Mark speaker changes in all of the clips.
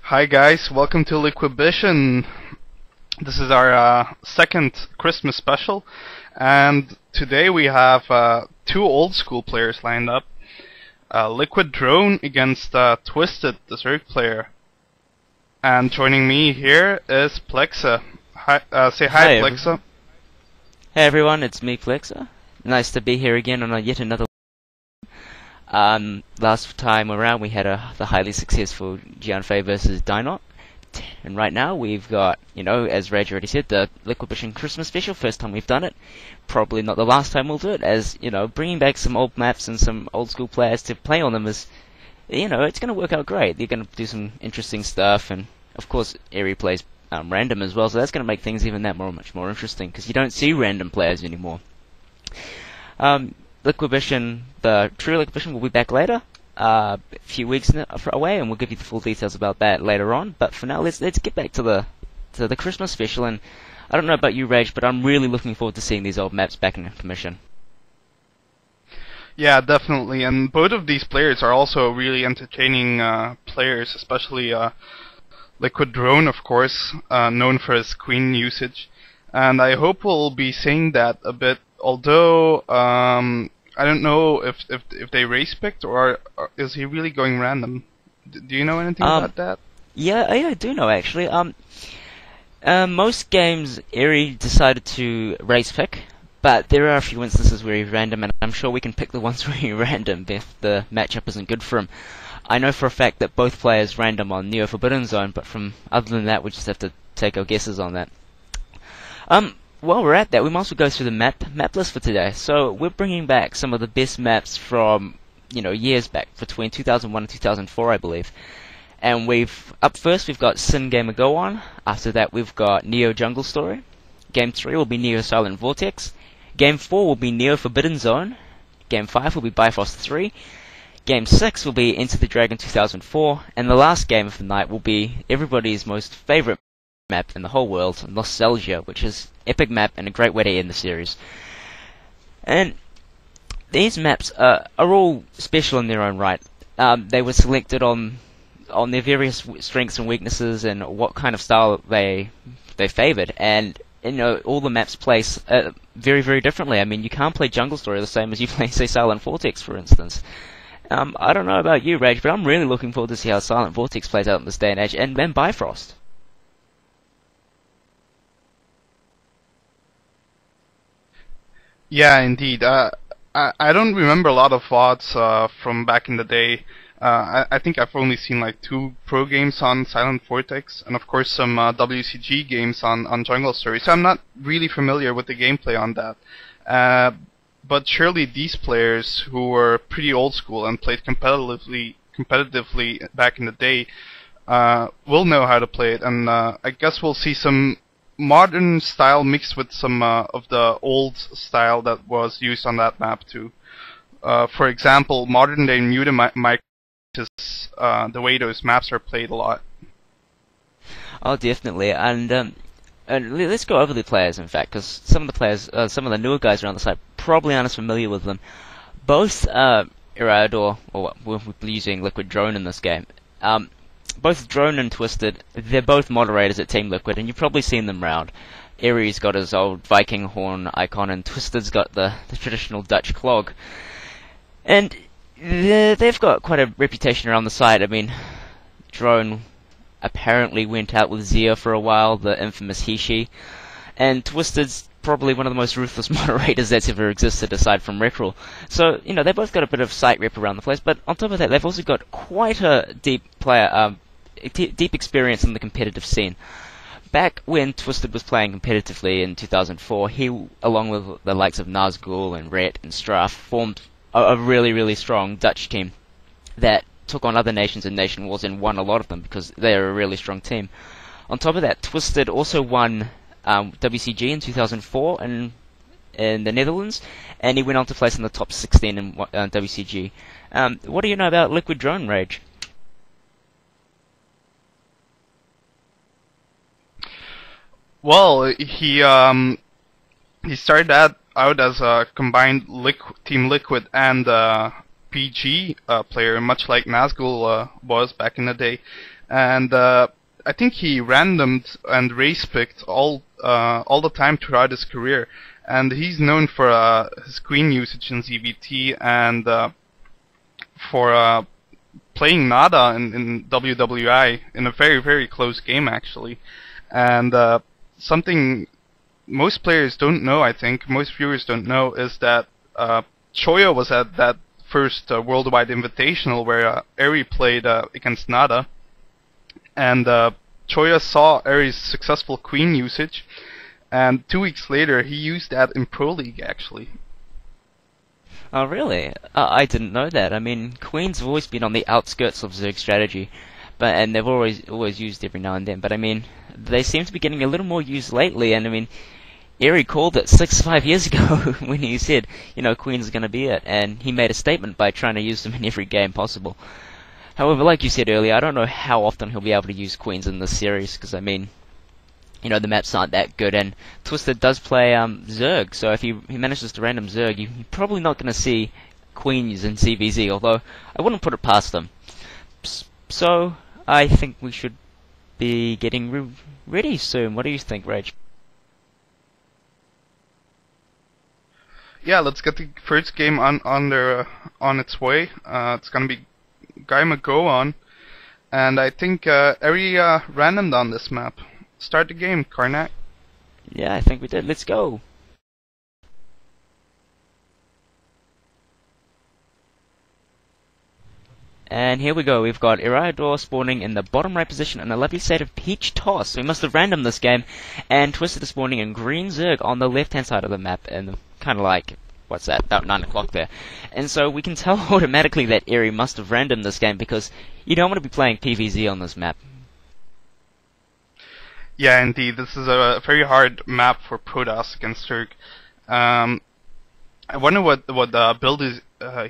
Speaker 1: Hi guys, welcome to Liquibition. This is our second Christmas special, and today we have two old school players lined up. Liquid Drone against Twisted, the Zerg player. And joining me here is Plexa. Hi, say hi, Plexa.
Speaker 2: Hey everyone, it's me, Plexa. Nice to be here again on yet another. Last time around we had the highly successful Jianfei versus Dynot, and right now we've got, as Raj already said, the Liquibition Christmas special. First time we've done it, probably not the last time we'll do it, as, bringing back some old maps and some old school players to play on them is, it's going to work out great. They're going to do some interesting stuff, and of course Eri plays random as well, so that's going to make things even much more interesting, because you don't see random players anymore. Liquibition, the true Liquibition, will be back later, a few weeks away, and we'll give you the full details about that later on. But for now, let's get back to the Christmas special. And I don't know about you, Rage, but I'm really looking forward to seeing these old maps back in Intermission.
Speaker 1: Yeah, definitely. And both of these players are also really entertaining players, especially Liquid Drone, of course, known for his Queen usage. And I hope we'll be seeing that a bit. Although I don't know if they race picked or is he really going random? Do you know anything about that?
Speaker 2: Yeah, I do know actually. Most games Eri decided to race pick, but there are a few instances where he's random, and I'm sure we can pick the ones where he's random if the matchup isn't good for him. I know for a fact that both players random on Neo Forbidden Zone, but other than that, we just have to take our guesses on that. While we're at that, we might as well go through the map list for today. So we're bringing back some of the best maps from, years back, between 2001 and 2004, I believe. And up first we've got Gaema Gowon. After that we've got Neo Jungle Story. Game 3 will be Neo Silent Vortex. Game 4 will be Neo Forbidden Zone. Game 5 will be Bifrost 3. Game 6 will be Into the Dragon 2004. And the last game of the night will be everybody's most favorite map in the whole world, Nostalgia, which is epic map and a great way to end the series. And these maps are all special in their own right. They were selected on their various strengths and weaknesses and what kind of style they favored. And all the maps play very, very differently. I mean, you can't play Jungle Story the same as you play, say, Silent Vortex, for instance. I don't know about you, Rage, but I'm really looking forward to see how Silent Vortex plays out in this day and age, and then Bifrost.
Speaker 1: Yeah, indeed. I don't remember a lot of VODs from back in the day. I think I've only seen like 2 pro games on Silent Vortex, and of course some WCG games on Jungle Story. So I'm not really familiar with the gameplay on that. But surely these players who were pretty old school and played competitively back in the day will know how to play it, and I guess we'll see some modern style mixed with some of the old style that was used on that map too. For example, modern day Mutamic is the way those maps are played a lot.
Speaker 2: Oh, definitely. And let's go over the players, in fact, because some of the players, some of the newer guys around the site probably aren't as familiar with them. Both Irador, or we're using Liquid Drone in this game, both Drone and Twisted, they're both moderators at Team Liquid, and you've probably seen them round. Eri's got his old Viking horn icon, and Twisted's got the traditional Dutch clog. And they've got quite a reputation around the site. I mean, Drone apparently went out with Zia for a while, the infamous he-she, and Twisted's probably one of the most ruthless moderators that's ever existed aside from Recral. So, they both got a bit of site rep around the place, but on top of that, they've also got quite a deep deep experience in the competitive scene. Back when Twisted was playing competitively in 2004, he, along with the likes of Nazgul and Ret and Straff, formed a really, really strong Dutch team that took on other nations in nation wars and won a lot of them because they're a really strong team. On top of that, Twisted also won WCG in 2004 in the Netherlands, and he went on to place in the top 16 in WCG. What do you know about Liquid Drone, Rage?
Speaker 1: Well, he started out as a combined Team Liquid and PG player, much like Nazgul was back in the day. and I think he randomed and race picked all the time throughout his career, and he's known for his queen usage in ZVT and for playing Nada in WWI in a very, very close game actually. And something most players don't know, I think, most viewers don't know, is that Choya was at that first worldwide invitational where Eri played against Nada, and Choya saw Eri's successful queen usage, and 2 weeks later he used that in Pro League actually.
Speaker 2: Oh, really? I didn't know that. I mean, queens have always been on the outskirts of Zerg's strategy, and they've always used every now and then. But I mean, they seem to be getting a little more used lately. And I mean, Eri called it 5 years ago when he said, queens are going to be it, and he made a statement by trying to use them in every game possible. However, like you said earlier, I don't know how often he'll be able to use queens in this series, because I mean, the maps aren't that good, and Twisted does play Zerg, so if he manages to random Zerg, you're probably not going to see queens in CVZ, although I wouldn't put it past them. So, I think we should be getting ready soon. What do you think, Rage?
Speaker 1: Yeah, let's get the first game on its way. It's gonna be Gaema Gowon, and I think Eri randomed on this map. Start the game, Karnak.
Speaker 2: Yeah, I think we did. Let's go. And here we go. We've got Eriador spawning in the bottom right position in a lovely state of Peach Toss. We must have randomed this game. And Twisted is spawning in Green Zerg on the left-hand side of the map. And kind of like, what's that, about 9 o'clock there. And so we can tell automatically that Eri must have randomed this game, because you don't want to be playing PvZ on this map.
Speaker 1: Yeah, indeed. This is a very hard map for Protoss against Zerg. I wonder what build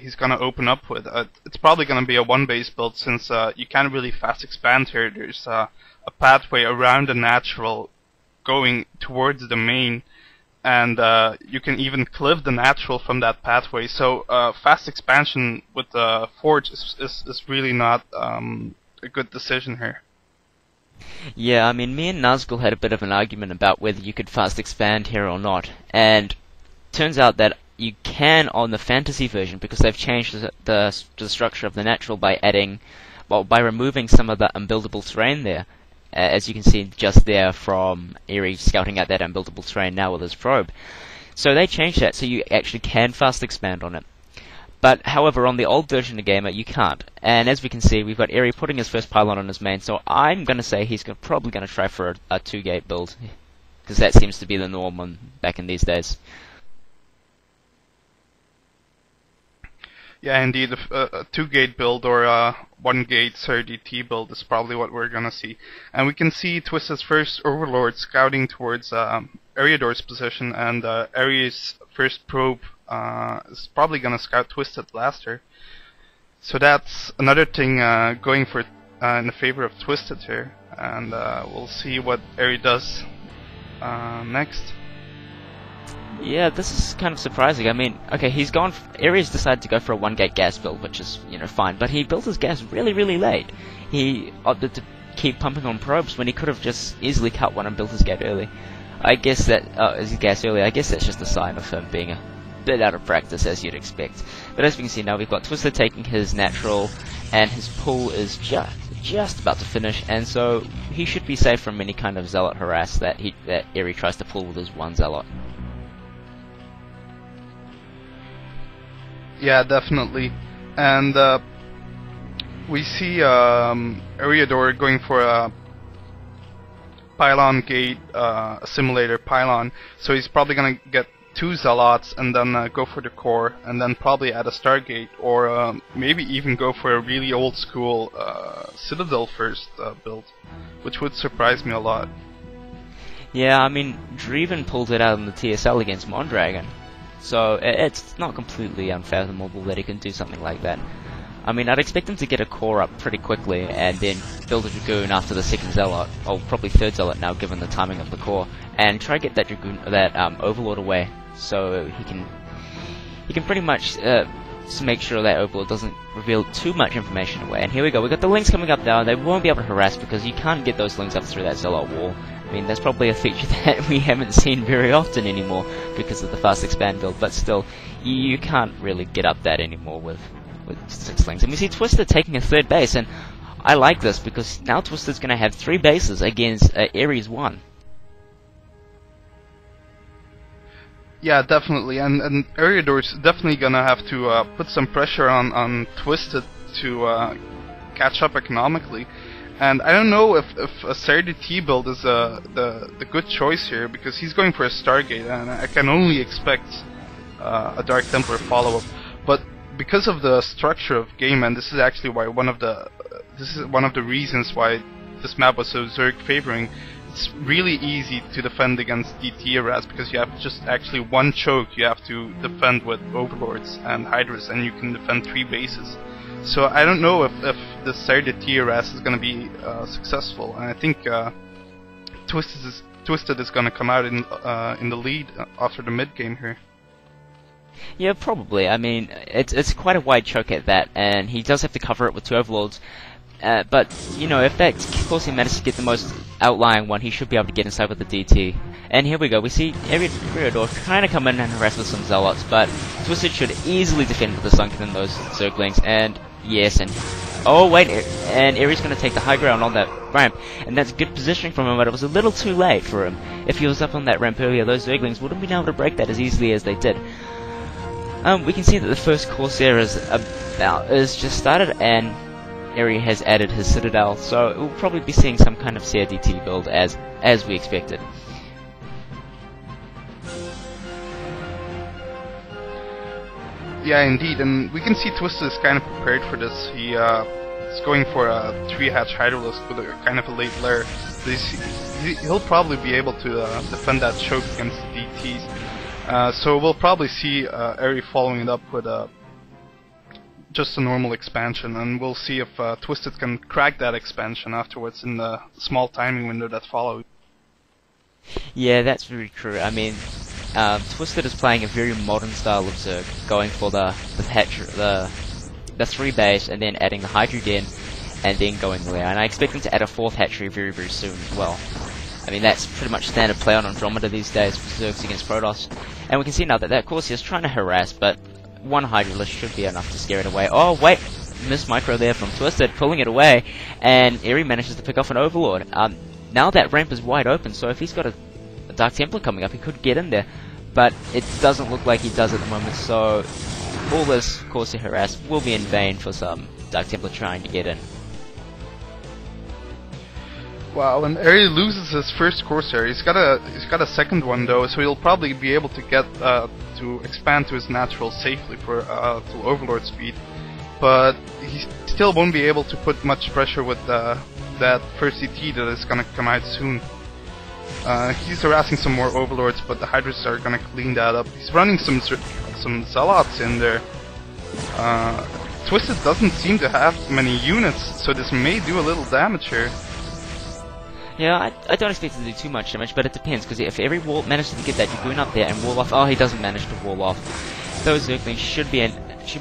Speaker 1: he's gonna open up with. It's probably gonna be a one-base build, since you can't really fast expand here. There's a pathway around the natural going towards the main, and you can even cliff the natural from that pathway. So fast expansion with the Forge is really not a good decision here.
Speaker 2: Yeah, I mean, me and Nazgul had a bit of an argument about whether you could fast expand here or not, and turns out that you can on the fantasy version, because they've changed the structure of the natural by removing some of the unbuildable terrain there, as you can see just there from Eri scouting out that unbuildable terrain now with his probe. So they changed that, so you actually can fast expand on it. But, however, on the old version of Gaema, you can't. And as we can see, we've got Eri putting his first pylon on his main, so I'm going to say he's probably going to try for a 2-gate build, because that seems to be the norm back in these days.
Speaker 1: Yeah, indeed, a 2-gate build or a 1-gate CRDT build is probably what we're going to see. And we can see Twisted's first Overlord scouting towards Eriador's position, and Eri's first probe is probably going to scout Twisted Blaster. So that's another thing going for in the favor of Twisted here, and we'll see what Eri does next.
Speaker 2: Yeah, this is kind of surprising. I mean, okay, Eri's decided to go for a 1-gate gas build, which is, fine, but he built his gas really, really late. He opted to keep pumping on probes when he could have just easily cut one and built his gate early. I guess that, his gas early, I guess that's just a sign of him being a bit out of practice, as you'd expect. But as we can see now, we've got Twisted taking his natural, and his pull is just about to finish, and so he should be safe from any kind of zealot harass that Eri tries to pull with his one zealot.
Speaker 1: Yeah, definitely. And we see Eriador going for a pylon gate, a simulator pylon, so he's probably gonna get 2 zealots and then go for the core, and then probably add a Stargate, or maybe even go for a really old school Citadel first build, which would surprise me a lot.
Speaker 2: Yeah, I mean, Dreven pulled it out in the TSL against Mondragon, so it's not completely unfathomable that he can do something like that. I mean, I'd expect him to get a core up pretty quickly and then build a Dragoon after the 2nd Zealot, or probably 3rd Zealot now given the timing of the core, and try to get that Dragoon, Overlord away, so he can pretty much to make sure that Overlord doesn't reveal too much information away. And here we go, we got the Lings coming up now, they won't be able to harass because you can't get those Lings up through that Zealot wall. I mean, that's probably a feature that we haven't seen very often anymore because of the fast expand build, but still, you can't really get up that anymore with 6 Lings. And we see Twisted taking a 3rd base, and I like this because now Twisted's going to have 3 bases against Ares 1.
Speaker 1: Yeah, definitely, and Eriador's definitely gonna have to put some pressure on Twisted to catch up economically. And I don't know if a Serdi T build is the good choice here, because he's going for a Stargate, and I can only expect a Dark Templar follow-up. But because of the structure of Gaema, and this is actually why one of the reasons why this map was so Zerg favoring. It's really easy to defend against DT harass because you have just actually 1 choke you have to defend with Overlords and Hydras, and you can defend 3 bases. So I don't know if the Serdi DT harass is going to be successful, and I think Twisted is going to come out in the lead after the mid game here.
Speaker 2: Yeah, probably. I mean, it's quite a wide choke at that, and he does have to cover it with 2 Overlords. But, you know, if that Corsair manages to get the most outlying one, he should be able to get inside with the DT. And here we go, we see Eriador trying to come in and harass with some Zealots, but Twisted should easily defend with the Sunken and those Zerglings, and yes, and oh wait, and Ares going to take the high ground on that ramp, and that's good positioning from him, but it was a little too late for him. If he was up on that ramp earlier, those Zerglings wouldn't have been able to break that as easily as they did. We can see that the first Corsair is just started, and Eri has added his Citadel, so we'll probably be seeing some kind of CRDT build as we expected.
Speaker 1: Yeah, indeed, and we can see Twisted is kind of prepared for this. He is going for a 3-hatch Hydralisk with a kind of a late lair. He'll probably be able to defend that choke against the DTs. So we'll probably see Eri following it up with just a normal expansion, and we'll see if Twisted can crack that expansion afterwards in the small timing window that follows.
Speaker 2: Yeah, that's very true. I mean, Twisted is playing a very modern style of Zerg, going for the 3 base and then adding the Hydrogen and then going there. And I expect him to add a 4th hatchery very, very soon as well. I mean, that's pretty much standard play on Andromeda these days for Zergs against Protoss. And we can see now that Corsair is trying to harass, but 1 Hydralisk should be enough to scare it away. Oh, wait! Missed micro there from Twisted, pulling it away, and Eri manages to pick off an Overlord. Now that ramp is wide open, so if he's got a Dark Templar coming up, he could get in there, but it doesn't look like he does at the moment, so all this Corsair harass will be in vain for some Dark Templar trying to get in.
Speaker 1: Wow, and Eri loses his first Corsair. He's got a second one though, so he'll probably be able to get to expand to his natural safely for to Overlord speed. But he still won't be able to put much pressure with that first CT that is gonna come out soon. He's harassing some more Overlords, but the Hydras are gonna clean that up. He's running some Zealots in there. Twisted doesn't seem to have many units, so this may do a little damage here.
Speaker 2: Yeah, I don't expect it to do too much damage, but it depends, because if every wall manages to get that Dragoon up there and wall off, oh, he doesn't manage to wall off, those Zerglings should be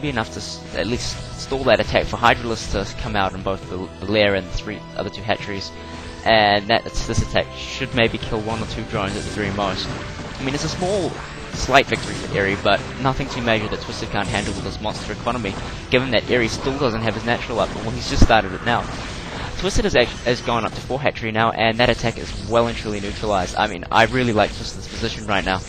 Speaker 2: enough to at least stall that attack for Hydralisk to come out in both the lair and the other 2 hatcheries, and this attack should maybe kill 1 or 2 drones at the very most. I mean, it's a slight victory for Eri, but nothing too major that Twisted can't handle with this monster economy, given that Eri still doesn't have his natural up, well, he's just started it now. Twisted has gone up to 4 hatchery now, and that attack is well and truly neutralized. I mean, I really like Twisted's position right now.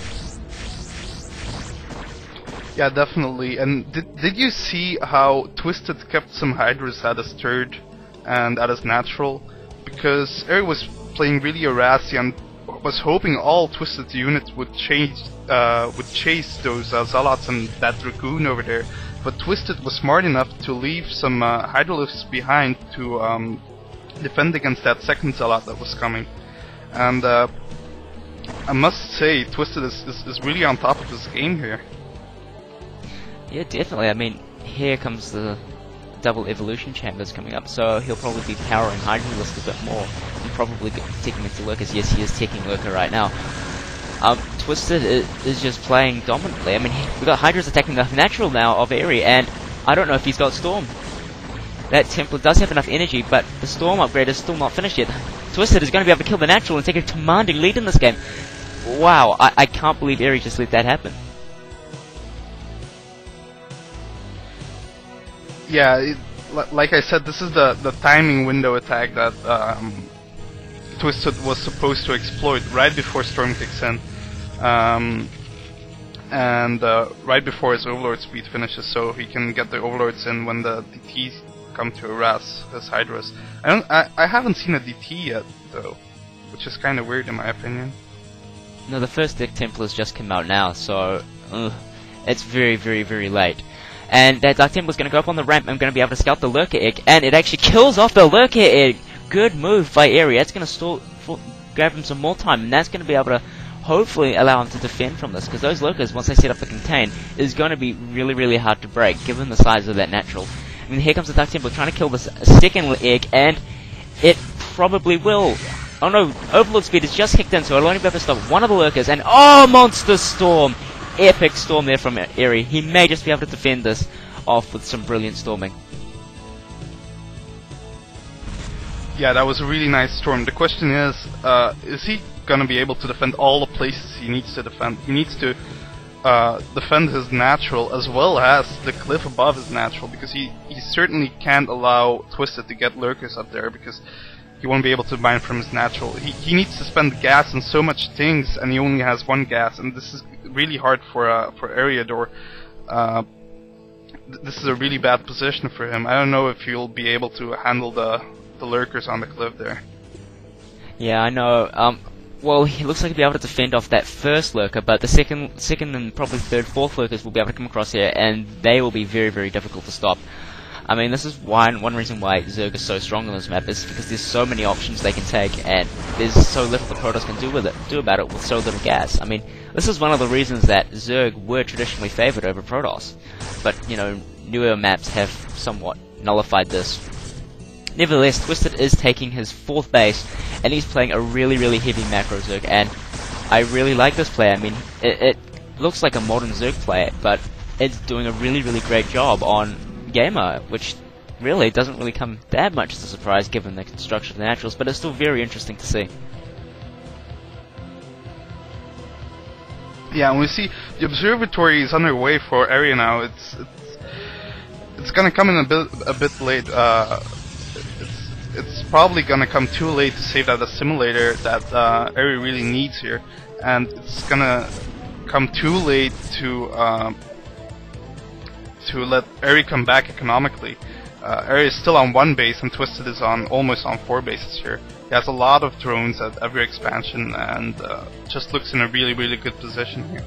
Speaker 1: Yeah, definitely. And did you see how Twisted kept some Hydras at his 3rd and at his natural? Because Eri was playing really harassy and was hoping all Twisted units would chase those Zealots and that Dragoon over there. But Twisted was smart enough to leave some Hydralisks behind to defend against that second Zealot that was coming. And I must say, Twisted is really on top of this game here.
Speaker 2: Yeah, definitely. I mean, here comes the double evolution chambers coming up, so he'll probably be powering Hydralisk a bit more, and probably taking into Lurkers. Yes, he is taking Lurker right now. Twisted is just playing dominantly. I mean, we got Hydra's attacking the natural now of Airy, and I don't know if he's got Storm. That Templar does have enough energy, but the Storm upgrade is still not finished yet. Twisted is going to be able to kill the natural and take a commanding lead in this game. Wow, I can't believe Airy just let that happen.
Speaker 1: Yeah, like I said, this is the timing window attack that Twisted was supposed to exploit right before Storm kicks in, and right before his Overlord speed finishes, so he can get the Overlords in when the DTs come to harass his Hydras. I haven't seen a DT yet though, which is kind of weird in my opinion.
Speaker 2: No, the first deck Templars just came out now, so it's very, very, very late. And that Dark Templar's going to go up on the ramp and going to be able to scout the Lurker Egg, and it actually kills off the Lurker Egg! Good move by Airy. That's going to grab him some more time, and that's going to be able to hopefully allow him to defend from this, because those Lurkers, once they set up the contain, is going to be really, really hard to break, given the size of that natural. I mean, here comes the Dark Templar trying to kill this second egg, and it probably will. Oh no, Overlord speed is just kicked in, so it'll only be able to stop one of the Lurkers, and oh, Monster Storm! Epic storm there from Airy. He may just be able to defend this off with some brilliant storming.
Speaker 1: Yeah, that was a really nice storm. The question is he gonna be able to defend all the places he needs to defend? He needs to defend his natural as well as the cliff above his natural, because he certainly can't allow Twisted to get Lurkers up there, because he won't be able to mine from his natural. He needs to spend gas on so much things, and he only has one gas, and this is really hard for Ariador. This is a really bad position for him. I don't know if he'll be able to handle the Lurkers on the cliff there.
Speaker 2: Yeah, I know. Well, he looks like he'll be able to defend off that first Lurker, but the second and probably third, fourth Lurkers will be able to come across here, and they will be very, very difficult to stop. I mean, this is one reason why Zerg is so strong on this map, is because there's so many options they can take, and there's so little the Protoss can do about it with so little gas. I mean, this is one of the reasons that Zerg were traditionally favored over Protoss, but, you know, newer maps have somewhat nullified this. Nevertheless, Twisted is taking his fourth base, and he's playing a really, really heavy macro Zerg, and I really like this player. I mean, it looks like a modern Zerg player, but it's doing a really, really great job on Gaema, which really doesn't really come that much as a surprise given the construction of the naturals, but it's still very interesting to see.
Speaker 1: Yeah, and we see the observatory is underway for Area now. It's gonna come in a bit late. It's probably gonna come too late to save that assimilator that Area really needs here, and it's gonna come too late to let Eri come back economically. Eri is still on one base, and Twisted is almost on 4 bases here. He has a lot of drones at every expansion, and just looks in a really, really good position here.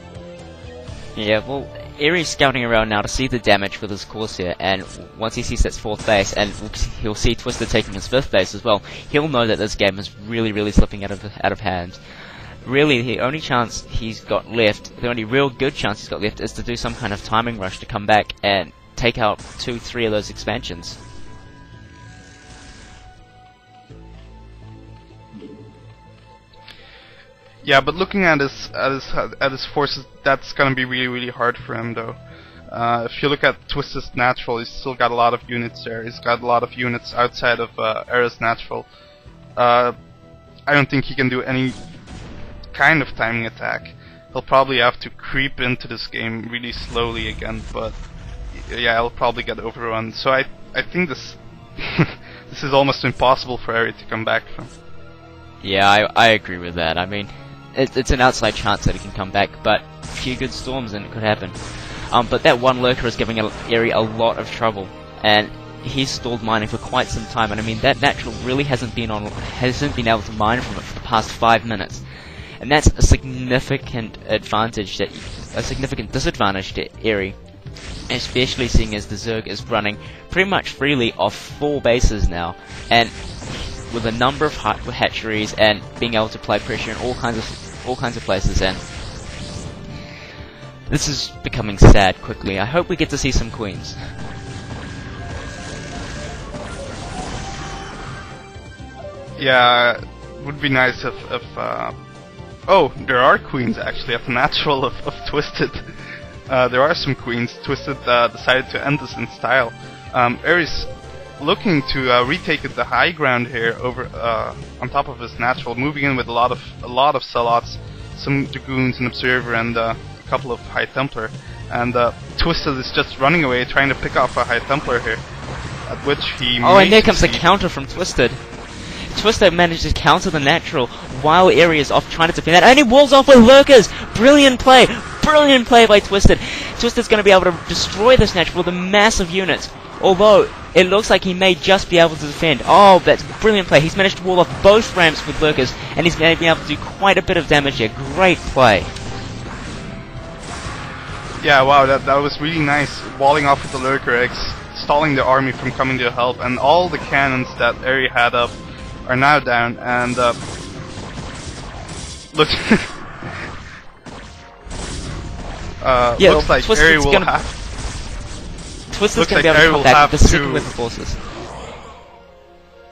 Speaker 2: Yeah, well, Eri's scouting around now to see the damage with his Corsair, and once he sees that 4th base, and he'll see Twisted taking his 5th base as well, he'll know that this game is really, really slipping out of hand. Really, the only chance he's got left, the only real good chance he's got left, is to do some kind of timing rush to come back and take out 2-3 of those expansions.
Speaker 1: Yeah, but looking at his forces, that's gonna be really, really hard for him, though. If you look at Twisted's natural, he's still got a lot of units there. He's got a lot of units outside of Era's natural. I don't think he can do any kind of timing attack. He'll probably have to creep into this game really slowly again, but yeah, he'll probably get overrun. So I think this this is almost impossible for Eri to come back from.
Speaker 2: Yeah, I agree with that. I mean, it's an outside chance that he can come back, but a few good storms and it could happen. But that one Lurker is giving Eri a lot of trouble, and he's stalled mining for quite some time. And I mean, that natural really hasn't been able to mine from it for the past 5 minutes. And that's a significant disadvantage to Eri, especially seeing as the Zerg is running pretty much freely off 4 bases now, and with a number of hatcheries and being able to apply pressure in all kinds of places. And this is becoming sad quickly. I hope we get to see some queens.
Speaker 1: Yeah, it would be nice if Oh, there are queens actually at the natural of Twisted. There are some queens. Twisted decided to end this in style. Aries looking to retake the high ground here over on top of his natural, moving in with a lot of Zealots, some Dragoons, an Observer, and a couple of High Templar. And Twisted is just running away, trying to pick off a High Templar here. At which he
Speaker 2: and there comes the counter from Twisted. Twisted manages to counter the natural while Airy is off trying to defend that, and he walls off with Lurkers! Brilliant play! Brilliant play by Twisted! Twisted's going to be able to destroy this natural with a massive unit, although it looks like he may just be able to defend. Oh, that's brilliant play. He's managed to wall off both ramps with Lurkers, and he's going to be able to do quite a bit of damage here. Great play.
Speaker 1: Yeah, wow, that was really nice. Walling off with the Lurker Eggs, stalling the army from coming to help, and all the cannons that Airy had up are now down, and look, looks like Airy will have.
Speaker 2: Twisted's going to be able to come back with the second with the forces.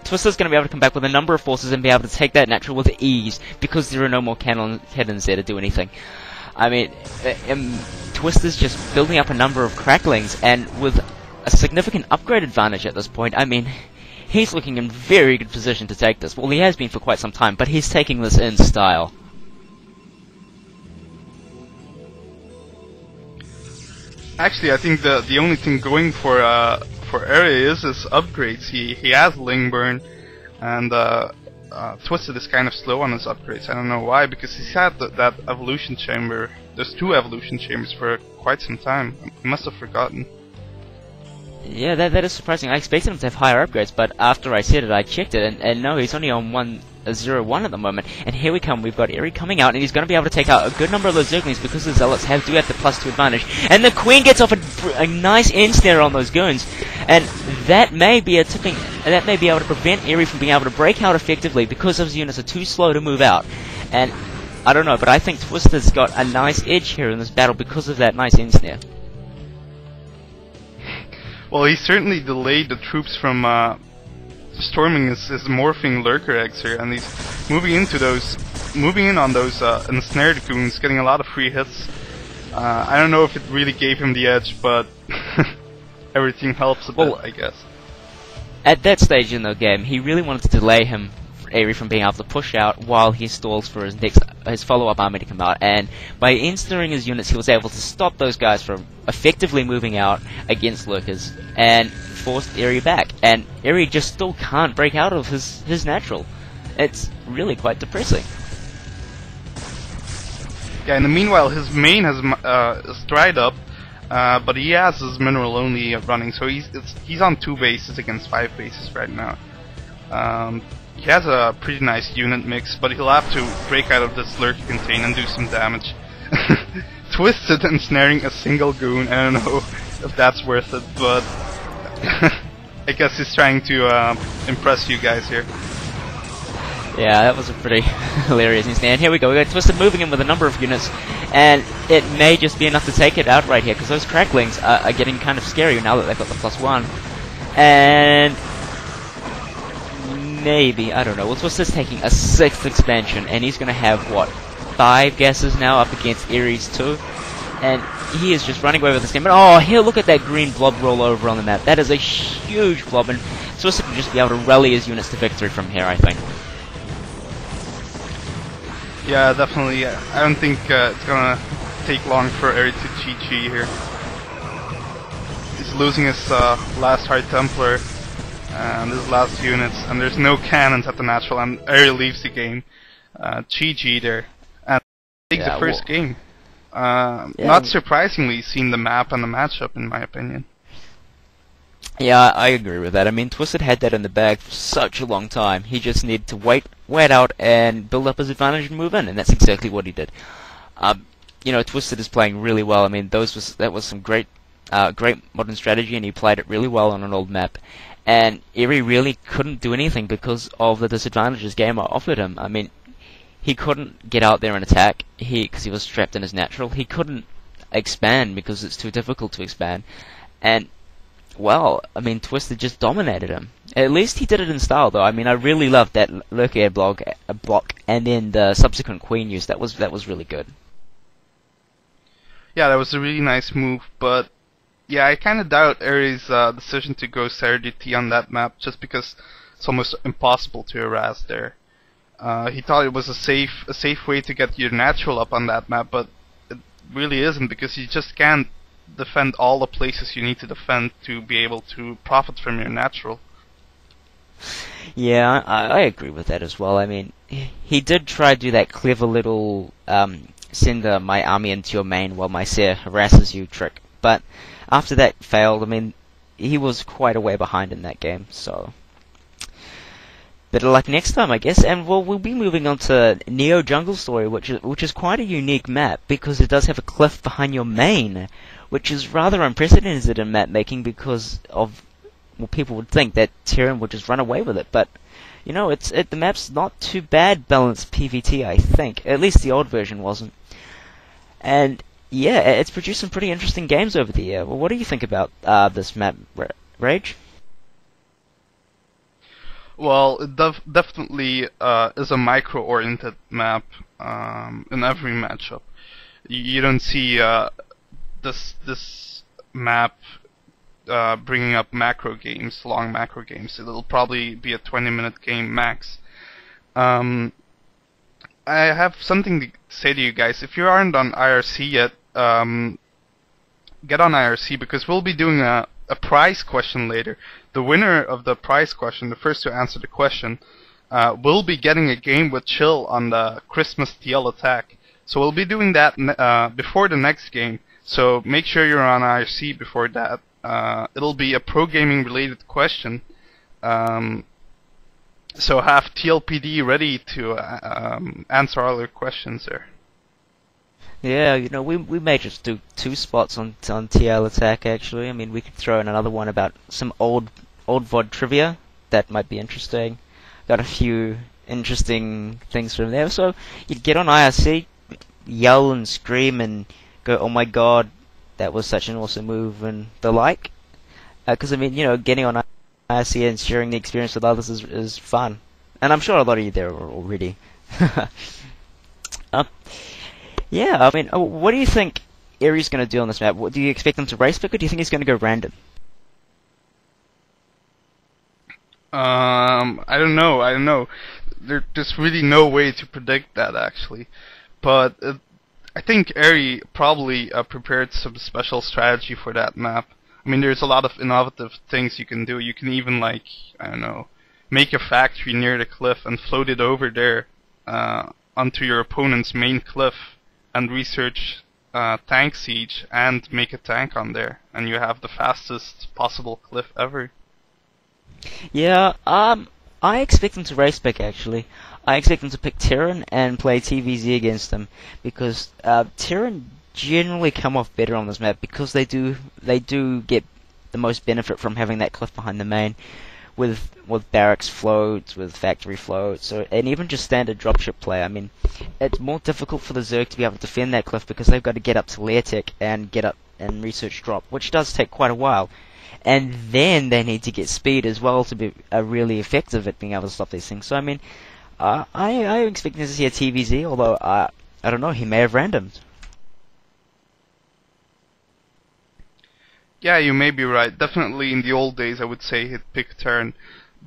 Speaker 2: Twisted's going to be able to come back with a number of forces and be able to take that natural with ease because there are no more cannons there to do anything. I mean, Twisted's just building up a number of cracklings, and with a significant upgrade advantage at this point. I mean, he's looking in very good position to take this. Well, he has been for quite some time, but he's taking this in style.
Speaker 1: Actually, I think the only thing going for Airy is his upgrades. He has Lingburn, and Twisted is kind of slow on his upgrades. I don't know why, because he's had that evolution chamber. There's 2 evolution chambers for quite some time. He must have forgotten.
Speaker 2: Yeah, that is surprising. I expected him to have higher upgrades, but after I said it, I checked it, and no, he's only on 101 at the moment. And here we come, we've got Airy coming out, and he's going to be able to take out a good number of those Zerglings because the Zealots do have the +2 advantage. And the Queen gets off a nice end-snare on those goons, and that may be able to prevent Airy from being able to break out effectively because those units are too slow to move out. And I don't know, but I think Twisted's got a nice edge here in this battle because of that nice end-snare.
Speaker 1: Well, he certainly delayed the troops from storming his morphing Lurker Eggs here, and he's moving in on those ensnared goons, getting a lot of free hits. I don't know if it really gave him the edge, but everything helps a bit, I guess.
Speaker 2: At that stage in the game, he really wanted to delay Airy from being able to push out while he stalls for his follow-up army to come out, and by installing his units he was able to stop those guys from effectively moving out against Lurkers and forced Airy back, and Airy just still can't break out of his natural. It's really quite depressing.
Speaker 1: Yeah, in the meanwhile his main is dried up, but he has his mineral only running, so he's on 2 bases against 5 bases right now. He has a pretty nice unit mix, but he'll have to break out of this Lurker contain and do some damage. Twisted and snaring a single goon, I don't know if that's worth it, but I guess he's trying to impress you guys here.
Speaker 2: Yeah, that was a pretty hilarious instant. And here we go, we got Twisted moving in with a number of units, and it may just be enough to take it out right here, because those cracklings are getting kind of scary now that they've got the +1. And maybe, I don't know, well, Twisted's taking a 6th expansion, and he's going to have, what, 5 gases now up against Airy's 2? And he is just running away with this game. But oh, here, look at that green blob roll over on the map. That is a huge blob, and Twisted can just be able to rally his units to victory from here, I think.
Speaker 1: Yeah, definitely. I don't think it's gonna take long for Airy to GG here. He's losing his last High Templar and his last units, and there's no cannons at the natural, and Airy leaves the game. GG there. And take the first game. Not surprisingly, seen the map and the matchup, in my opinion.
Speaker 2: Yeah, I agree with that. I mean, Twisted had that in the bag for such a long time. He just needed to wait out and build up his advantage and move in, and that's exactly what he did. You know, Twisted is playing really well. I mean, that was some great modern strategy, and he played it really well on an old map. And Airy really couldn't do anything because of the disadvantages Gaema offered him. I mean, he couldn't get out there and attack because he was trapped in his natural. He couldn't expand because it's too difficult to expand. And well, I mean, Twisted just dominated him. At least he did it in style, though. I mean, I really loved that Lurker block, and then the subsequent Queen use. That was really good.
Speaker 1: Yeah, that was a really nice move, but yeah, I kind of doubt Ares' decision to go Serendipity on that map, just because it's almost impossible to harass there. He thought it was a safe way to get your natural up on that map, but it really isn't, because you just can't defend all the places you need to defend to be able to profit from your natural.
Speaker 2: Yeah, I agree with that as well. I mean, he did try to do that clever little send my army into your main while my Seer harasses you trick, but after that failed, I mean, he was quite a way behind in that game, so better luck next time, I guess. And we'll be moving on to Neo Jungle Story, which is quite a unique map, because it does have a cliff behind your main, which is rather unprecedented in map making, because of, well, people would think that Terran would just run away with it, but you know, the map's not too bad balanced PvT, I think. At least the old version wasn't. And yeah, it's produced some pretty interesting games over the year. Well, what do you think about this map, Rage?
Speaker 1: Well, it definitely is a micro-oriented map in every matchup. You don't see this map bringing up macro games, long macro games. It'll probably be a 20-minute game max. I have something to say to you guys. If you aren't on IRC yet, get on IRC, because we'll be doing a prize question later. The winner of the prize question, the first to answer the question, will be getting a game with Chill on the Christmas TL attack. So we'll be doing that before the next game. So make sure you're on IRC before that. It'll be a pro gaming related question. So have TLPD ready to answer all your questions there.
Speaker 2: Yeah, you know, we may just do 2 spots on TL attack actually. I mean, we could throw in another one about some old VOD trivia that might be interesting. Got a few interesting things from there. So you'd get on IRC, yell and scream and go, "Oh my god, that was such an awesome move," and the like. Because I mean, you know, getting on IRC and sharing the experience with others is fun, and I'm sure a lot of you there are already. Yeah, I mean, what do you think Ares going to do on this map? Do you expect him to race pick, or do you think he's going to go random?
Speaker 1: I don't know. There's really no way to predict that, actually. But I think Ares probably prepared some special strategy for that map. I mean, there's a lot of innovative things you can do. You can even, like, I don't know, make a factory near the cliff and float it over there onto your opponent's main cliff, and research tank siege and make a tank on there, and you have the fastest possible cliff ever.
Speaker 2: Yeah, I expect him to race pick actually. I expect him to pick Terran and play TVZ against him, because Terran generally come off better on this map, because they do get the most benefit from having that cliff behind the main, with barracks floats, with factory floats, and even just standard dropship play. I mean, it's more difficult for the Zerg to be able to defend that cliff, because they've got to get up to lair tech and get up and research drop, which does take quite a while. And then they need to get speed as well to be really effective at being able to stop these things. So I mean, I'm expecting to see a TVZ, although I don't know, he may have randomed.
Speaker 1: Yeah, you may be right. Definitely in the old days I would say he'd pick Terran,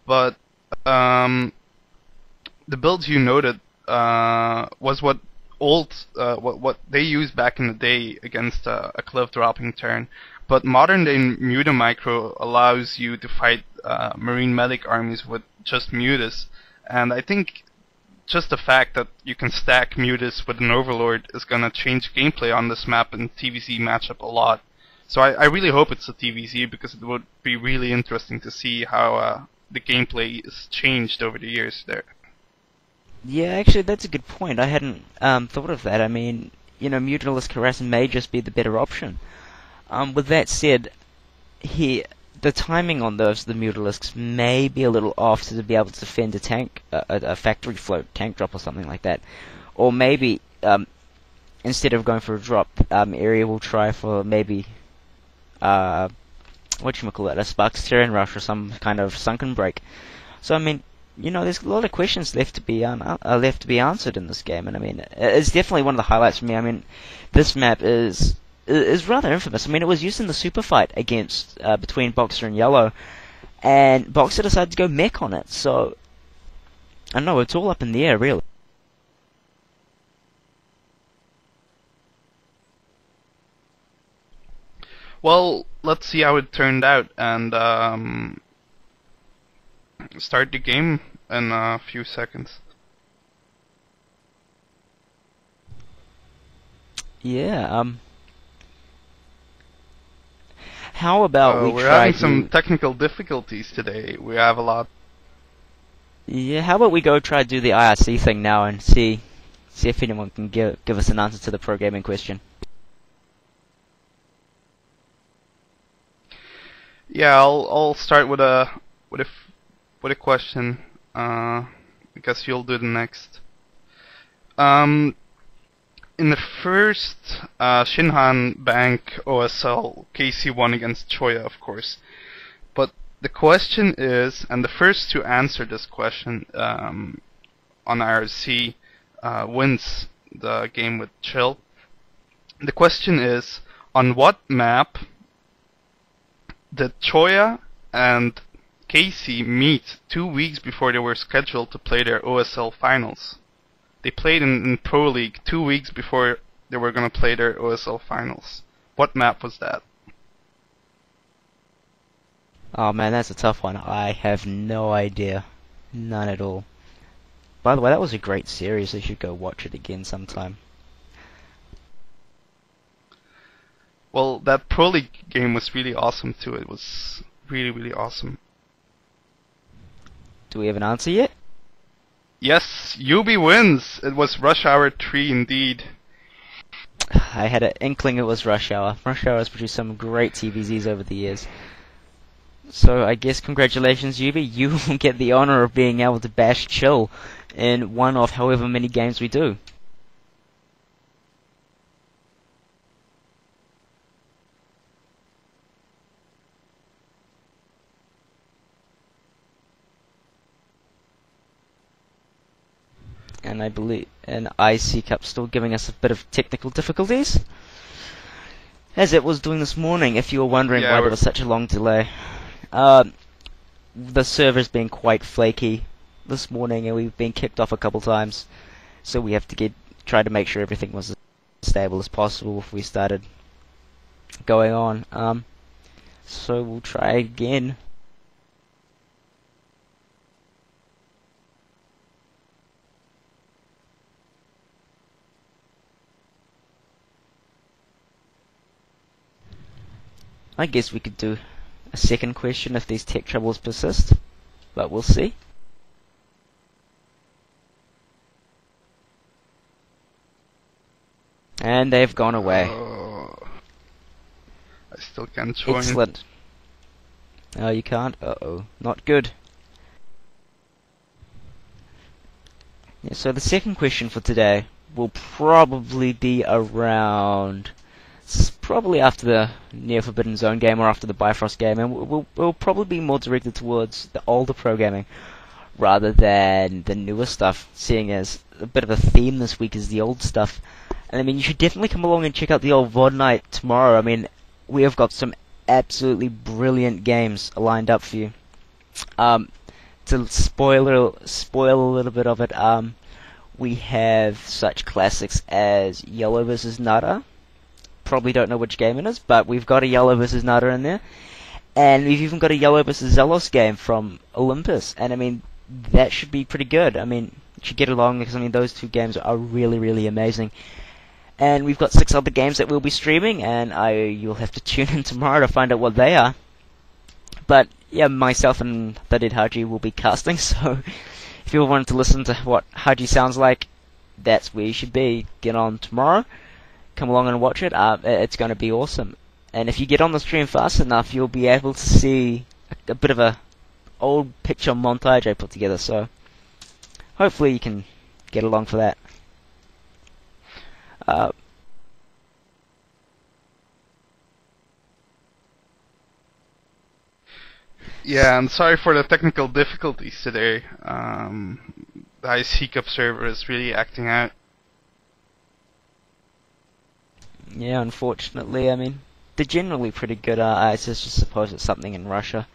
Speaker 1: but the builds you noted was what what they used back in the day against a cliff dropping Terran. But modern day Muta Micro allows you to fight Marine Medic armies with just Mutas, and I think just the fact that you can stack Mutas with an Overlord is gonna change gameplay on this map and TVZ matchup a lot. So I really hope it's a TVZ, because it would be really interesting to see how the gameplay is changed over the years there.
Speaker 2: Yeah, actually, that's a good point. I hadn't thought of that. I mean, you know, Mutalisk Harassment may just be the better option. With that said, the timing on the Mutalisks may be a little off to be able to defend a tank, a factory float tank drop or something like that. Or maybe, instead of going for a drop, Area will try for maybe whatchamacallit, a Sparkstarian rush or some kind of sunken break. So I mean, there's a lot of questions left to be answered in this game, and I mean, it's definitely one of the highlights for me. I mean, this map is rather infamous. I mean, it was used in the super fight against between Boxer and Yellow, and Boxer decided to go mech on it. So I don't know, it's all up in the air, really.
Speaker 1: Well, let's see how it turned out, and start the game in a few seconds.
Speaker 2: Yeah. How about we
Speaker 1: we're
Speaker 2: try
Speaker 1: having some technical difficulties today. We have a lot.
Speaker 2: Yeah. How about we go try to do the IRC thing now and see if anyone can give us an answer to the pro gaming question.
Speaker 1: Yeah, I'll start with a question. I guess you'll do the next. In the first Shinhan Bank OSL, KC won against Choya, of course. But the question is, and the first to answer this question on IRC wins the game with Chill. The question is, on what map did Choya and KC meet 2 weeks before they were scheduled to play their OSL finals? They played in Pro League 2 weeks before they were going to play their OSL finals. What map was that?
Speaker 2: Oh man, that's a tough one. I have no idea. None at all. By the way, that was a great series. I should go watch it again sometime.
Speaker 1: Well, that Pro League game was really awesome too. It was really, really awesome.
Speaker 2: Do we have an answer yet?
Speaker 1: Yes, Yubi wins! It was Rush Hour 3 indeed.
Speaker 2: I had an inkling it was Rush Hour. Rush Hour has produced some great TVZs over the years. So I guess congratulations, Yubi. You will get the honor of being able to bash Chill in one of however many games we do. And I believe an IC Cup still giving us a bit of technical difficulties, as it was doing this morning, if you were wondering why there was such a long delay. The server's been quite flaky this morning, and we've been kicked off a couple times, so we have to try to make sure everything was as stable as possible before we started going on. So we'll try again. I guess we could do a second question if these tech troubles persist, but we'll see. And they've gone away.
Speaker 1: I still can't join.
Speaker 2: Excellent. Oh, you can't? Uh-oh. Not good. Yeah, so the second question for today will probably be around... probably after the Neo Forbidden Zone game or after the Bifrost game, and we'll probably be more directed towards the older programming rather than the newer stuff, seeing as a bit of a theme this week is the old stuff. And I mean, you should definitely come along and check out the old VOD night tomorrow. I mean, we have got some absolutely brilliant games lined up for you. To spoil a little bit of it, we have such classics as Yellow vs Nara. Probably don't know which game it is, but we've got a Yellow vs Nara in there, and we've even got a Yellow vs Zelos game from Olympus, and I mean, that should be pretty good. I mean, you should get along, because I mean, those two games are really, really amazing. And we've got 6 other games that we'll be streaming, and you'll have to tune in tomorrow to find out what they are. But yeah, myself and Thadid Haji will be casting, so if you wanted to listen to what Haji sounds like, that's where you should be. Get on tomorrow. Come along and watch it. It's going to be awesome. And if you get on the stream fast enough, you'll be able to see a bit of a old picture montage I put together. So hopefully you can get along for that.
Speaker 1: Yeah, and sorry for the technical difficulties today. The IC Cup server is really acting out.
Speaker 2: Yeah, unfortunately, I mean, they're generally pretty good. I just suppose it's something in Russia.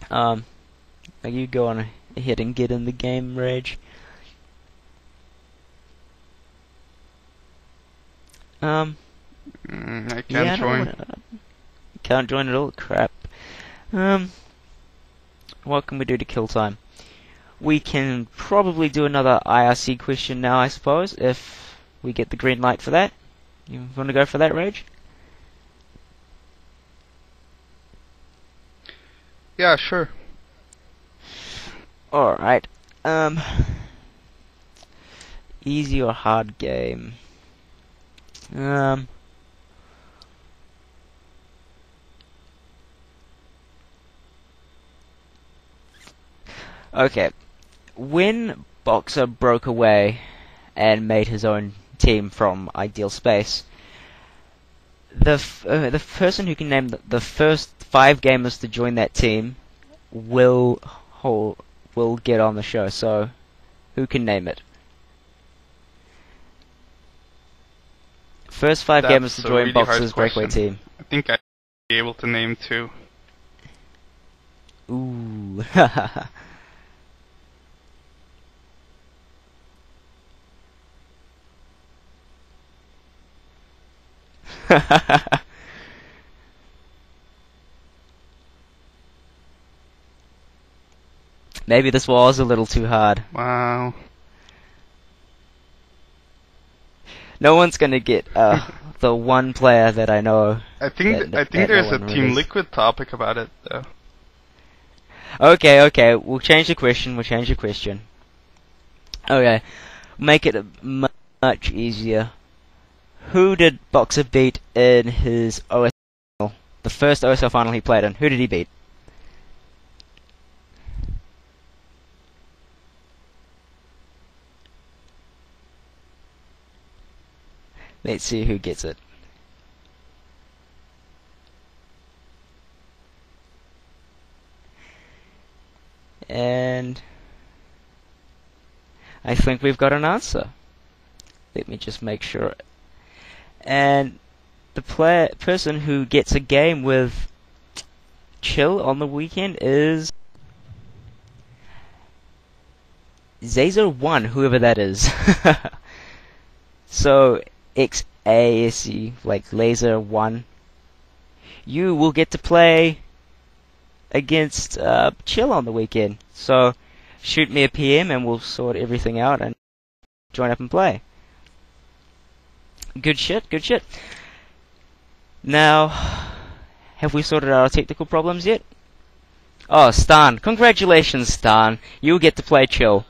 Speaker 2: You go on ahead and get in the game, Rage.
Speaker 1: I can't
Speaker 2: yeah,
Speaker 1: join.
Speaker 2: Can't join at all. Crap. What can we do to kill time? We can probably do another IRC question now, I suppose, if we get the green light for that. You want to go for that, Rage?
Speaker 1: Yeah, sure.
Speaker 2: Alright. Easy or hard game? Okay. When Boxer broke away and made his own team from Ideal Space, the person who can name the first 5 gamers to join that team will get on the show. So, who can name it? First 5 gamers to join
Speaker 1: really
Speaker 2: Boxer's breakaway team.
Speaker 1: I think I'd be able to name 2.
Speaker 2: Ooh. Maybe this was a little too hard.
Speaker 1: Wow.
Speaker 2: No one's gonna get the one player that I know.
Speaker 1: I think there's a Team Liquid topic about it though.
Speaker 2: Okay, we'll change the question. Okay, make it much easier. Who did Boxer beat in his OSL final? The first OSL final he played in. Who did he beat? Let's see who gets it. And I think we've got an answer. Let me just make sure. And the person who gets a game with Chill on the weekend is Zazer1, whoever that is. So XASE, like Laser 1. You will get to play against Chill on the weekend. So shoot me a PM and we'll sort everything out and join up and play. Good shit. Now, have we sorted out our technical problems yet? Oh, Stan. Congratulations, Stan. You'll get to play Chill.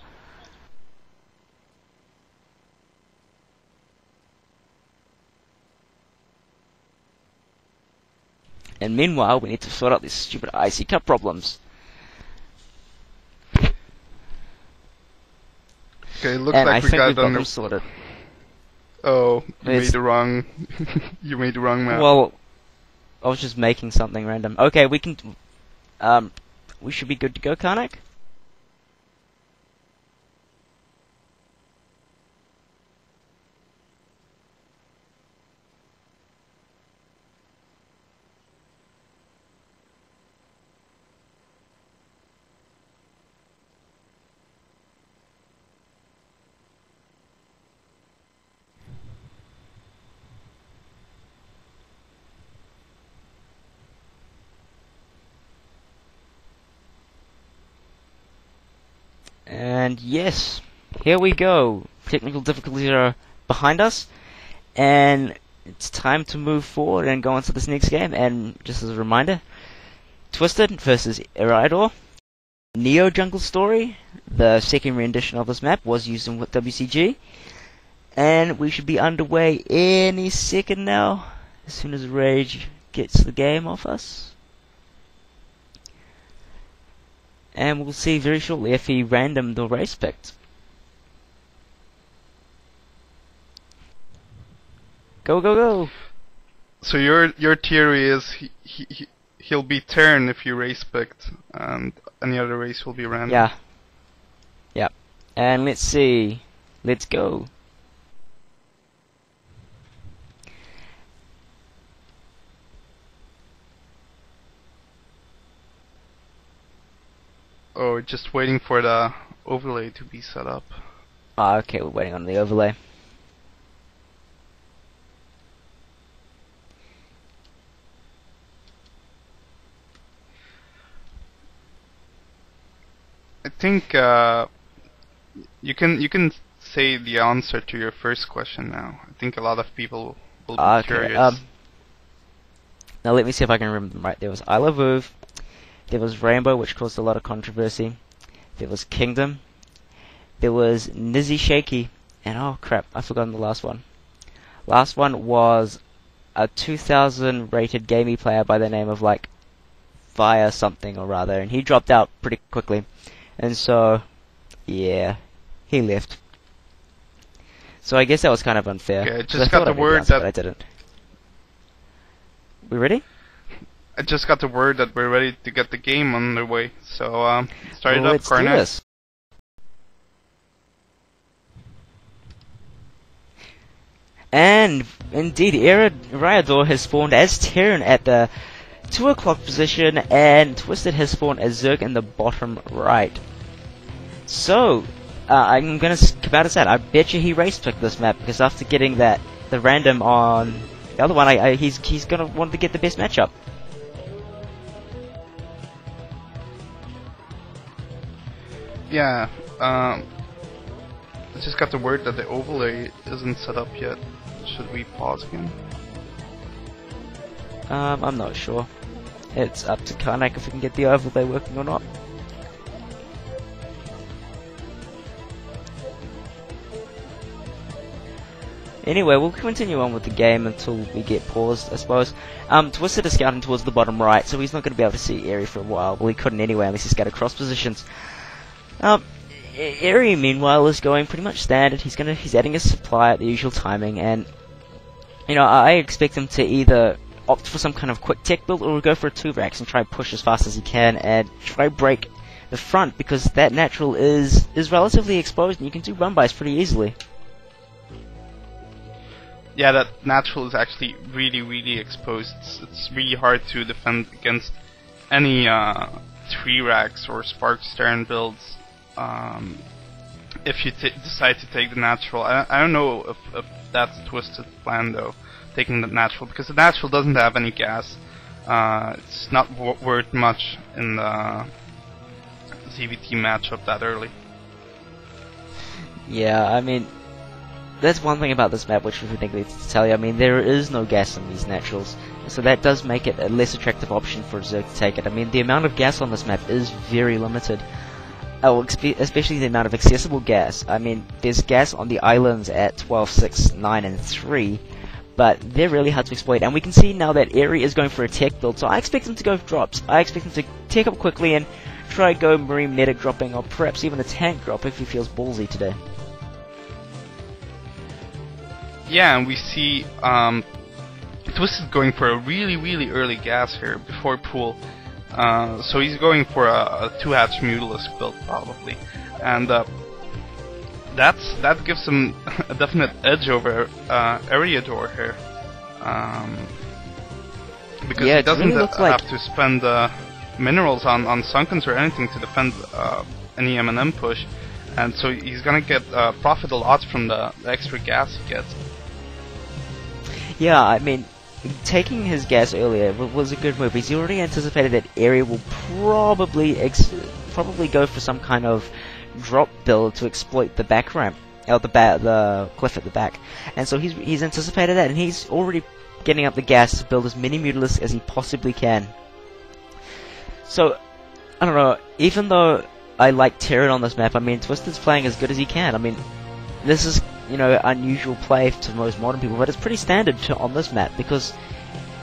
Speaker 2: And meanwhile, we need to sort out these stupid IC Cup problems.
Speaker 1: Okay, looks like we got them
Speaker 2: sorted.
Speaker 1: Oh, you made the wrong map.
Speaker 2: Well, I was just making something random. Okay, we can. We should be good to go, Karnak? And yes, here we go. Technical difficulties are behind us, and it's time to move forward and go on to this next game. And just as a reminder, Twisted versus Eridor, Neo Jungle Story, the second rendition of this map, was used in WCG, and we should be underway any second now, as soon as Rage gets the game off us. And we'll see very shortly if he randomed or race picked. Go!
Speaker 1: So your theory is he'll be Terran if you race picked, and any other race will be random.
Speaker 2: Yeah. Yeah. And let's see. Let's go.
Speaker 1: Oh, just waiting for the overlay to be set up.
Speaker 2: Ah, okay, we're waiting on the overlay.
Speaker 1: I think you can say the answer to your first question now. I think a lot of people will be curious.
Speaker 2: Now let me see if I can remember them right. There was Isle of Ove, there was Rainbow, which caused a lot of controversy, there was Kingdom, there was Nizzy Shaky, and oh crap, I've forgotten the last one. Last one was a 2000 rated gamey player by the name of like Fire something or rather, and he dropped out pretty quickly. And so, yeah, he left. So I guess that was kind of unfair.
Speaker 1: Okay, I just got the word that...
Speaker 2: But I didn't. We ready?
Speaker 1: I just got the word that we're ready to get the game underway. So, start it up,
Speaker 2: let's do
Speaker 1: Karnak.
Speaker 2: this. And, indeed, Eriador has spawned as Terran at the 2 o'clock position, and Twisted has spawned as Zerg in the bottom right. So, I'm gonna come out and say it. I bet you he race picked this map, because after getting the random on the other one, he's gonna want to get the best matchup.
Speaker 1: Yeah, I just got the word that the overlay isn't set up yet. Should we pause again?
Speaker 2: I'm not sure. It's up to Karnak if we can get the overlay working or not. Anyway, we'll continue on with the game until we get paused, I suppose. Twisted is scouting towards the bottom right, so he's not going to be able to see Airy for a while. Well, he couldn't anyway unless he scouted cross positions. Airy, meanwhile, is going pretty much standard. He's adding his supply at the usual timing, and you know, I expect him to either opt for some kind of quick tech build or go for a 2-racks and try and push as fast as he can and try break the front, because that natural is relatively exposed and you can do run-bys pretty easily.
Speaker 1: Yeah, that natural is actually really exposed. It's really hard to defend against any 3-racks or Spark Stern builds if you decide to take the natural. I don't know if that's a Twisted plan though, taking the natural, because the natural doesn't have any gas. It's not worth much in the ZVT matchup that early.
Speaker 2: Yeah, I mean, that's one thing about this map which we think we need to tell you. I mean, there is no gas on these naturals, so that does make it a less attractive option for Zerg to take it. I mean, the amount of gas on this map is very limited. Oh, especially the amount of accessible gas. I mean, there's gas on the islands at 12, 6, 9, and 3, but they're really hard to exploit. And we can see now that Airy is going for a tech build, so I expect him to go for drops. I expect him to tech up quickly and try go Marine Medic dropping, or perhaps even a tank drop if he feels ballsy today.
Speaker 1: Yeah, and we see Twisted going for a really early gas here before pool. So he's going for a 2-hatch Mutalisk build probably, and that gives him a definite edge over Eriador here, because he doesn't really have to spend minerals on Sunkens or anything to defend any M&M push, and so he's gonna get profit a lot from the extra gas he gets.
Speaker 2: Yeah, I mean, taking his gas earlier was a good move. He's already anticipated that Airy will probably go for some kind of drop build to exploit the back ramp, or the cliff at the back, and so he's anticipated that, and he's already getting up the gas to build as many Mutalisks as he possibly can. So, I don't know, even though I like Terran on this map, I mean, Twisted's playing as good as he can. I mean, this is, you know, unusual play to most modern people, but it's pretty standard on this map, because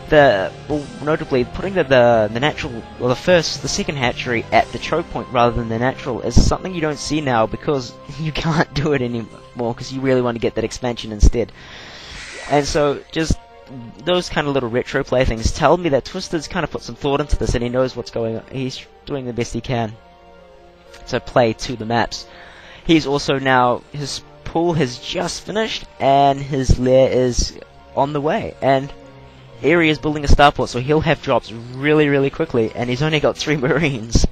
Speaker 2: notably, putting the natural, or the second hatchery at the choke point rather than the natural is something you don't see now, because you can't do it anymore, because you really want to get that expansion instead. And so, just those kind of little retro play things tell me that Twisted's kind of put some thought into this, and he knows what's going on. He's doing the best he can to play to the maps. He's also now, his pool has just finished, and his lair is on the way, and Eri is building a starport, so he'll have drops really, really quickly, and he's only got 3 Marines.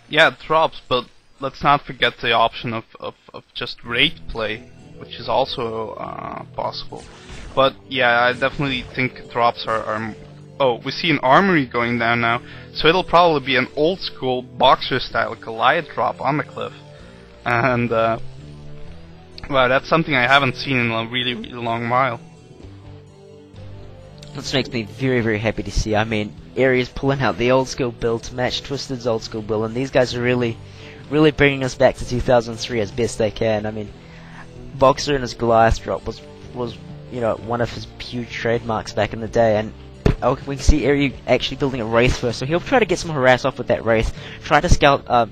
Speaker 1: Yeah, it drops, but let's not forget the option of just raid play, which is also possible. But yeah, I definitely think drops are. Oh, we see an armory going down now, so it'll probably be an old school boxer style Goliath drop on the cliff. And wow, that's something I haven't seen in a really, really long while.
Speaker 2: This makes me very, very happy to see. I mean, Eri is pulling out the old school build to match Twisted's old school build, and these guys are really bringing us back to 2003 as best they can. I mean, Boxer and his Goliath drop was you know, one of his huge trademarks back in the day, and we can see Eri actually building a Wraith first, so he'll try to get some harass off with that Wraith, try to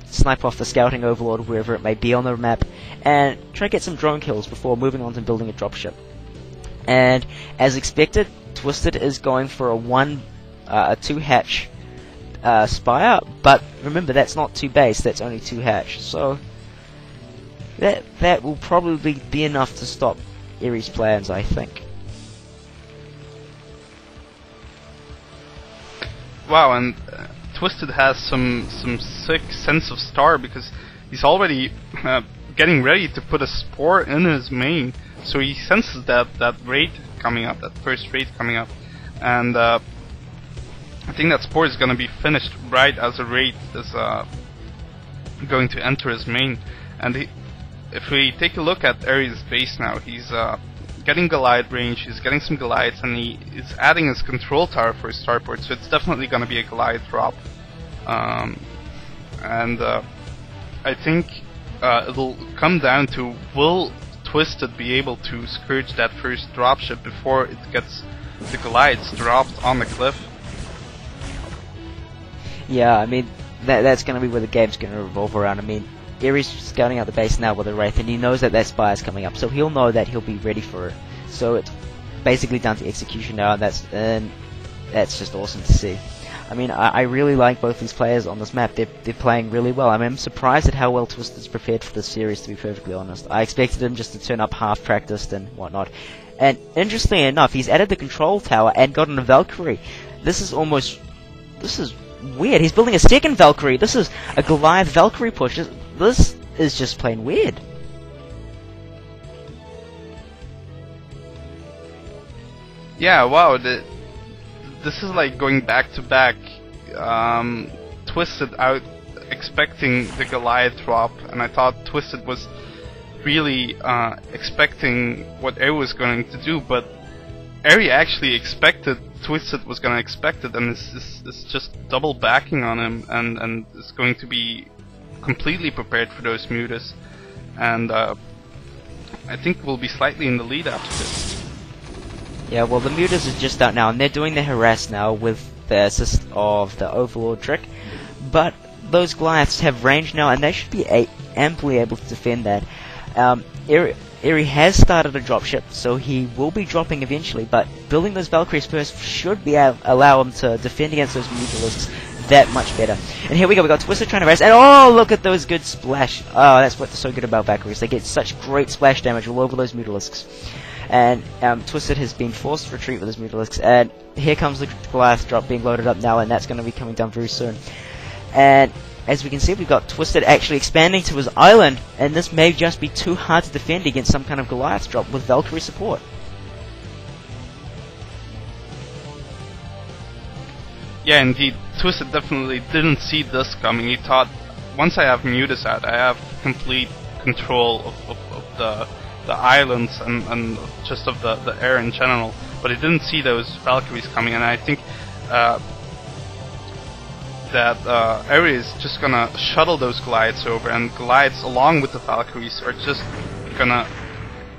Speaker 2: snipe off the Scouting Overlord wherever it may be on the map, and try to get some drone kills before moving on to building a dropship. And as expected, Twisted is going for a 2-hatch Spire, but remember, that's not 2 base, that's only 2 hatch, so that will probably be enough to stop Eri's plans, I think.
Speaker 1: Wow, and Twisted has some sick sense of star, because he's already getting ready to put a spore in his main, so he senses that raid coming up, that first raid coming up, and I think that spore is going to be finished right as a raid is going to enter his main. And if we take a look at Eri's base now, he's getting Goliath range, he's getting some Goliaths, and he is adding his control tower for his starport, so it's definitely going to be a Goliath drop. I think it'll come down to, will Twisted be able to scourge that first dropship before it gets the Goliaths dropped on the cliff?
Speaker 2: Yeah, I mean, that's going to be where the game's going to revolve around. I mean, Eri's scouting out the base now with a Wraith, and he knows that Spire's coming up, so he'll know that he'll be ready for it. So it's basically down to execution now, and that's just awesome to see. I mean, I really like both these players on this map. They're playing really well. I mean, I'm surprised at how well Twisted's prepared for this series, to be perfectly honest. I expected him just to turn up half-practiced and whatnot. And interestingly enough, he's added the control tower and gotten a Valkyrie. This is weird. He's building a second Valkyrie. This is a Goliath Valkyrie push. This is just plain weird.
Speaker 1: Yeah, wow. This is like going back to back. Twisted out expecting the Goliath drop, and I thought Twisted was really expecting what Eri was going to do, but Eri actually expected Twisted was going to expect it, and is just double backing on him, and is going to be completely prepared for those mutas, and I think we'll be slightly in the lead after this.
Speaker 2: Yeah, well, the mutas is just out now, and they're doing the harass now with the assist of the Overlord trick, but those Goliaths have range now, and they should be amply able to defend that. Eri has started a dropship, so he will be dropping eventually, but building those Valkyries first should be allow him to defend against those Mutalisks that much better. And here we go, we got Twisted trying to race, and oh, look at those good splash. Oh, that's what's so good about Valkyries. They get such great splash damage all over those Mutalisks. And Twisted has been forced to retreat with his Mutalisks, and here comes the Goliath drop being loaded up now, and that's going to be coming down very soon. And as we can see, we've got Twisted actually expanding to his island, and this may just be too hard to defend against some kind of Goliath drop with Valkyrie support.
Speaker 1: Yeah, indeed. Twisted definitely didn't see this coming. He thought, once I have Mutas out, I have complete control of the islands and just of the air in general. But he didn't see those Valkyries coming, and I think that Eri is just gonna shuttle those Goliaths over, and Goliaths along with the Valkyries are just gonna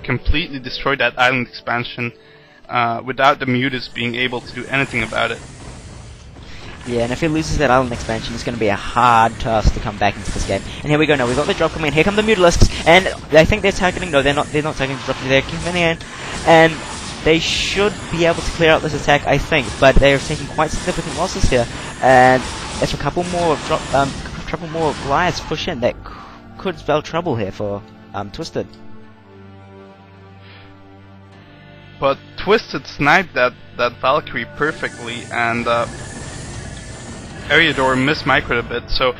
Speaker 1: completely destroy that island expansion without the Mutas being able to do anything about it.
Speaker 2: Yeah, and if he loses that island expansion, it's going to be a hard task to come back into this game. And here we go now, we've got the drop coming in, here come the Mutalisks, and I think they're targeting, no, they're not targeting the drop, they're coming in, and they should be able to clear out this attack, I think, but they're taking quite significant losses here, and if a couple more Goliaths push in, that could spell trouble here for Twisted.
Speaker 1: But Twisted sniped that Valkyrie perfectly, and Eriador mismicroed a bit, so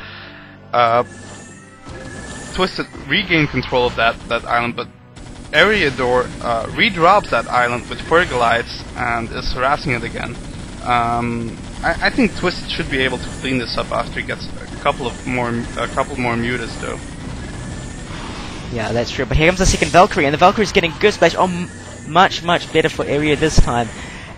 Speaker 1: Twisted regained control of that island, but Eriador redrops that island with 4 Goliaths and is harassing it again. I think Twisted should be able to clean this up after he gets a couple more mutas though.
Speaker 2: Yeah, that's true, but here comes the second Valkyrie, and the Valkyrie's getting good splash. Oh, much better for Area this time.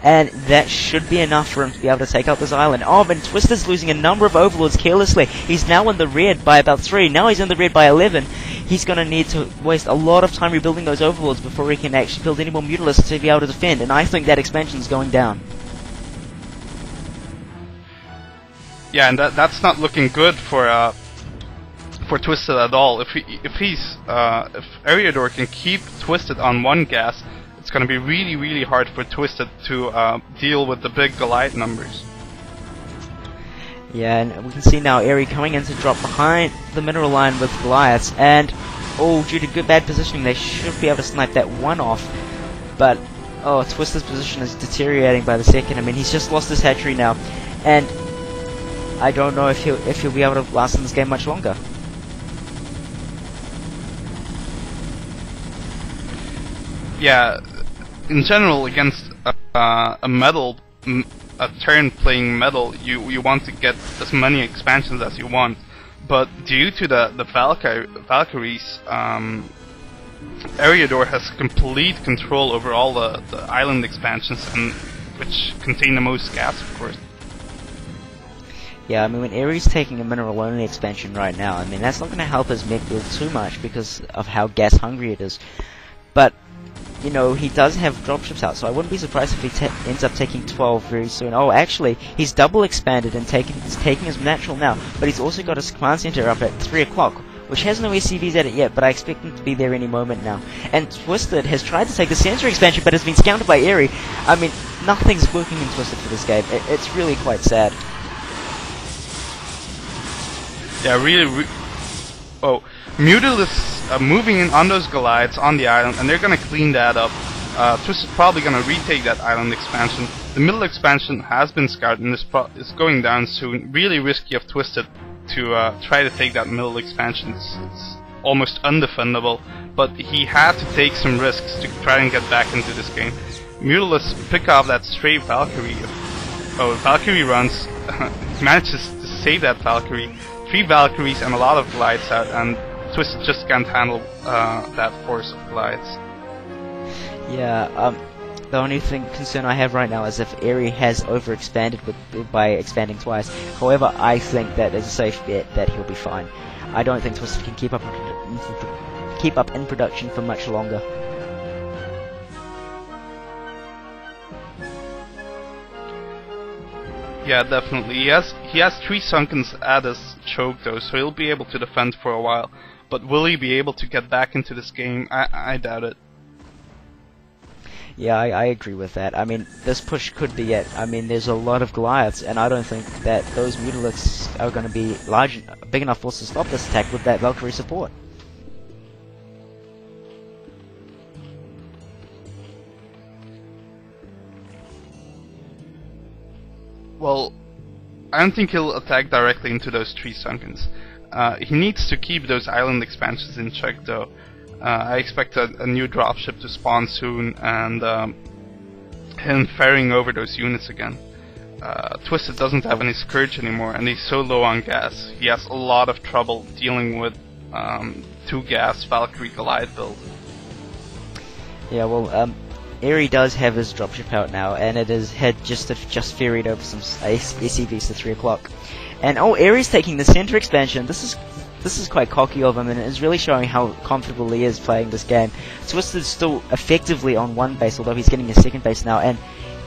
Speaker 2: And that should be enough for him to be able to take out this island. Oh, but Twister's losing a number of overlords carelessly. He's now in the red by about 3. Now he's in the red by 11. He's going to need to waste a lot of time rebuilding those overlords before he can actually build any more Mutalisks to be able to defend. And I think that expansion's going down.
Speaker 1: Yeah, and that's not looking good for Twisted at all. If Eriador can keep Twisted on 1 gas, it's going to be really hard for Twisted to deal with the big Goliath numbers.
Speaker 2: Yeah, and we can see now Eri coming in to drop behind the mineral line with Goliaths, and due to bad positioning, they should be able to snipe that one off. But Twisted's position is deteriorating by the second. I mean, he's just lost his hatchery now, and I don't know if he'll be able to last in this game much longer.
Speaker 1: Yeah, in general, against a turn playing metal, you want to get as many expansions as you want, but due to the Valkyries, Eriador has complete control over all the island expansions, and which contain the most gas, of course.
Speaker 2: Yeah, I mean, when Eri's taking a mineral-only expansion right now, I mean, that's not going to help his mech build too much because of how gas-hungry it is. But you know, he does have dropships out, so I wouldn't be surprised if he ends up taking 12 very soon. Oh, actually, he's double expanded and he's taking his natural now, but he's also got his command center up at 3 o'clock, which has no SCVs at it yet, but I expect him to be there any moment now. And Twisted has tried to take the sensor expansion, but has been scouted by Eri. I mean, nothing's working in Twisted for this game. It's really quite sad.
Speaker 1: Yeah, really. Mutalisks moving in on those Goliaths on the island, and they're gonna clean that up. Twisted's probably gonna retake that island expansion. The middle expansion has been scouted and is going down soon. Really risky of Twisted to try to take that middle expansion. It's almost undefendable, but he had to take some risks to try and get back into this game. Mutalisks pick off that stray Valkyrie. Valkyrie runs, manages to save that Valkyrie. 3 Valkyries and a lot of Goliaths out, and Twisted just can't handle that force of Goliaths.
Speaker 2: Yeah, the only concern I have right now is if Eri has overexpanded by expanding twice. However, I think that there's a safe bet that he'll be fine. I don't think Twisted can keep up in production for much longer.
Speaker 1: Yeah, definitely. He has 3 Sunkens at his choke though, so he'll be able to defend for a while. But will he be able to get back into this game? I doubt it.
Speaker 2: Yeah, I agree with that. I mean, this push could be it. I mean, there's a lot of Goliaths, and I don't think that those Mutalisks are going to be big enough force to stop this attack with that Valkyrie support.
Speaker 1: Well, I don't think he'll attack directly into those 3 Sunkens. He needs to keep those island expansions in check though. I expect a new dropship to spawn soon, and him ferrying over those units again. Twisted doesn't have any Scourge anymore, and he's so low on gas. He has a lot of trouble dealing with 2 gas Valkyrie Goliath build.
Speaker 2: Yeah, well, Eri does have his dropship out now, and it had just ferried over some SCVs to 3 o'clock. And Eri's taking the center expansion. This is quite cocky of him, and it's really showing how comfortable he is playing this game. Twisted's still effectively on 1 base, although he's getting a 2nd base now, and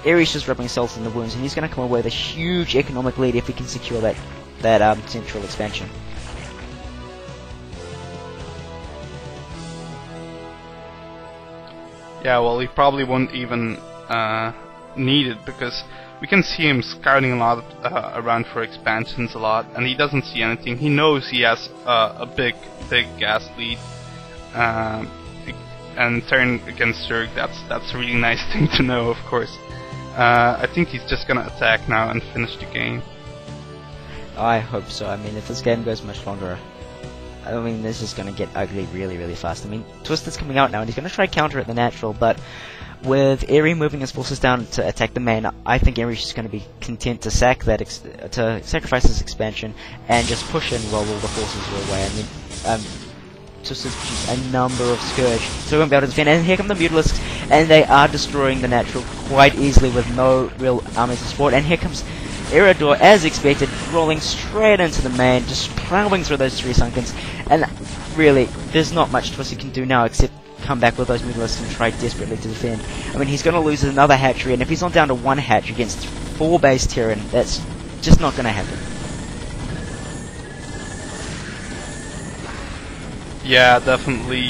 Speaker 2: Aries just rubbing salt in the wounds, and he's going to come away with a huge economic lead if he can secure that central expansion.
Speaker 1: Yeah, well, he probably won't even need it, because we can see him scouting a lot around for expansions a lot, and he doesn't see anything. He knows he has a big gas lead, and turn against Zerg. That's a really nice thing to know, of course. I think he's just gonna attack now and finish the game.
Speaker 2: I hope so. I mean, if this game goes much longer, I mean, this is going to get ugly really fast. I mean, Twisted's coming out now, and he's going to try counter at the natural, but with Eri moving his forces down to attack the main, I think Eri's just going to be content to sacrifice his expansion and just push and roll all the forces away. I mean, Twisted's produced a number of Scourge, so he won't be able to defend. And here come the Mutalisks, and they are destroying the natural quite easily with no real armies to support. And here comes Erador, as expected, rolling straight into the main, just plowing through those 3 Sunkens, and really, there's not much Twisted can do now except come back with those Mutalisks and try desperately to defend. I mean, he's going to lose another hatchery, and if he's on down to 1 hatch against 4 base Terran, that's just not going to happen.
Speaker 1: Yeah, definitely.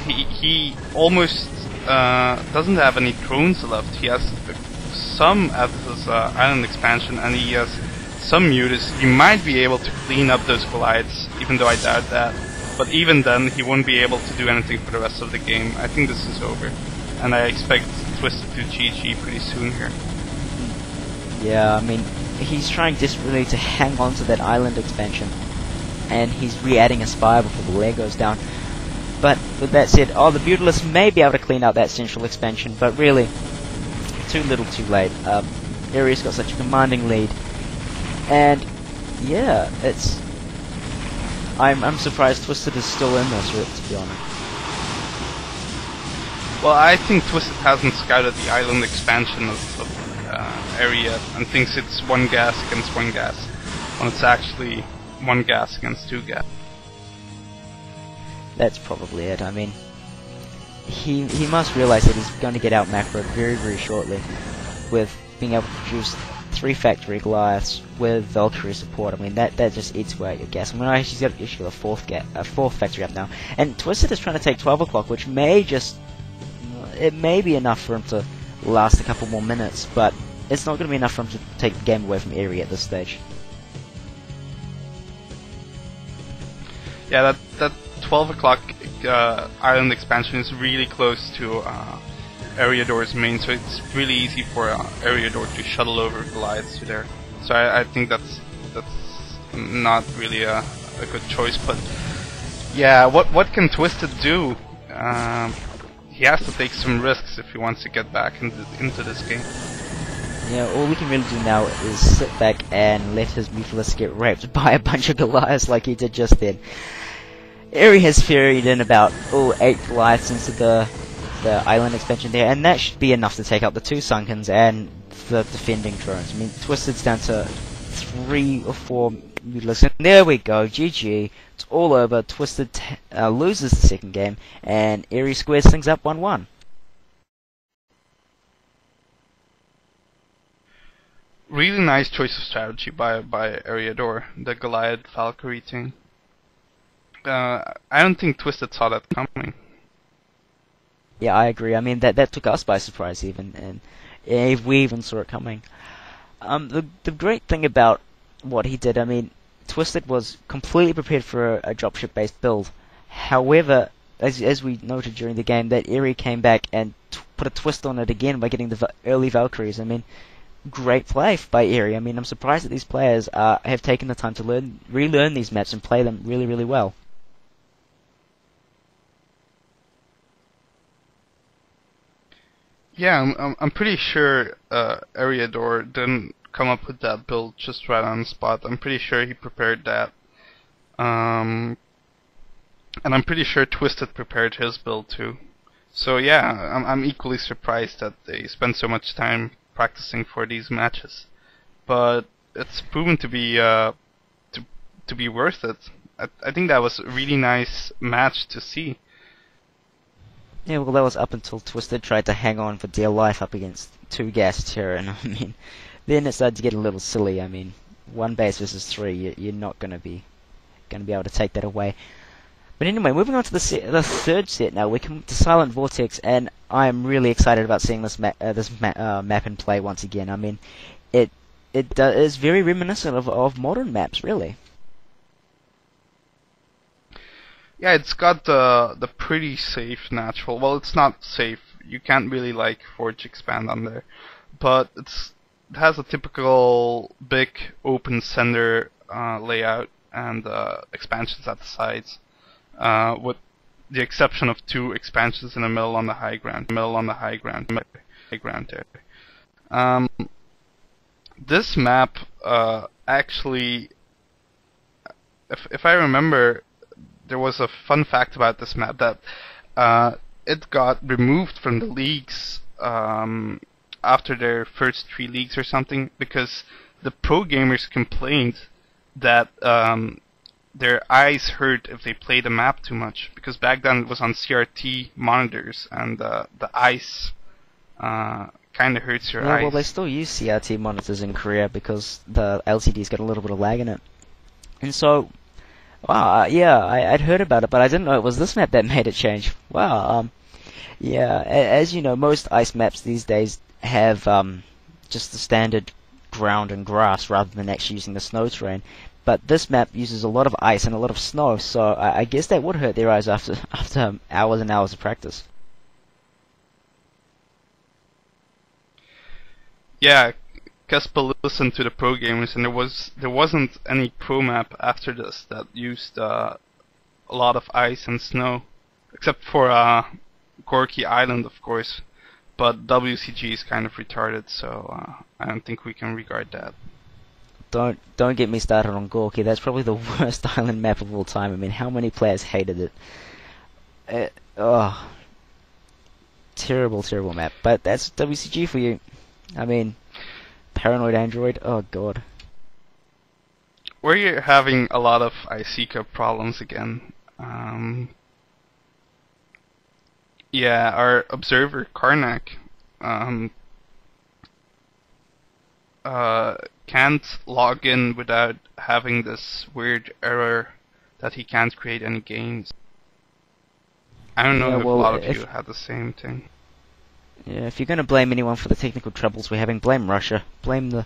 Speaker 1: He almost doesn't have any drones left. He has some at his island expansion, and he has some mutas. He might be able to clean up those Goliaths, even though I doubt that. But even then, he won't be able to do anything for the rest of the game. I think this is over, and I expect Twisted to GG pretty soon here.
Speaker 2: Yeah, I mean, he's trying desperately to hang on to that island expansion, and he's re-adding a Spire before the layer goes down. But with that said, the Brutalists may be able to clean out that central expansion, but really, too little too late. Ares got such a commanding lead, and yeah, I'm surprised Twisted is still in this, to be honest.
Speaker 1: Well, I think Twisted hasn't scouted the island expansion of area and thinks it's 1 gas against 1 gas, when it's actually 1 gas against 2 gas.
Speaker 2: That's probably it. I mean, he must realize that he's going to get out macroed very shortly with being able to produce 3 factory Goliaths with Valkyrie support. I mean, that just eats away at your gas. I mean, he's got a 4th factory up now, and Twisted is trying to take 12 o'clock, which may be enough for him to last a couple more minutes, but it's not going to be enough for him to take the game away from Eri at this stage.
Speaker 1: Yeah, that 12 o'clock island expansion is really close to Eriador's main, so it's really easy for Eriador to shuttle over Goliaths to there. So I think that's not really a good choice. But yeah, what can Twisted do? He has to take some risks if he wants to get back into this game.
Speaker 2: Yeah, all we can really do now is sit back and let his Mutalisks get raped by a bunch of Goliaths like he did just then. Eri has ferried in about 8 Goliaths into the island expansion there, and that should be enough to take out the 2 Sunkens and the defending drones. I mean, Twisted's down to 3 or 4 Mutalisks, and there we go, GG. It's all over. Twisted loses the 2nd game, and Eri squares things up 1-1.
Speaker 1: Really nice choice of strategy by Eriador, the Goliath Valkyrie thing. I don't think Twisted saw that coming.
Speaker 2: Yeah, I agree. I mean, that took us by surprise even, and we even saw it coming. The great thing about what he did, I mean, Twisted was completely prepared for a dropship-based build. However, as we noted during the game, that Eri came back and put a twist on it again by getting the early Valkyries. I mean, great play by Eri. I mean, I'm surprised that these players have taken the time to relearn these maps and play them really well.
Speaker 1: Yeah, I'm pretty sure Eriador didn't come up with that build just right on the spot. I'm pretty sure he prepared that. And I'm pretty sure Twisted prepared his build too. So yeah, I'm equally surprised that they spent so much time practicing for these matches. But it's proven to be worth it. I think that was a really nice match to see.
Speaker 2: Yeah, well, that was up until Twisted tried to hang on for dear life up against two gas Terran. I mean, then it started to get a little silly. I mean, one base versus three, you're not going to be able to take that away. But anyway, moving on to the third set now, we come to Silent Vortex, and I am really excited about seeing this map in play once again. I mean, it is very reminiscent of modern maps, really.
Speaker 1: Yeah, it's got the pretty safe natural. Well, it's not safe. You can't really like forge expand on there, but it has a typical big open center layout and expansions at the sides, with the exception of two expansions in the middle on the high ground. There. Um, this map actually, if I remember, there was a fun fact about this map that it got removed from the leagues after their first 3 leagues or something, because the pro gamers complained that their eyes hurt if they played the map too much, because back then it was on CRT monitors and the ice kind of hurts your eyes.
Speaker 2: Well, they still use CRT monitors in Korea because the LCD's got a little bit of lag in it. And so, wow, yeah, I'd heard about it, but I didn't know it was this map that made it change. Wow, yeah, as you know, most ice maps these days have just the standard ground and grass rather than actually using the snow terrain. But this map uses a lot of ice and a lot of snow, so I guess that would hurt their eyes after hours and hours of practice.
Speaker 1: Yeah, Kespa listened to the pro gamers, and there wasn't any pro map after this that used a lot of ice and snow, except for Gorky Island, of course. But WCG is kind of retarded, so I don't think we can regard that.
Speaker 2: Don't get me started on Gorky. That's probably the worst island map of all time. I mean, how many players hated it? Terrible map. But that's WCG for you. I mean, Paranoid Android. Oh god.
Speaker 1: We're having a lot of Icica problems again. Yeah, our observer Karnak can't log in without having this weird error that he can't create any games. I don't know if a lot of you had the same thing.
Speaker 2: Yeah, if you're going to blame anyone for the technical troubles we're having, blame Russia, blame the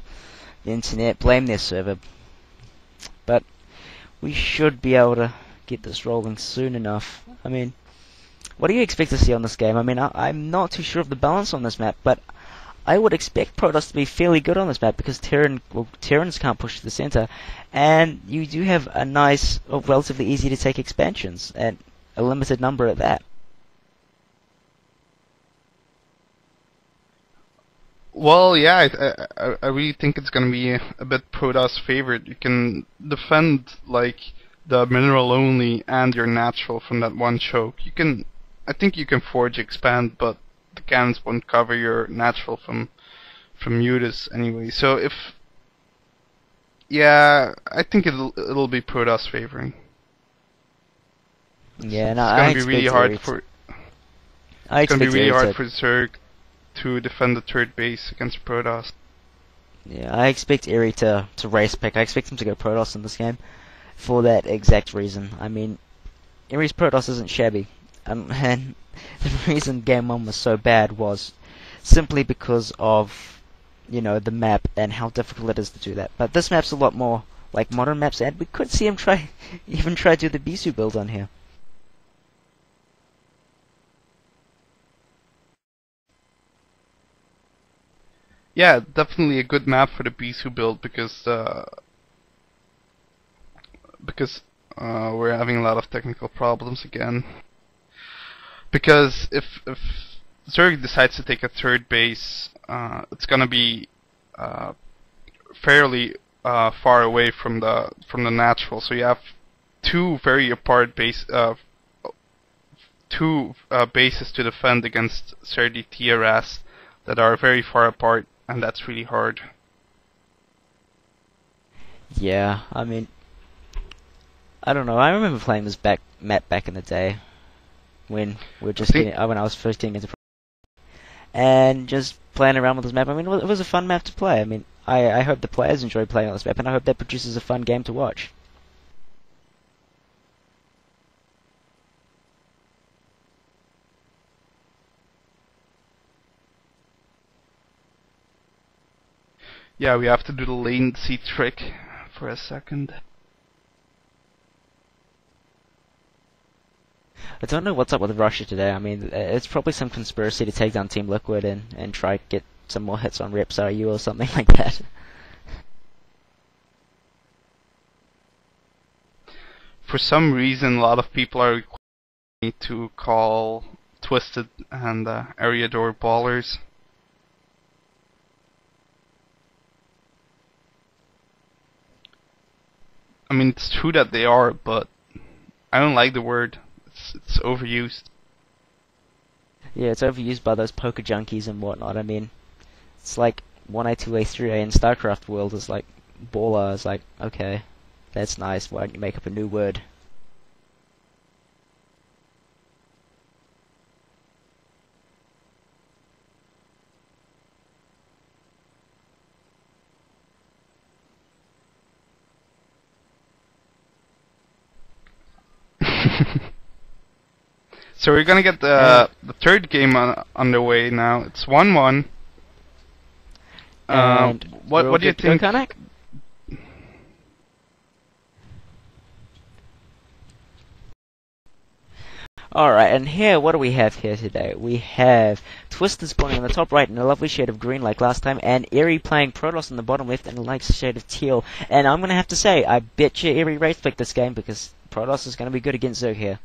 Speaker 2: internet, blame their server. But we should be able to get this rolling soon enough. I mean, what do you expect to see on this game? I mean, I'm not too sure of the balance on this map, but I would expect Protoss to be fairly good on this map because Terrans can't push to the center, and you do have a nice, relatively easy to take expansions, and a limited number at that.
Speaker 1: Well, yeah, I really think it's gonna be a bit Protoss favored. You can defend like the mineral only and your natural from that one choke. I think you can forge expand, but the cannons won't cover your natural from Mutas anyway. So I think it'll be Protoss favoring.
Speaker 2: Yeah, no,
Speaker 1: it's gonna be really hard for. It's gonna be really hard for Zerg to defend the third base against Protoss.
Speaker 2: Yeah, I expect Eri to race pick. I expect him to go Protoss in this game for that exact reason. I mean, Eri's Protoss isn't shabby. And the reason Game 1 was so bad was simply because of, the map and how difficult it is to do that. But this map's a lot more like modern maps, and we could see him even try to do the Bisu build on here.
Speaker 1: Yeah, definitely a good map for the Bisu build because we're having a lot of technical problems again. Because if Zerg decides to take a third base, it's gonna be fairly far away from the natural. So you have two very apart bases to defend against Serdi Tiaras that are very far apart, and that's really hard.
Speaker 2: Yeah, I mean, I don't know. I remember playing this map back in the day. when we were
Speaker 1: I
Speaker 2: just
Speaker 1: think
Speaker 2: when I was first getting into and just playing around with this map. I mean, it was a fun map to play. I mean, I hope the players enjoy playing on this map, and I hope that produces a fun game to watch.
Speaker 1: yeah, we have to do the latency trick for a second.
Speaker 2: I don't know what's up with Russia today. I mean, it's probably some conspiracy to take down Team Liquid and try to get some more hits on Reps RU or something like that.
Speaker 1: For some reason, a lot of people are requiring me to call Twisted and Ariador ballers. I mean, it's true that they are, but I don't like the word. It's overused.
Speaker 2: Yeah, it's overused by those poker junkies and whatnot. I mean, it's like 1A, 2A, 3A in StarCraft world is like baller. It's like, okay, that's nice. Why don't you make up a new word?
Speaker 1: So we're gonna get the third game underway now. It's 1-1.
Speaker 2: And
Speaker 1: What do you think?
Speaker 2: Kanak? Alright, and here, what do we have here today? We have Twisted spawning on the top right in a lovely shade of green like last time, and Eerie playing Protoss on the bottom left in a nice shade of teal. And I'm gonna have to say, I bet you Eerie race picked this game because Protoss is gonna be good against Zerg here.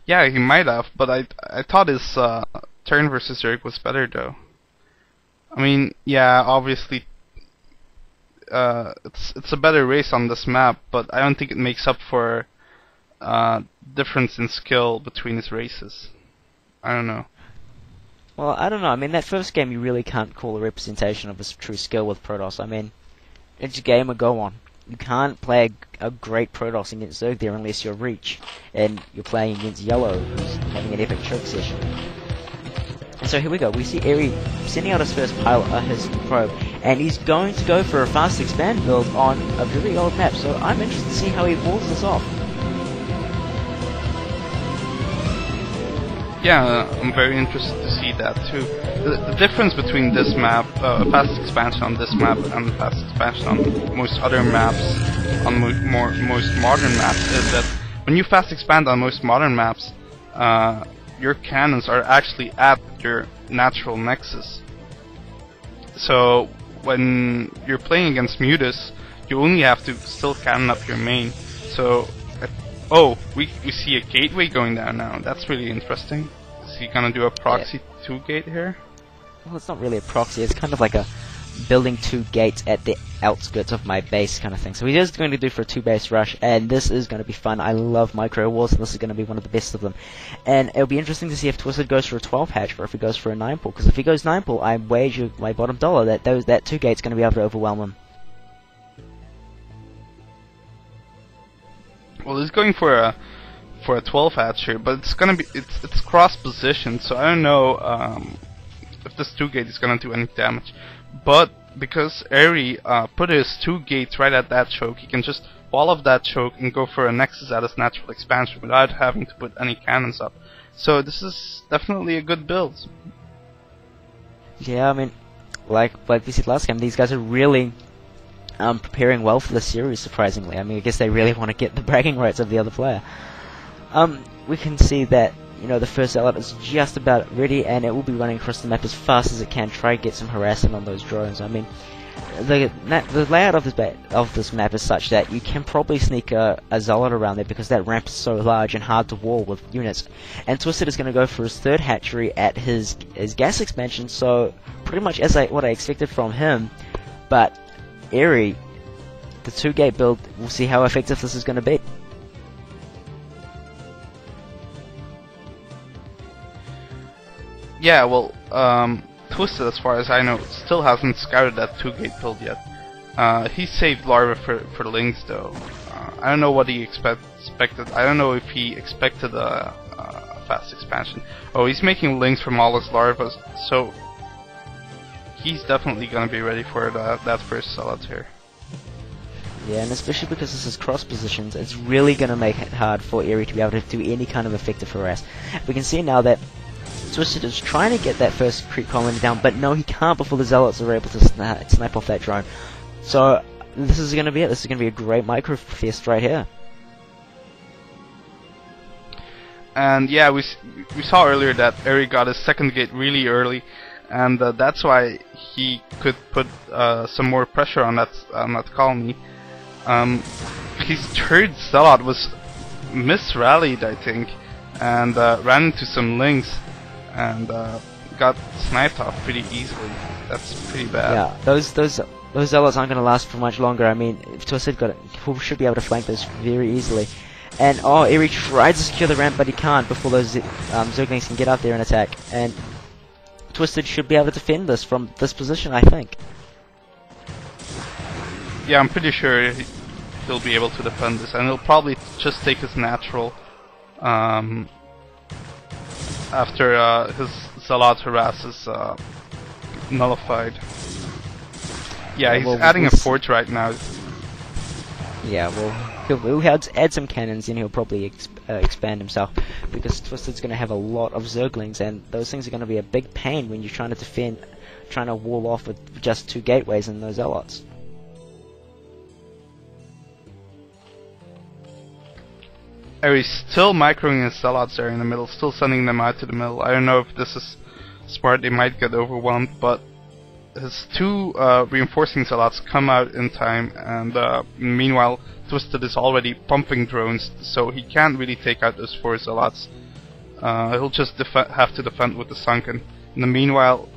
Speaker 1: Yeah, he might have, but I thought his turn versus Zerg was better though. I mean, yeah, obviously, it's a better race on this map, but I don't think it makes up for difference in skill between his races. I don't know.
Speaker 2: Well, I don't know. I mean, that first game you really can't call a representation of his true skill with Protoss. I mean, it's Gaema Gowon. You can't play a great Protoss against Zerg there unless you're Reach, and you're playing against Yellow, who's having an epic choke session. And so here we go. We see Eerie sending out his first pilot, his probe, and he's going to go for a fast expand build on a very old map. So I'm interested to see how he pulls this off.
Speaker 1: Yeah, I'm very interested to see that too. The difference between this map, fast expansion on this map, and fast expansion on most other maps, on most modern maps, is that when you fast expand on most modern maps, your cannons are actually at your natural nexus. So when you're playing against Mutus, you only have to still cannon up your main. So, oh, we see a gateway going down now. That's really interesting. Is he gonna do a proxy 2 gate here?
Speaker 2: Well, it's not really a proxy. It's kind of like a building 2 gates at the outskirts of my base kind of thing. So he is going to do for a 2 base rush, and this is going to be fun. I love micro wars, and this is going to be one of the best of them. And it'll be interesting to see if Twisted goes for a 12 hatch or if he goes for a 9 pull. Because if he goes 9 pull, I wager my bottom dollar that that 2 gate's going to be able to overwhelm him.
Speaker 1: Well, he's going for a 12 hatch here, but it's cross positioned, so I don't know if this 2 gate is gonna do any damage. But because Eerie put his 2 gates right at that choke, he can just wall off that choke and go for a nexus at his natural expansion without having to put any cannons up. So this is definitely a good build.
Speaker 2: Yeah, I mean, like we said last game, these guys are really preparing well for the series, surprisingly. I mean, I guess they really want to get the bragging rights of the other player. We can see that, you know, the first outlet is just about ready, and it will be running across the map as fast as it can, try to get some harassment on those drones. I mean, the layout of this map is such that you can probably sneak a Zealot around there because that ramp is so large and hard to wall with units. And Twisted is going to go for his 3rd hatchery at his gas expansion, so pretty much what I expected from him. But Eerie, the 2 gate build, we'll see how effective this is going to be.
Speaker 1: Yeah, well, Twisted, as far as I know, still hasn't scouted that 2 gate build yet. He saved Larva for Lynx though. I don't know what he expected. I don't know if he expected a fast expansion. Oh, he's making Lynx from all his larvas, so he's definitely gonna be ready for that first Zealot here.
Speaker 2: Yeah, and especially because this is cross positions, it's really going to make it hard for Eri to be able to do any kind of effective harass. We can see now that Twisted is trying to get that first creep colony down, but no, he can't before the Zealots are able to snipe off that drone. So this is going to be it. This is going to be a great micro fest right here.
Speaker 1: And yeah, we saw earlier that Eri got his second gate really early, and that's why he could put some more pressure on that colony. His third Zealot was misrallied, I think, and ran into some Lynx and got sniped off pretty easily. That's pretty bad.
Speaker 2: Yeah, those Zealots aren't going to last for much longer. I mean, if Twisted got it, he should be able to flank those very easily. And oh, Eri tried to secure the ramp, but he can't before those Zerglings can get up there and attack. And Twisted should be able to defend this from this position, I think.
Speaker 1: Yeah, I'm pretty sure he'll be able to defend this, and he'll probably just take his natural after his Zealot harass is nullified. Yeah, he's adding a fort right now.
Speaker 2: Yeah, well, he'll add some cannons and he'll probably expand himself, because Twisted's going to have a lot of Zerglings, and those things are going to be a big pain when you're trying to defend, trying to wall off with just 2 gateways and those Zealots.
Speaker 1: He's still microing his Zealots there in the middle, still sending them out to the middle. I don't know if this is smart, they might get overwhelmed, but his 2 reinforcing Zealots come out in time, and meanwhile Twisted is already pumping drones, so he can't really take out those 4 Zealots. He'll just have to defend with the Sunken. In the meanwhile,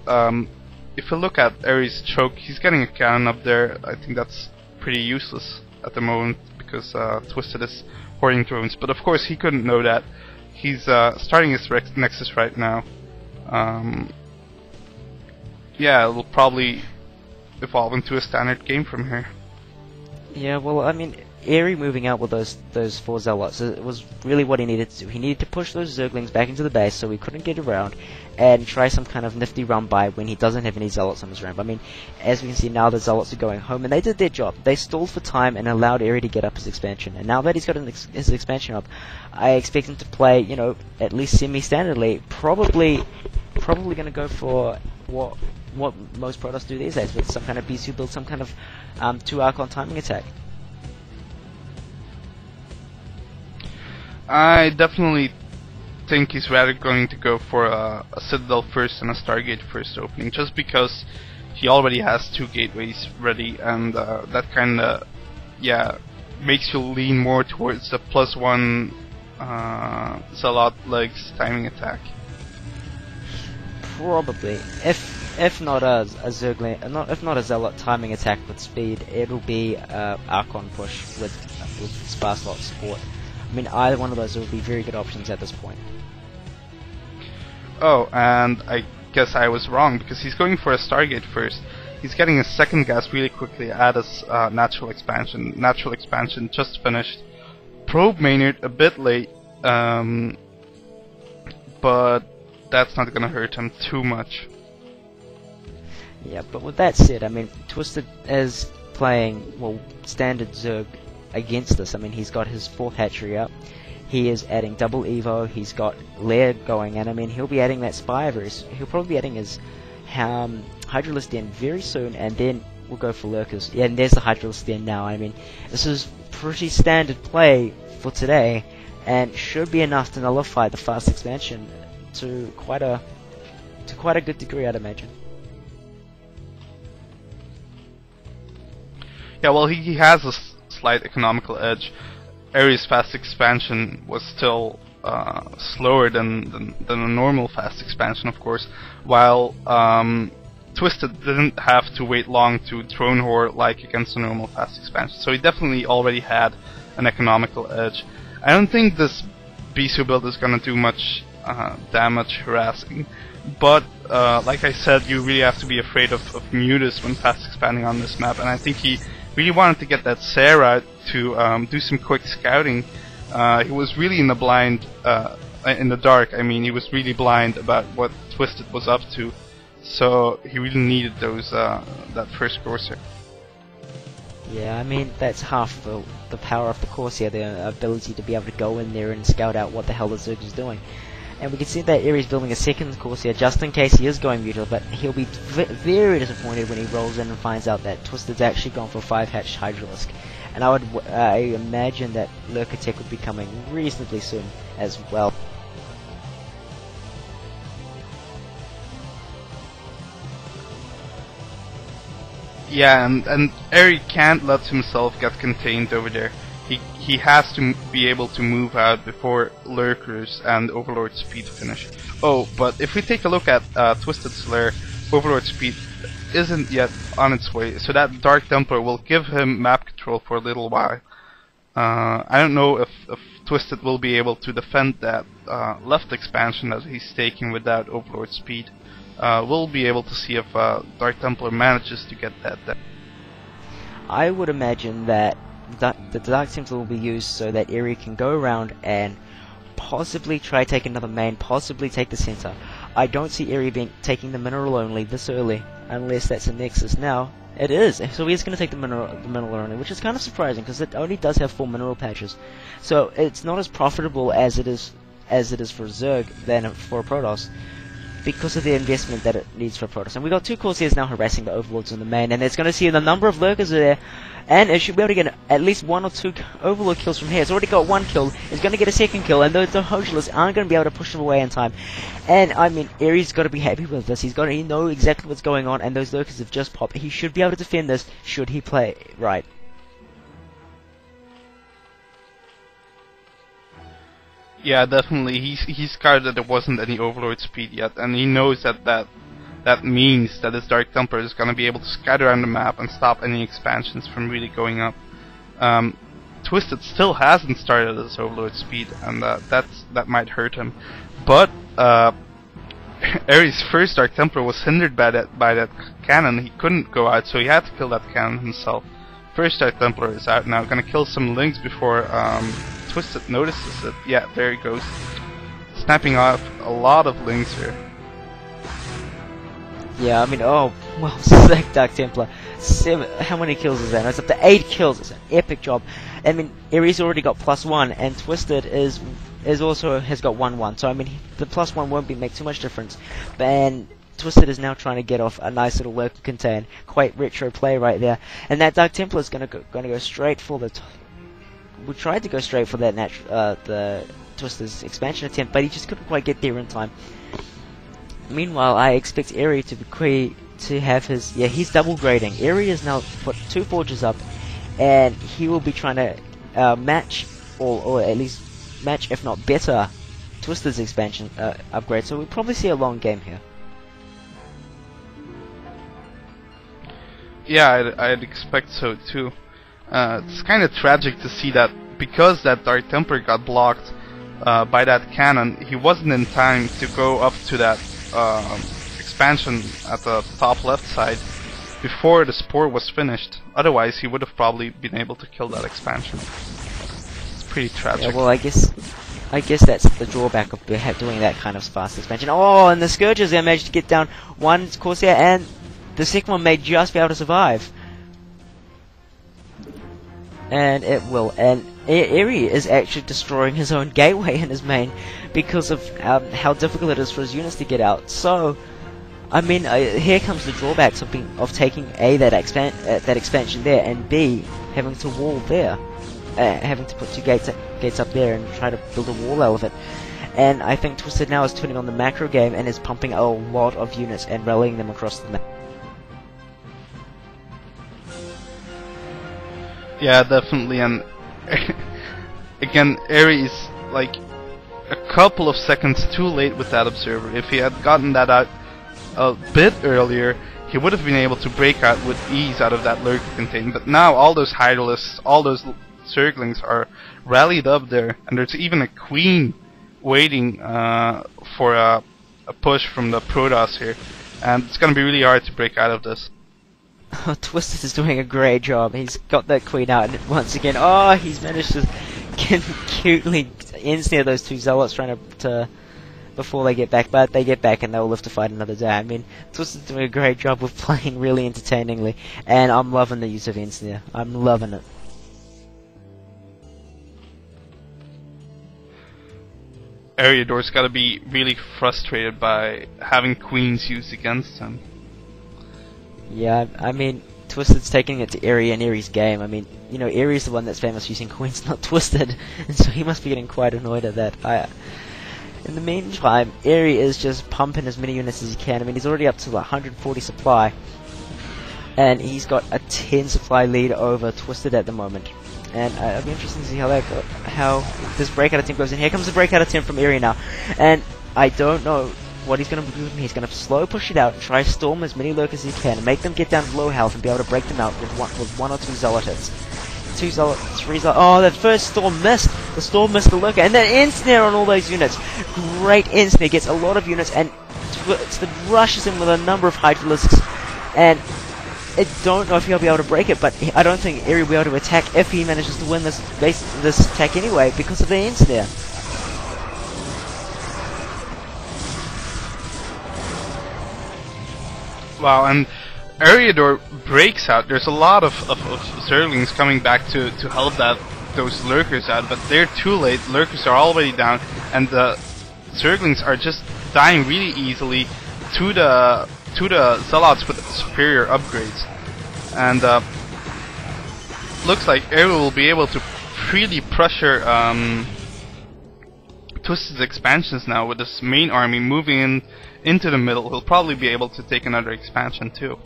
Speaker 1: if you look at Eri's choke, he's getting a cannon up there. I think that's pretty useless at the moment, because Twisted is hoarding drones, but of course he couldn't know that. He's starting his Nexus right now. Yeah, it'll probably evolve into a standard game from here.
Speaker 2: Yeah, well, I mean, Eri moving out with those 4 Zealots was really what he needed to do. He needed to push those Zerglings back into the base so he couldn't get around, and try some kind of nifty run by when he doesn't have any Zealots on his ramp. I mean, as we can see now, the Zealots are going home, and they did their job. They stalled for time and allowed Eri to get up his expansion. And now that he's got his expansion up, I expect him to play, you know, at least semi-standardly. Probably going to go for what most Protoss do these days, with some kind of B2 build, some kind of 2 Archon timing attack.
Speaker 1: I definitely think he's rather going to go for a Citadel first and a Stargate first opening, just because he already has 2 gateways ready, and that kinda, yeah, makes you lean more towards the +1 Zealot legs timing attack.
Speaker 2: Probably, if not a Zergling, if not a Zealot timing attack with speed, it'll be Archon push with Sparslot support. I mean, either one of those would be very good options at this point. Oh,
Speaker 1: and I guess I was wrong, because he's going for a Stargate first. He's getting his second gas really quickly at his natural expansion. Natural expansion just finished. Probe Maynard a bit late, but that's not gonna hurt him too much.
Speaker 2: Yeah, but with that said, I mean, Twisted is playing, well, standard Zerg against this. I mean, he's got his 4th hatchery up, he is adding double Evo, he's got Lair going, and I mean, he'll be adding that Spire he'll probably be adding his Hydralisk Den very soon, and then we'll go for Lurkers. Yeah, and there's the Hydralisk Den now. I mean, this is pretty standard play for today, and should be enough to nullify the fast expansion to quite a good degree, I'd imagine.
Speaker 1: Yeah, well, he has a slight economical edge. Eri's fast expansion was still slower than a normal fast expansion, of course, while Twisted didn't have to wait long to drone horde like against a normal fast expansion, so he definitely already had an economical edge. I don't think this Bisu build is gonna do much damage harassing. But like I said, you really have to be afraid of Mutus when fast expanding on this map, and I think he really wanted to get that Sarah to do some quick scouting. He was really in the blind, in the dark. I mean, he was really blind about what Twisted was up to, so he really needed those that first Corsair.
Speaker 2: Yeah, I mean, that's half the power of the Corsair, the ability to be able to go in there and scout out what the hell the Zerg is doing. And we can see that Ares building a second Corsair just in case he is going mutual, but he'll be very disappointed when he rolls in and finds out that Twisted's actually gone for 5-hatch Hydralisk. And I imagine that Lurker Tech would be coming reasonably soon as well.
Speaker 1: Yeah, and Eri can't let himself get contained over there. He has to be able to move out before Lurkers and Overlord Speed finish. Oh, but if we take a look at Twisted's lair, Overlord Speed isn't yet on its way, so that Dark Templar will give him map control for a little while. I don't know if Twisted will be able to defend that left expansion that he's taking without Overlord Speed. We'll be able to see if Dark Templar manages to get that.
Speaker 2: I would imagine that the Dark Templar will be used so that Eri can go around and possibly try take another main, possibly take the center. I don't see Eri taking the mineral only this early, unless that's a Nexus. Now, it is, so he's going to take the mineral only, which is kind of surprising because it only does have 4 mineral patches. So it's not as profitable as it is for Zerg than for a Protoss, because of the investment that it needs for Protoss. And we've got 2 Corsairs now harassing the Overlords in the main, and it's going to see the number of Lurkers there, and it should be able to get at least 1 or 2 Overlord kills from here. It's already got 1 kill, it's going to get a 2nd kill, and the Hydralisks aren't going to be able to push him away in time. And, I mean, Ares got to be happy with this. He know exactly what's going on, and those Lurkers have just popped. He should be able to defend this, should he play right.
Speaker 1: Yeah, definitely. He's scared that there wasn't any Overlord Speed yet, and he knows that means that his Dark Templar is going to be able to scatter around the map and stop any expansions from really going up. Twisted still hasn't started his Overlord Speed, and that might hurt him. But Ares' first Dark Templar was hindered by that cannon. He couldn't go out, so he had to kill that cannon himself. First Dark Templar is out now, gonna kill some Lynx before Twisted notices it. Yeah, there he goes. Snapping off a lot of Lynx here.
Speaker 2: Yeah, I mean, oh, well, sick Dark Templar. How many kills is that? It's up to 8 kills. It's an epic job. I mean, Ares already got +1, and Twisted is also has got 1/1. So I mean, the +1 won't make too much difference. And Twisted is now trying to get off a nice little Lurker contain. Quite retro play right there. And that Dark Templar is gonna go straight for the. We tried to go straight for that the Twisted's expansion attempt, but he just couldn't quite get there in time. Meanwhile, I expect Eri to have his... Yeah, he's double grading. Eri has now put 2 forges up, and he will be trying to match, or at least match, if not better, Twisted's expansion upgrade. So we'll probably see a long game here.
Speaker 1: Yeah, I'd expect so too. It's kind of tragic to see that because that Dark Templar got blocked by that cannon, he wasn't in time to go up to that expansion at the top left side before the Spore was finished. Otherwise, he would have probably been able to kill that expansion. It's pretty tragic.
Speaker 2: Yeah, well, I guess that's the drawback of doing that kind of fast expansion. Oh, and the Scourgers there managed to get down 1 Corsair, and the second one may just be able to survive. And it will. And Eri is actually destroying his own gateway in his main because of how difficult it is for his units to get out. So, I mean, here comes the drawbacks of taking A, that expansion there, and B, having to wall there. Having to put 2 gates up there and try to build a wall out of it. And I think Twisted now is turning on the macro game and is pumping a lot of units and rallying them across the map.
Speaker 1: Yeah, definitely, and again, Eri is like a couple of seconds too late with that Observer. If he had gotten that out a bit earlier, he would have been able to break out with ease out of that Lurker contain. But now all those Hydralisks, all those Zerglings are rallied up there, and there's even a Queen waiting for a push from the Protoss here, and it's gonna be really hard to break out of this.
Speaker 2: Oh, Twisted is doing a great job. He's got that queen out, and once again, oh, he's managed to cutely ensnare those two zealots trying to before they get back, but they get back and they'll live to fight another day. I mean, Twisted's doing a great job of playing really entertainingly, and I'm loving the use of ensnare. I'm loving it.
Speaker 1: Eriador's gotta be really frustrated by having queens used against him.
Speaker 2: Yeah, I mean, Twisted's taking it to Eri and Eri's game. I mean, you know, Eri's the one that's famous using queens, not Twisted, and so he must be getting quite annoyed at that. In the meantime, Eri is just pumping as many units as he can. I mean, he's already up to like 140 supply, and he's got a 10 supply lead over Twisted at the moment. And it'll be interesting to see how how this breakout attempt goes. And here comes the breakout attempt from Eri now, and I don't know what he's going to do. He's going to slow push it out and try to storm as many lurkers as he can, and make them get down to low health and be able to break them out with one or two zealot hits. Three zealot. Oh, that first storm missed. The storm missed the lurker, and then ensnare on all those units. Great ensnare, gets a lot of units, and Twisted rushes in with a number of hydralisks. And I don't know if he'll be able to break it, but I don't think Eri will be able to attack if he manages to win this attack anyway because of the ensnare.
Speaker 1: Wow, and Eriador breaks out. There's a lot of Zerglings coming back to help those lurkers out, but they're too late. Lurkers are already down, and the Zerglings are just dying really easily to the Zealots with superior upgrades. And looks like Eri will be able to freely pressure Twisted's expansions now with his main army moving into the middle. He'll probably be able to take another expansion too.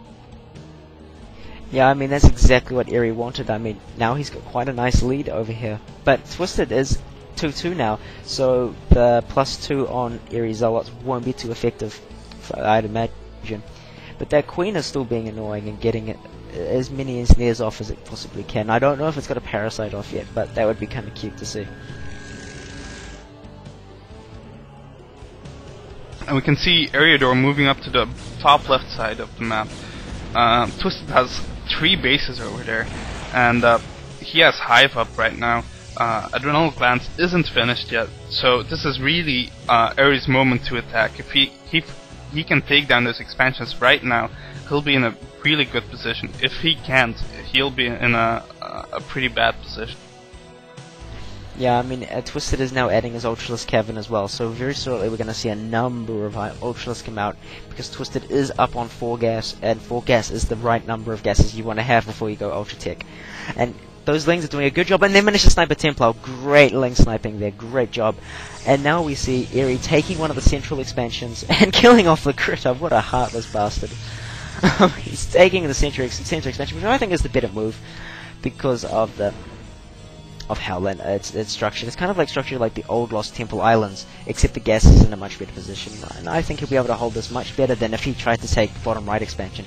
Speaker 2: Yeah, I mean, that's exactly what Eri wanted. I mean, now he's got quite a nice lead over here. But Twisted is 2-2 now, so the +2 on Eri Zealots won't be too effective, I'd imagine. But that queen is still being annoying and getting it as many ensnares off as it possibly can. I don't know if it's got a parasite off yet, but that would be kind of cute to see.
Speaker 1: And we can see Eriador moving up to the top left side of the map. Twisted has 3 bases over there, and he has Hive up right now. Adrenal Glands isn't finished yet, so this is really Eri's moment to attack. If he can take down those expansions right now, he'll be in a really good position. If he can't, he'll be in a pretty bad position.
Speaker 2: Yeah, I mean, Twisted is now adding his Ultralisk Cavern as well, so very shortly we're going to see a number of Ultralisk come out, because Twisted is up on 4 gas, and 4 gas is the right number of gases you want to have before you go Ultra Tech. And those Lings are doing a good job, and they managed to snipe a Templar. Great Ling sniping there, great job. And now we see Eri taking one of the central expansions and killing off the critter. What a heartless bastard. He's taking the central expansion, which I think is the better move, because of how it's structured. It's kind of structured like the old Lost Temple Islands, except the gas is in a much better position. And I think he'll be able to hold this much better than if he tried to take the bottom right expansion.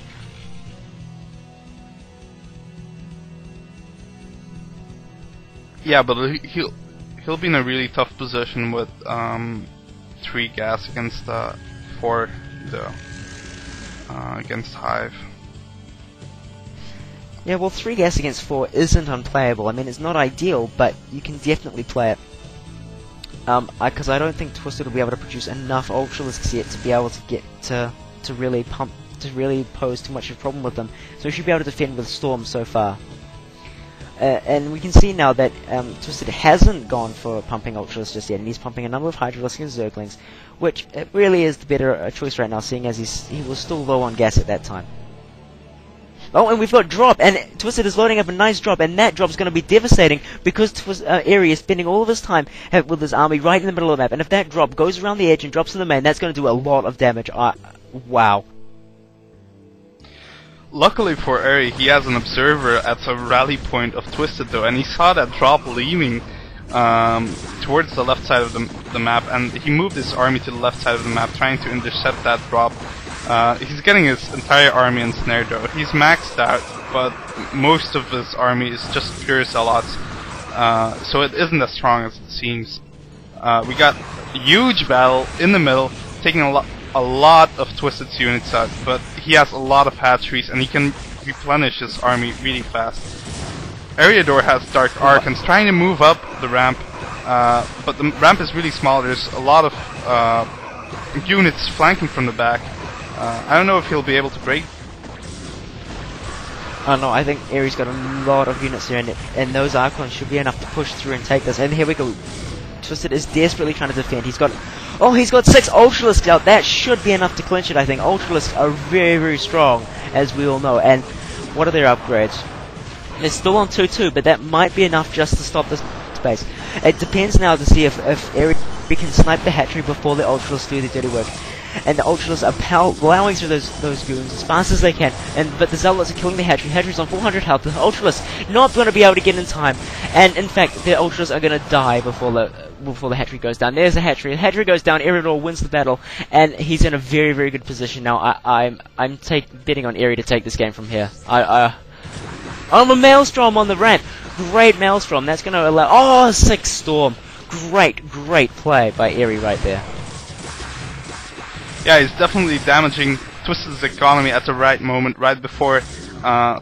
Speaker 1: Yeah, but he'll be in a really tough position with 3 gas against 4 though, against Hive.
Speaker 2: Yeah, well, 3 gas against 4 isn't unplayable. I mean, it's not ideal, but you can definitely play it. Because I don't think Twisted will be able to produce enough Ultralisks yet to be able to get to really pose too much of a problem with them. So he should be able to defend with Storm so far. And we can see now that Twisted hasn't gone for pumping Ultralisks just yet, and he's pumping a number of Hydralisks and Zerglings, which it really is the better choice right now, seeing as he was still low on gas at that time. Oh, and we've got drop, and Twisted is loading up a nice drop, and that drop's going to be devastating because Eri is spending all of his time with his army right in the middle of the map, and if that drop goes around the edge and drops to the main, that's going to do a lot of damage. Wow.
Speaker 1: Luckily for Eri, he has an observer at the rally point of Twisted though, and he saw that drop leaving towards the left side of the map, and he moved his army to the left side of the map, trying to intercept that drop. He's getting his entire army ensnared though. He's maxed out, but most of his army is just pure zealots, so it isn't as strong as it seems. We got huge battle in the middle, taking a lot of Twisted's units out, but he has a lot of hatcheries and he can replenish his army really fast. Eriador has Dark Arc and is trying to move up the ramp, but the ramp is really small. There's a lot of units flanking from the back. I don't know if he'll be able to break.
Speaker 2: Oh no, I think Ares got a lot of units here, and those Archons should be enough to push through and take this. And here we go. Twisted is desperately trying to defend. He's got 6 Ultralisks out. That should be enough to clinch it, I think. Ultralisks are very, very strong, as we all know. And what are their upgrades? They're still on 2-2, but that might be enough just to stop this space. It depends now to see if Ares can snipe the hatchery before the Ultralisks do their dirty work. And the Ultralisks are plowing through those goons as fast as they can, but the Zealots are killing the hatchery. Hatchery's on 400 health. The Ultralisks not going to be able to get in time, and in fact, the Ultralisks are going to die before the hatchery goes down. There's the hatchery. The hatchery goes down. Eriador wins the battle, and he's in a very, very good position now. I'm betting on Eri to take this game from here. I'm a Maelstrom on the ramp. Great Maelstrom. That's going to allow. 6 Storm. Great play by Eri right there.
Speaker 1: Yeah, he's definitely damaging Twisted's economy at the right moment, right before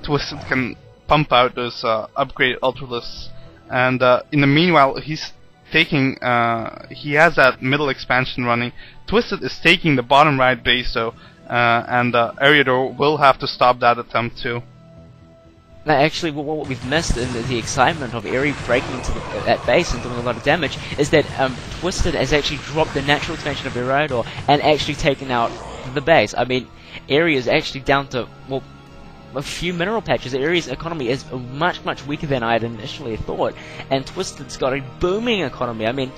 Speaker 1: Twisted can pump out those upgraded Ultralisks. And in the meanwhile, he's taking, he has that middle expansion running. Twisted is taking the bottom right base though, and Eriador will have to stop that attempt too.
Speaker 2: Now, actually, what we've missed in the excitement of Eri breaking into that base and doing a lot of damage is that Twisted has actually dropped the natural expansion of Eriador and actually taken out the base. I mean, Eri is actually down to, well, a few mineral patches. Eri's economy is much weaker than I had initially thought, and Twisted's got a booming economy. I mean,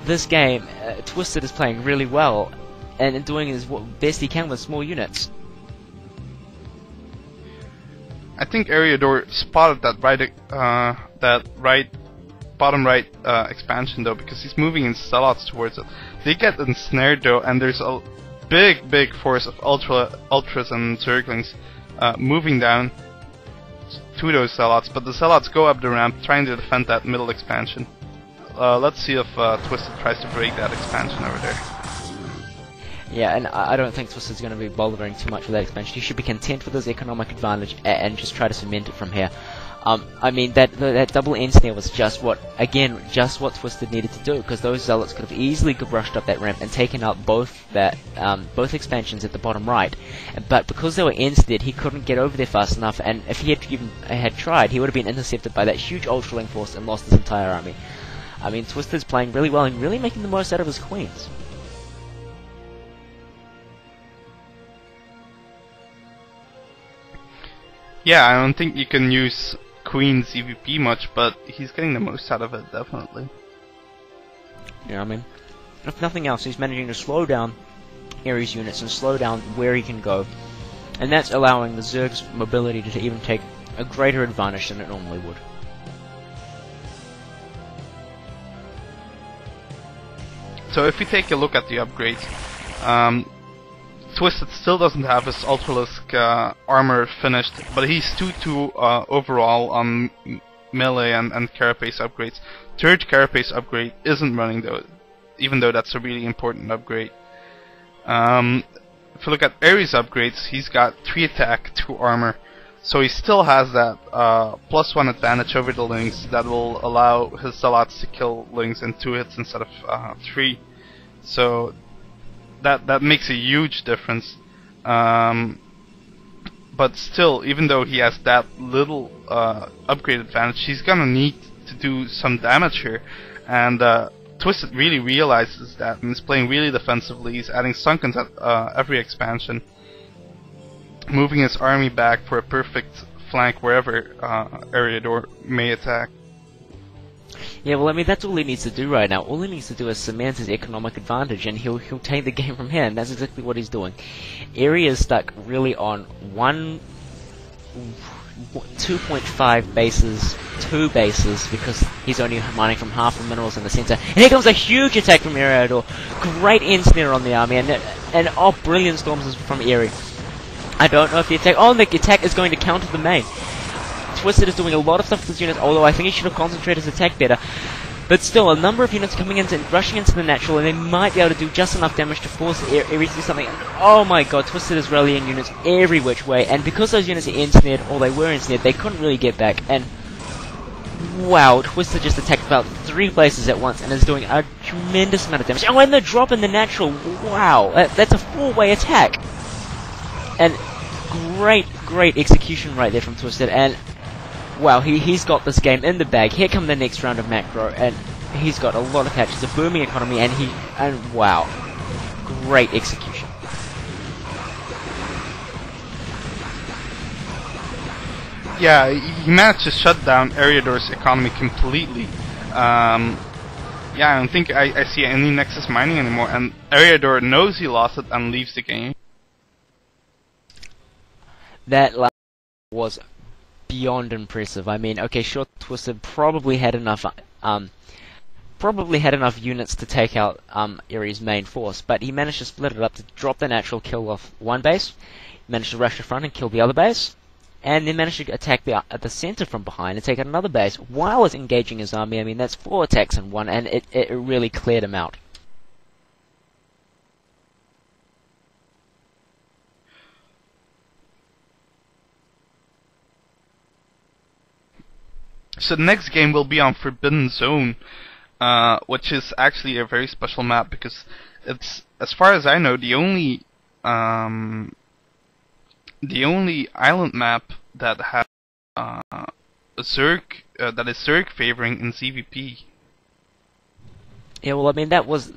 Speaker 2: this game, Twisted is playing really well and doing his best he can with small units.
Speaker 1: I think Eriador spotted that bottom right expansion though, because he's moving in Zealots towards it. They get ensnared though, and there's a big force of Ultras and Zerglings moving down to those Zealots, but the Zealots go up the ramp trying to defend that middle expansion. Let's see if Twisted tries to break that expansion over there.
Speaker 2: Yeah, and I don't think Twisted's going to be bouldering too much with that expansion. He should be content with his economic advantage and just try to cement it from here. I mean, that double end snare was just what Twisted needed to do, because those Zealots could have easily rushed up that ramp and taken out both expansions at the bottom right. But because they were end snared, he couldn't get over there fast enough, and if he had tried, he would have been intercepted by that huge Ultraling force and lost his entire army. I mean, Twisted's playing really well and really making the most out of his queens.
Speaker 1: Yeah, I don't think you can use Queen's EVP much, but he's getting the most out of it, definitely.
Speaker 2: Yeah, I mean, if nothing else, he's managing to slow down Ares units and slow down where he can go. And that's allowing the Zerg's mobility to even take a greater advantage than it normally would.
Speaker 1: So if we take a look at the upgrades, Twisted still doesn't have his Ultralisk armor finished, but he's 2-2 overall on melee and carapace upgrades. Third carapace upgrade isn't running though, even though that's a really important upgrade. If you look at Ares upgrades, he's got 3 attack, 2 armor, so he still has that +1 advantage over the Lynx that will allow his Zealots to kill Lynx in 2 hits instead of 3. So that makes a huge difference, but still, even though he has that little upgrade advantage, he's gonna need to do some damage here, and Twisted really realizes that and is playing really defensively. He's adding Sunkens at every expansion, moving his army back for a perfect flank wherever Eriador may attack.
Speaker 2: Yeah, well, I mean, that's all he needs to do right now. All he needs to do is cement his economic advantage, and he'll take the game from here, and that's exactly what he's doing. Eri is stuck really on 2.5 bases, 2 bases, because he's only mining from half the minerals in the center. And here comes a huge attack from Eriador. Great end snare on the army, and brilliant storms from Eri. I don't know if the attack is going to counter the main. Twisted is doing a lot of stuff with his units, although I think he should have concentrated his attack better. But still, a number of units coming into, rushing into the natural, and they might be able to do just enough damage to force Ares to do something. And oh my god, Twisted is rallying units every which way, and because those units are ensnared, or they were ensnared, they couldn't really get back, and wow, Twisted just attacked about 3 places at once, and is doing a tremendous amount of damage. Oh, and the drop in the natural, wow, that's a 4-way attack! And great execution right there from Twisted, and wow, he's got this game in the bag. Here come the next round of macro, and he's got a lot of patches, a booming economy, and wow, great execution.
Speaker 1: Yeah, he managed to shut down Eriador's economy completely. Yeah, I don't think I see any Nexus mining anymore, and Eriador knows he lost it and leaves the game.
Speaker 2: That last was beyond impressive. I mean, okay, sure, Twisted probably had enough units to take out Ares' main force, but he managed to split it up to drop the natural, kill off one base, managed to rush the front and kill the other base, and then managed to attack the center from behind and take out another base while it's engaging his army. I mean, that's 4 attacks in one, and it really cleared him out.
Speaker 1: So the next game will be on Forbidden Zone, which is actually a very special map because it's, as far as I know, the only island map that has a Zerg that is Zerg favoring in ZVP.
Speaker 2: Yeah, well, I mean that was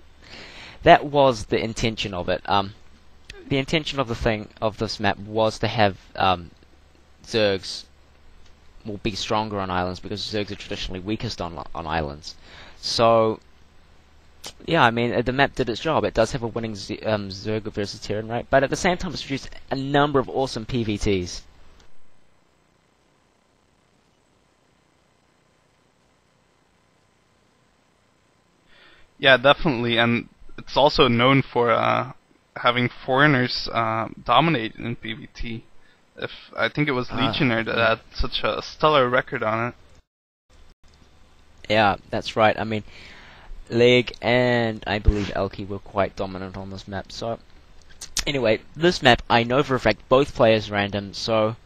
Speaker 2: the intention of it. The intention of this map was to have Zergs will be stronger on islands because Zergs are traditionally weakest on islands. So, yeah, I mean, the map did its job. It does have a winning Zerg versus Terran rate, but at the same time it's produced a number of awesome PVTs.
Speaker 1: Yeah, definitely, and it's also known for having foreigners dominate in PvT. I think it was Legionnaire that had such a stellar record on it.
Speaker 2: Yeah, that's right. I mean, Leg and I believe Elki were quite dominant on this map. So, anyway, this map I know for a fact both players random, so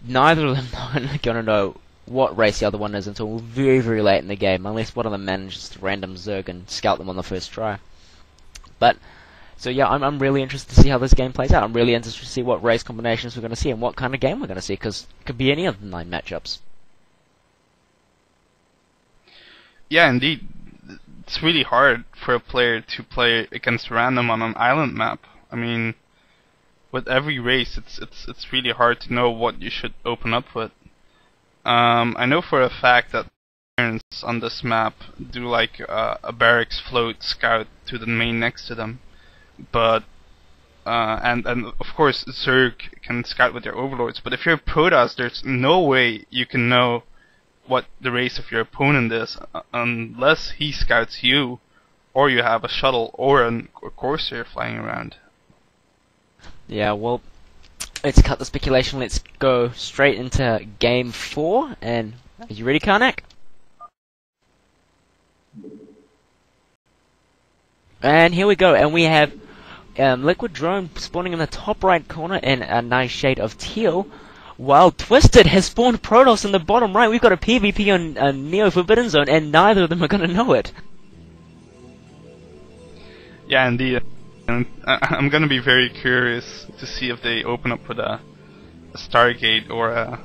Speaker 2: neither of them are going to know what race the other one is until very, very late in the game, unless one of them manages to random Zerg and scout them on the first try. But so yeah, I'm really interested to see how this game plays out. I'm really interested to see what race combinations we're going to see and what kind of game we're going to see, because it could be any of the 9 matchups.
Speaker 1: Yeah, indeed. It's really hard for a player to play against random on an island map. I mean, with every race, it's really hard to know what you should open up with. I know for a fact that on this map do like a barracks float scout to the main next to them. But and of course Zerg can scout with their overlords, but if you're Protoss, there's no way you can know what the race of your opponent is unless he scouts you, or you have a shuttle or a Corsair flying around.
Speaker 2: Yeah, well, let's cut the speculation. Let's go straight into game 4. And are you ready, Karnak? And here we go, and we have Liquid Drone spawning in the top right corner in a nice shade of teal, while Twisted has spawned Protoss in the bottom right. We've got a PvP on Neo Forbidden Zone, and neither of them are going to know it.
Speaker 1: Yeah, indeed. And I'm going to be very curious to see if they open up with a Stargate or a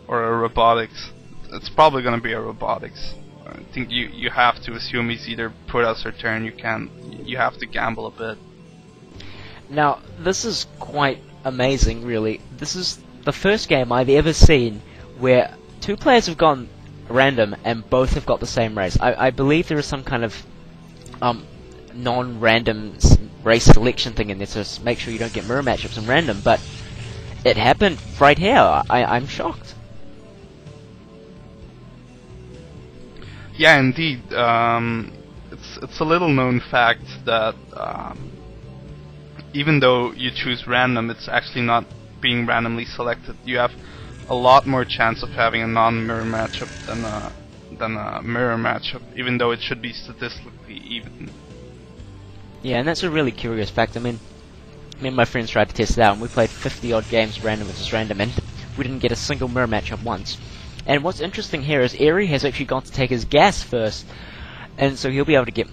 Speaker 1: Robotics. It's probably going to be a Robotics. I think you have to assume he's either Protoss or Terran. You have to gamble a bit.
Speaker 2: Now, this is quite amazing, really. This is the first game I've ever seen where 2 players have gone random and both have got the same race. I believe there is some kind of non-random race selection thing in there to make sure you don't get mirror matchups in random, but it happened right here. I'm shocked.
Speaker 1: Yeah, indeed. It's a little known fact that even though you choose random, it's actually not being randomly selected. You have a lot more chance of having a non-mirror matchup than a mirror matchup, even though it should be statistically even.
Speaker 2: Yeah, and that's a really curious fact. I mean, me and my friends tried to test it out, and we played 50 odd games random versus random, and we didn't get a single mirror matchup once. And what's interesting here is Eri has actually gone to take his gas first, and so he'll be able to get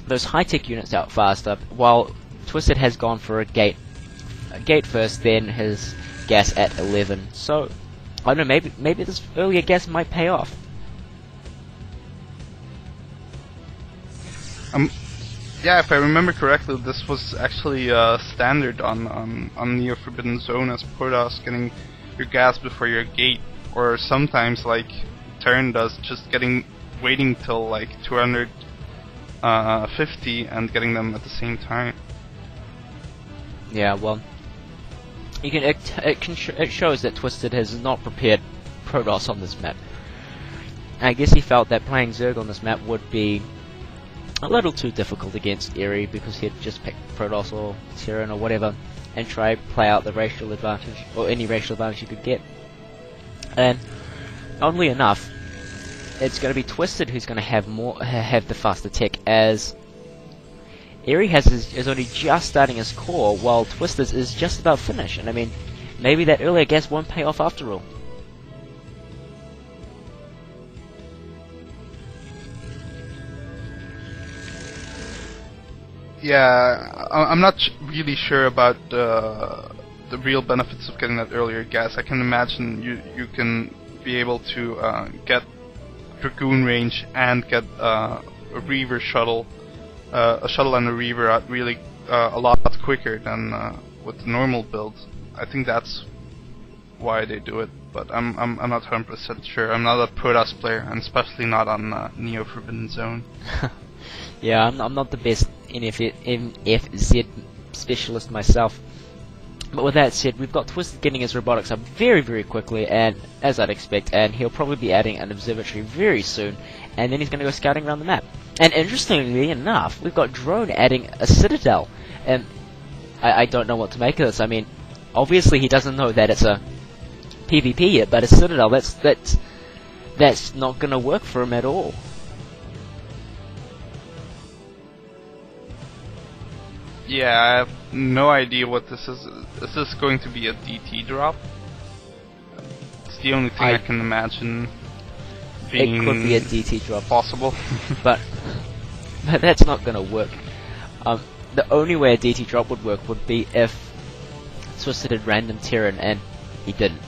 Speaker 2: those high-tech units out faster, while Twisted has gone for a gate first, then his gas at 11. So, I don't know, maybe this earlier gas might pay off.
Speaker 1: Yeah, if I remember correctly, this was actually standard on Neo Forbidden Zone as Protoss, getting your gas before your gate, or sometimes like Terran does, just waiting till like 250 and getting them at the same time.
Speaker 2: Yeah, well, it shows that Twisted has not prepared Protoss on this map. I guess he felt that playing Zerg on this map would be a little too difficult against Eri, because he'd just pick Protoss or Terran or whatever and try play out the racial advantage, or any racial advantage you could get. And oddly enough, it's going to be Twisted who's going to have the faster tech, as Eri is only just starting his core, while Twisted is just about finished. And I mean, maybe that earlier gas won't pay off after all.
Speaker 1: Yeah, I'm not really sure about the real benefits of getting that earlier gas. I can imagine you can be able to get Dragoon range and get a Reaver shuttle, a shuttle and a Reaver out really a lot quicker than with the normal build. I think that's why they do it, but I'm not 100% sure. I'm not a Protoss player, and especially not on Neo Forbidden Zone.
Speaker 2: Yeah, I'm not the best NFZ specialist myself. But with that said, we've got Twisted getting his robotics up very, very quickly, and as I'd expect, and he'll probably be adding an observatory very soon, and then he's going to go scouting around the map. And interestingly enough, we've got Drone adding a citadel, and I don't know what to make of this. I mean, obviously he doesn't know that it's a PvP yet, but a citadel, that's not going to work for him at all.
Speaker 1: Yeah, I have no idea what this is. Is this going to be a DT drop? It's the only thing I can imagine being
Speaker 2: it could be a DT drop
Speaker 1: possible.
Speaker 2: but that's not going to work. The only way a DT drop would work would be if Twisted had random Terran, and he didn't.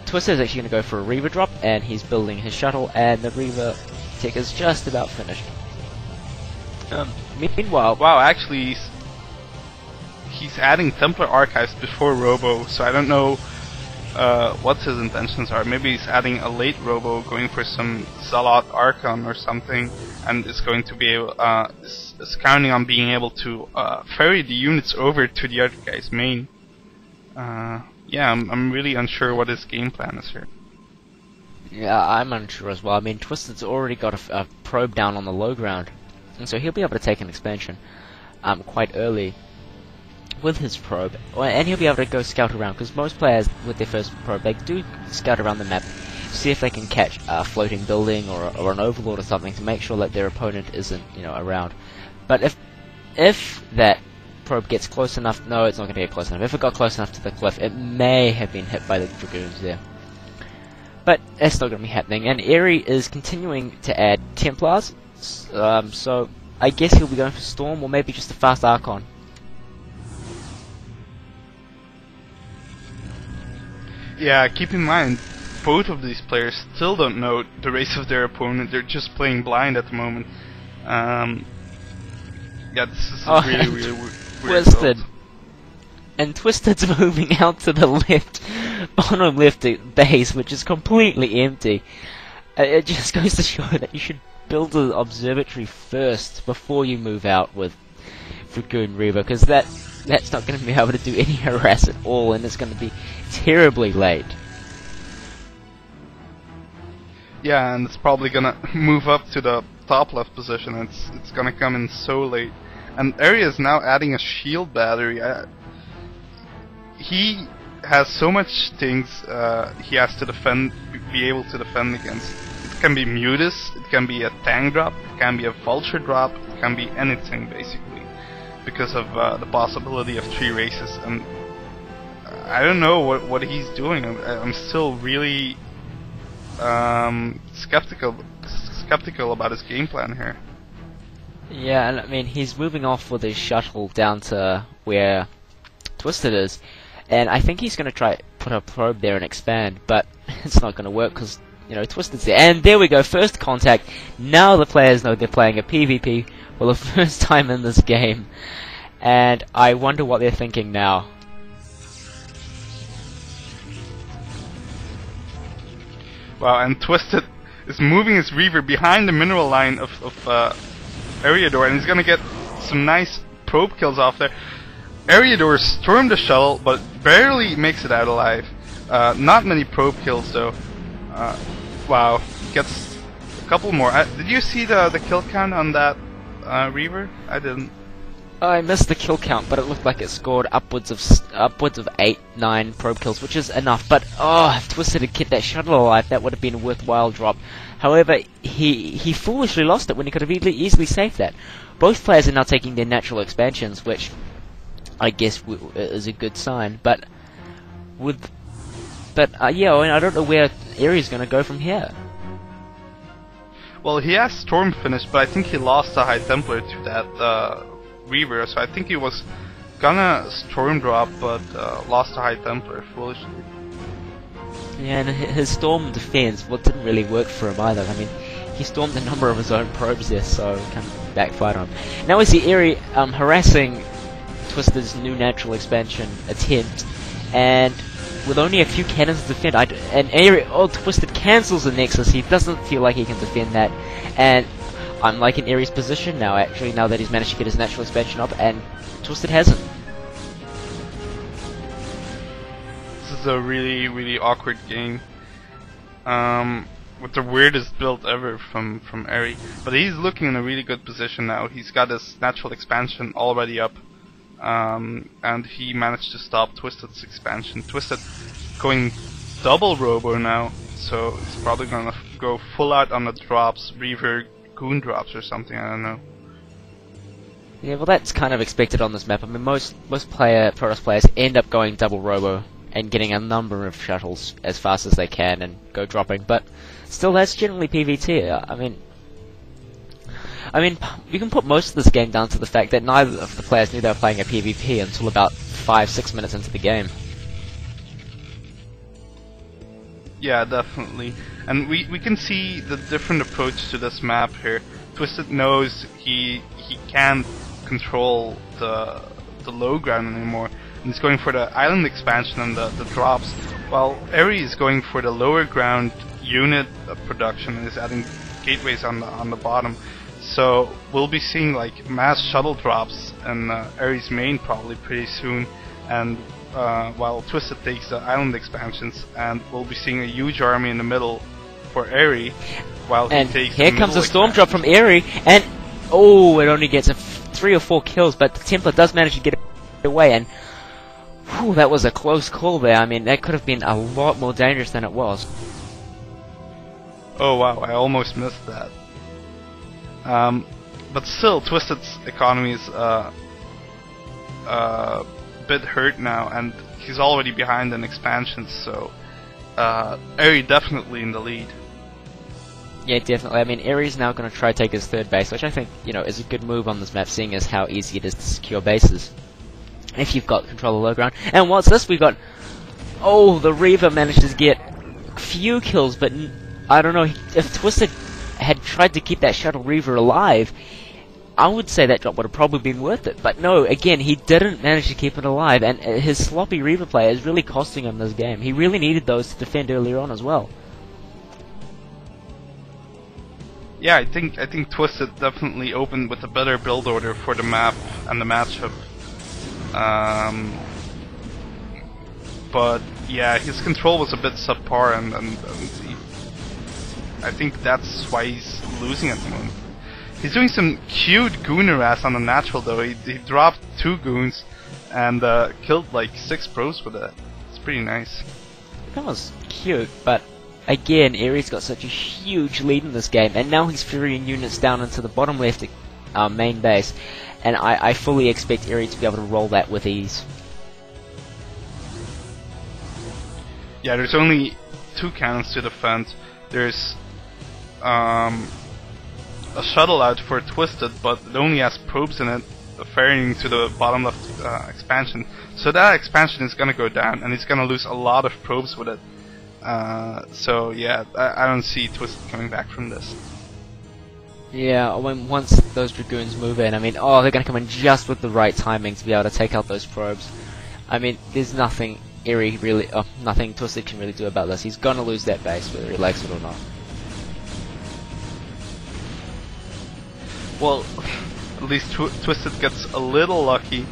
Speaker 2: Twisted is actually going to go for a Reaver drop, and he's building his shuttle, and the Reaver tech is just about finished. Meanwhile,
Speaker 1: wow, actually, he's adding Templar Archives before Robo, so I don't know what his intentions are. Maybe he's adding a late Robo, going for some Zealot Archon or something, and is going to be able, is counting on being able to ferry the units over to the other guy's main. Yeah, I'm really unsure what his game plan is here.
Speaker 2: Yeah, I'm unsure as well. I mean, Twisted's already got a probe down on the low ground, and so he'll be able to take an expansion quite early with his probe, and he'll be able to go scout around, because most players with their first probe, they do scout around the map, see if they can catch a floating building or an overlord or something to make sure that their opponent isn't, around. But if that probe gets close enough, no, it's not going to get close enough. If it got close enough to the cliff, it may have been hit by the Dragoons there. But that's not going to be happening, and Eri is continuing to add Templars, so I guess he'll be going for Storm, or maybe just a fast Archon.
Speaker 1: Yeah, keep in mind, both of these players still don't know the race of their opponent. They're just playing blind at the moment. Yeah, this is really weird
Speaker 2: Twisted.
Speaker 1: build.
Speaker 2: And Twisted's moving out to the left, bottom left base, which is completely empty. It just goes to show that you should build an observatory first before you move out with Dragoon Reaver, because that's not going to be able to do any harass at all, and it's going to be terribly late.
Speaker 1: Yeah, and it's probably gonna move up to the top left position. It's gonna come in so late. And Eri is now adding a shield battery. He has so much things he has to defend be able to defend against. It can be Mutus, it can be a tank drop, it can be a vulture drop, it can be anything basically, because of the possibility of 3 races. And I don't know what he's doing. I'm still really skeptical about his game plan here.
Speaker 2: Yeah, and I mean, he's moving off with his shuttle down to where Twisted is, and I think he's going to try put a probe there and expand, but it's not going to work because, you know, Twisted's there. And there we go, first contact. Now the players know they're playing a PvP for the first time in this game, and I wonder what they're thinking now.
Speaker 1: Wow, and Twisted is moving his Reaver behind the mineral line of Eriador, and he's gonna get some nice probe kills off there. Eriador stormed the shuttle, but barely makes it out alive. Not many probe kills though. Wow, gets a couple more. Did you see the kill count on that Reaver? I didn't.
Speaker 2: I missed the kill count, but it looked like it scored upwards of 8, 9 probe kills, which is enough. But oh, if Twisted had kept that shuttle alive, that would have been a worthwhile drop. However, he foolishly lost it when he could have easily saved that. Both players are now taking their natural expansions, which I guess is a good sign. But yeah, I mean, I don't know where Ares going to go from here.
Speaker 1: Well, he has Storm finished, but I think he lost a High Templar to that Reaver, so I think he was gonna Storm drop, but lost a High Templar foolishly.
Speaker 2: Yeah, and his Storm defense, didn't really work for him either. I mean, he stormed a number of his own probes there, so it kind of backfired on him. Now we see Eri harassing Twisted's new natural expansion attempt, and with only a few cannons to defend, and Twisted cancels the Nexus. He doesn't feel like he can defend that, and I'm like in Ares' position now, actually, now that he's managed to get his natural expansion up, and Twisted hasn't.
Speaker 1: This is a really, really awkward game. With the weirdest build ever from Ares. But he's looking in a really good position now. He's got his natural expansion already up. And he managed to stop Twisted's expansion. Twisted going double robo now, so he's probably gonna go full out on the drops, Reaver, Goon drops or something, I don't know.
Speaker 2: Yeah, well that's kind of expected on this map. I mean, most Protoss players end up going double robo and getting a number of shuttles as fast as they can and go dropping, but still that's generally PvT. I mean, you can put most of this game down to the fact that neither of the players knew they were playing a PvP until about 5-6 minutes into the game.
Speaker 1: Yeah, definitely. And we can see the different approach to this map here. Twisted knows he can't control the low ground anymore, and he's going for the island expansion and the drops, while Ares is going for the lower ground unit production and is adding gateways on the bottom. So we'll be seeing like mass shuttle drops in Ares main probably pretty soon, and while Twisted takes the island expansions, and we'll be seeing a huge army in the middle for Ares, while he takes
Speaker 2: here comes a storm drop from Ares, and oh, it only gets 3 or 4 kills, but the Templar does manage to get it away, and whew, that was a close call there. I mean, that could have been a lot more dangerous than it was.
Speaker 1: Oh wow, I almost missed that. But still, Twisted's economy is a bit hurt now, and he's already behind in expansions, so Ares definitely in the lead.
Speaker 2: Yeah, definitely. I mean, Ares is now going to try to take his third base, which I think, you know, is a good move on this map, seeing as how easy it is to secure bases if you've got control of low ground. And what's this? We've got... oh, the Reaver managed to get a few kills, but I don't know, if Twisted had tried to keep that Shuttle Reaver alive, I would say that drop would have probably been worth it. But no, again, he didn't manage to keep it alive, and his sloppy Reaver play is really costing him this game. He really needed those to defend earlier on as well.
Speaker 1: Yeah, I think Twisted definitely opened with a better build order for the map and the matchup. But yeah, his control was a bit subpar, and I think that's why he's losing at the moment. He's doing some cute goon harass on the natural though. He dropped 2 goons and killed like 6 pros with it. It's pretty nice.
Speaker 2: That was cute, but again, Ares got such a huge lead in this game, and now he's ferrying units down into the bottom left main base, and I fully expect Ares to be able to roll that with ease.
Speaker 1: Yeah, there's only 2 cannons to defend. There's a shuttle out for Twisted, but it only has probes in it, ferrying to the bottom left expansion. So that expansion is gonna go down, and he's gonna lose a lot of probes with it. So yeah, I don't see Twisted coming back from this.
Speaker 2: Yeah, when once those Dragoons move in, I mean, oh, they're gonna come in just with the right timing to be able to take out those probes. I mean, there's nothing nothing Twisted can really do about this. He's gonna lose that base, whether he likes it or not.
Speaker 1: Well, at least Twisted gets a little lucky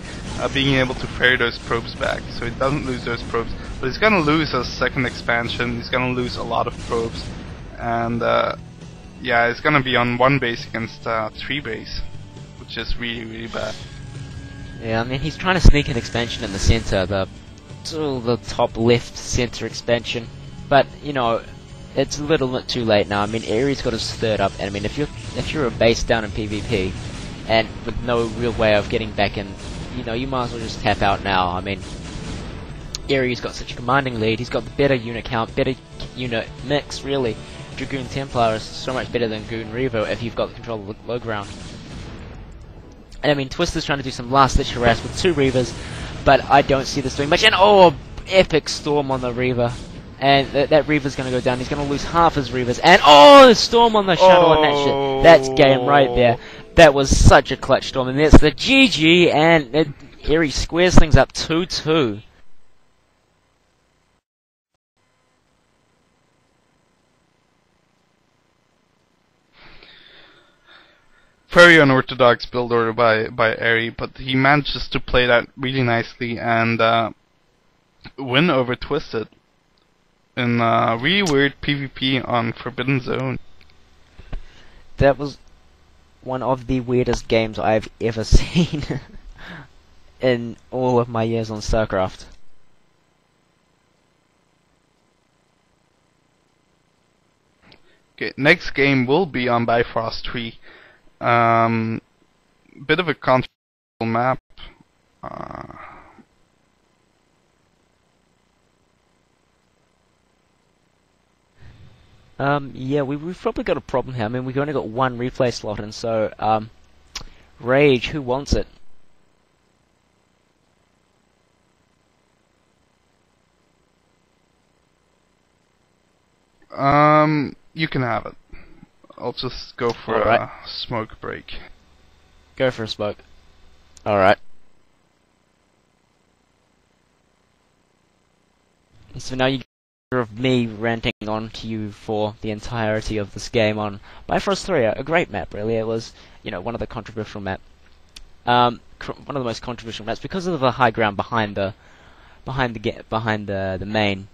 Speaker 1: being able to ferry those probes back, so he doesn't lose those probes. But he's gonna lose a second expansion, he's gonna lose a lot of probes, and yeah, it's gonna be on 1 base against 3 base, which is really, really bad.
Speaker 2: Yeah, I mean, he's trying to sneak an expansion in the center, the top left center expansion, but you know, it's a little bit too late now. I mean, Ares got his 3rd up, and I mean, if you're a base down in PvP, and with no real way of getting back in, you know, you might as well just tap out now. I mean, Ares got such a commanding lead. He's got the better unit count, better unit mix, really. Dragoon Templar is so much better than Goon Revo if you've got the control of the low ground. And I mean, Twister's trying to do some last-ditch harass with 2 Reavers, but I don't see this doing much. And oh, epic storm on the Reaver. And that Reaver's going to go down. He's going to lose half his Reavers. And oh, the storm on the shuttle and that shit. That's game right there. That was such a clutch storm. And that's the GG, and Ares squares things up 2-2.
Speaker 1: Very unorthodox build order by Eri, but he manages to play that really nicely and win over Twisted in really weird PvP on Forbidden Zone.
Speaker 2: That was one of the weirdest games I've ever seen in all of my years on StarCraft.
Speaker 1: Okay, next game will be on Bifrost 3. Bit of a controversial map.
Speaker 2: Yeah, we've probably got a problem here. I mean, we've only got 1 replay slot, and so, Rage, who wants it?
Speaker 1: You can have it. I'll just go for
Speaker 2: Alright.
Speaker 1: a smoke break.
Speaker 2: Go for a smoke. Alright. So now you hear of me ranting on to you for the entirety of this game on Bifrost 3, a great map, really. It was, you know, one of the controversial maps. One of the most controversial maps because of the high ground behind the main.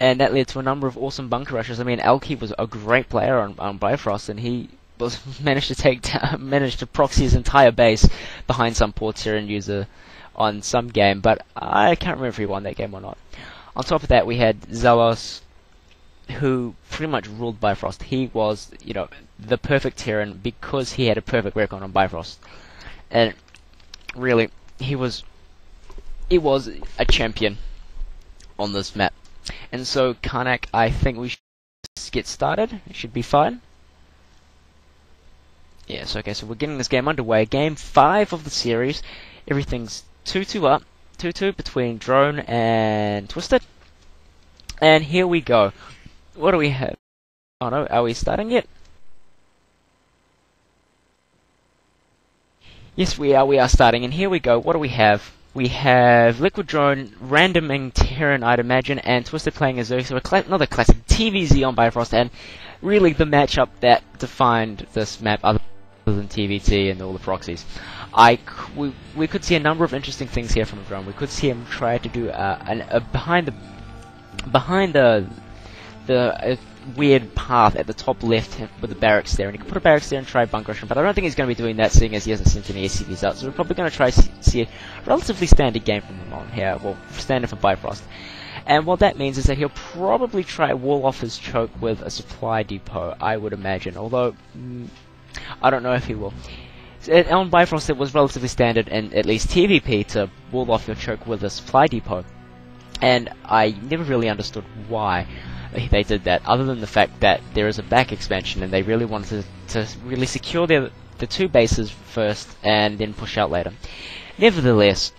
Speaker 2: And that led to a number of awesome bunker rushes. I mean, Elky was a great player on Bifrost, and he managed to proxy his entire base behind some poor Terran user on some game, but I can't remember if he won that game or not. On top of that, we had Zelos, who pretty much ruled Bifrost. He was, you know, the perfect Terran because he had a perfect record on Bifrost. And really, he was a champion on this map. And so, Karnak, I think we should just get started. It should be fine. Yes, okay, so we're getting this game underway. Game 5 of the series. Everything's 2-2 up. 2-2 between Drone and Twisted. And here we go. What do we have? Oh no, are we starting yet? Yes, we are starting, and here we go. What do we have? We have Liquid Drone randoming Terran, I'd imagine, and Twisted playing as Xerxes, another classic TVZ on Bifrost, and really the matchup that defined this map other than TVT and all the proxies. We could see a number of interesting things here from Drone. We could see him try to do a behind the weird path at the top left with the barracks there, and he could put a barracks there and try bunker rushing, but I don't think he's going to be doing that, seeing as he hasn't sent any SCVs out, so we're probably going to try see a relatively standard game from him on here, well, standard for Bifrost. And what that means is that he'll probably try to wall off his choke with a supply depot, I would imagine, although I don't know if he will. On Bifrost it was relatively standard in at least TVP to wall off your choke with a supply depot, and I never really understood why they did that, other than the fact that there is a back expansion and they really wanted to really secure the two bases first and then push out later. Nevertheless,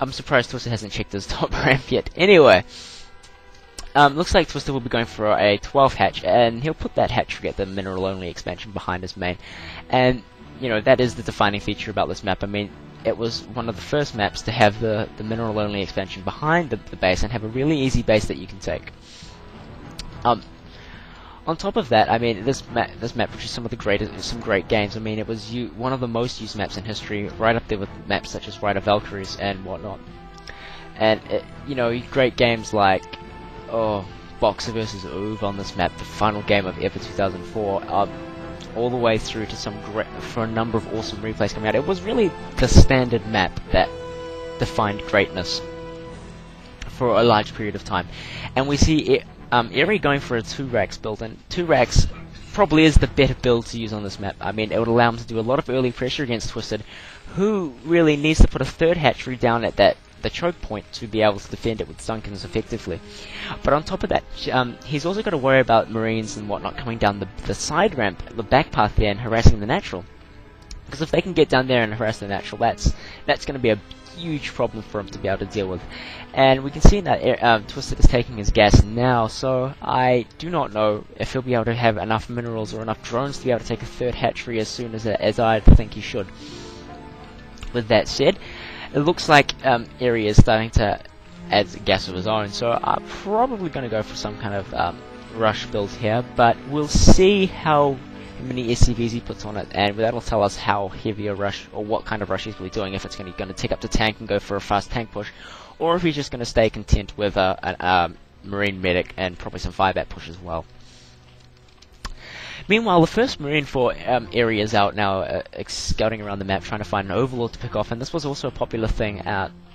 Speaker 2: I'm surprised Twisted hasn't checked his top ramp yet. Anyway, looks like Twisted will be going for a 12 hatch, and he'll put that hatchery at the mineral only expansion behind his main. And you know, that is the defining feature about this map. I mean, it was one of the first maps to have the mineral only expansion behind the base and have a really easy base that you can take. On top of that, I mean, this map produced some great games. I mean, it was one of the most used maps in history, right up there with maps such as Ride of Valkyries and whatnot. And you know, great games like Boxer vs. Oov on this map, the final game of ever 2004, all the way through to for a number of awesome replays coming out. It was really the standard map that defined greatness for a large period of time, and we see Eri going for a 2 racks build, and 2 racks probably is the better build to use on this map. I mean, it would allow him to do a lot of early pressure against Twisted, who really needs to put a 3rd hatchery down at the choke point to be able to defend it with Sunkens effectively. But on top of that, he's also got to worry about Marines and whatnot coming down the side ramp, the back path there, and harassing the natural. Because if they can get down there and harass the natural, that's going to be a huge problem for him to be able to deal with. And we can see that Twisted is taking his gas now, so I do not know if he'll be able to have enough minerals or enough drones to be able to take a 3rd hatchery as soon as I think he should. With that said, it looks like Eri is starting to add gas of his own, so I'm probably going to go for some kind of rush build here, but we'll see how many SCVs he puts on it, and that'll tell us how heavy a rush, or what kind of rush he's really doing, if it's going to tick up the tank and go for a fast tank push, or if he's just going to stay content with a Marine medic and probably some 5-bat push as well. Meanwhile, the first Marine for Eri is out now, scouting around the map, trying to find an Overlord to pick off, and this was also a popular thing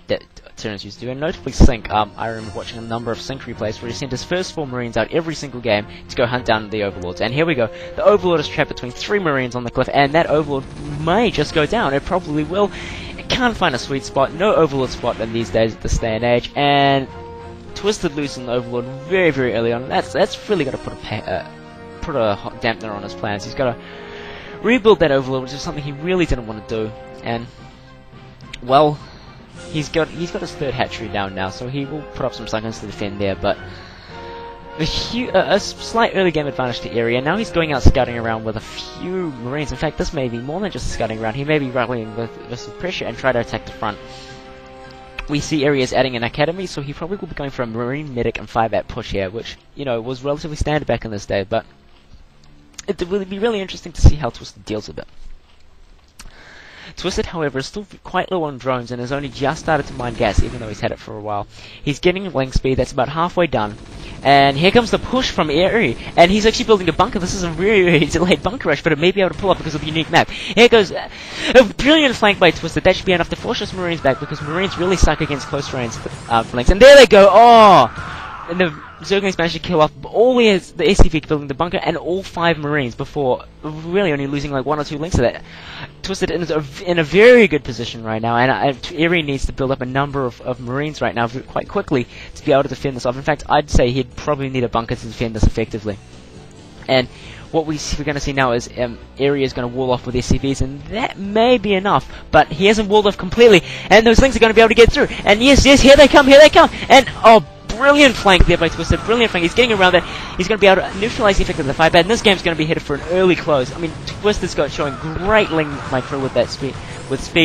Speaker 2: that Terrans used to do, and notably Sync. I remember watching a number of Sync replays where he sent his first 4 Marines out every single game to go hunt down the Overlords, and here we go. The Overlord is trapped between 3 Marines on the cliff, and that Overlord may just go down. It probably will. It can't find a sweet spot. No Overlord spot in these days at this day and age, and Twisted loose on the Overlord very, very early on. That's really got to put a dampener on his plans. He's got to rebuild that Overlord, which is something he really didn't want to do, and well, he's got his 3rd hatchery down now, so he will put up some Sunkens to defend there, but a slight early game advantage to Eri, and now he's going out scouting around with a few Marines. In fact, this may be more than just scouting around. He may be rallying with some pressure and try to attack the front. We see Eri is adding an academy, so he probably will be going for a Marine medic and 5-bat push here, which, you know, was relatively standard back in this day, but it will be really interesting to see how Twisted deals with it. Twisted, however, is still quite low on drones and has only just started to mine gas, even though he's had it for a while. He's getting link speed, that's about halfway done. And here comes the push from Eri, and he's actually building a bunker. This is a really delayed bunker rush, but it may be able to pull up because of the unique map. Here goes a brilliant flank by Twisted. That should be enough to force his Marines back, because Marines really suck against close range flanks. And there they go! Oh! And the Zerglings managed to kill off all the SCV building the bunker and all 5 Marines before really only losing like 1 or 2 links to that. Twisted in a very good position right now, and Eri needs to build up a number of Marines right now quite quickly to be able to defend this off. In fact, I'd say he'd probably need a bunker to defend this effectively. And what we're going to see now is Eri is going to wall off with SCVs, and that may be enough, but he hasn't walled off completely, and those links are going to be able to get through. And yes, here they come, and oh, brilliant flank there by Twisted, brilliant flank. He's getting around that. He's going to be able to neutralize the effect of the 5-bat, and this game's going to be headed for an early close. I mean, Twisted's got showing great link micro with that speed,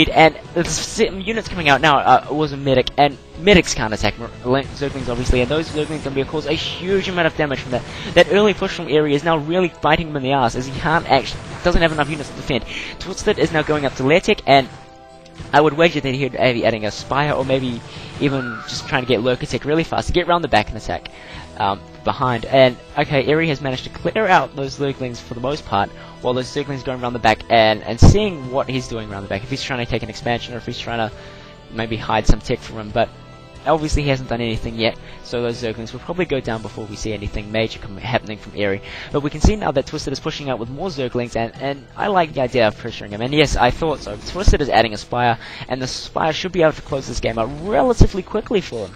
Speaker 2: and the units coming out now was a medic, and medics can't attack Zerglings obviously, and those Zerglings are going to cause a huge amount of damage from that. That early push from Eri is now really biting him in the ass, as he doesn't have enough units to defend. Twisted is now going up to Letic, and I would wager that he'd be adding a Spire, or maybe even just trying to get Lurkitech really fast to get around the back and attack behind. And okay, Eri has managed to clear out those Lurklings for the most part, while those Zerglings going around the back and seeing what he's doing around the back, if he's trying to take an expansion or if he's trying to maybe hide some tech from him. But obviously he hasn't done anything yet, so those Zerglings will probably go down before we see anything major happening from Eri. But we can see now that Twisted is pushing out with more Zerglings, and I like the idea of pressuring him. And yes, I thought so. Twisted is adding a Spire, and the Spire should be able to close this game out relatively quickly for him,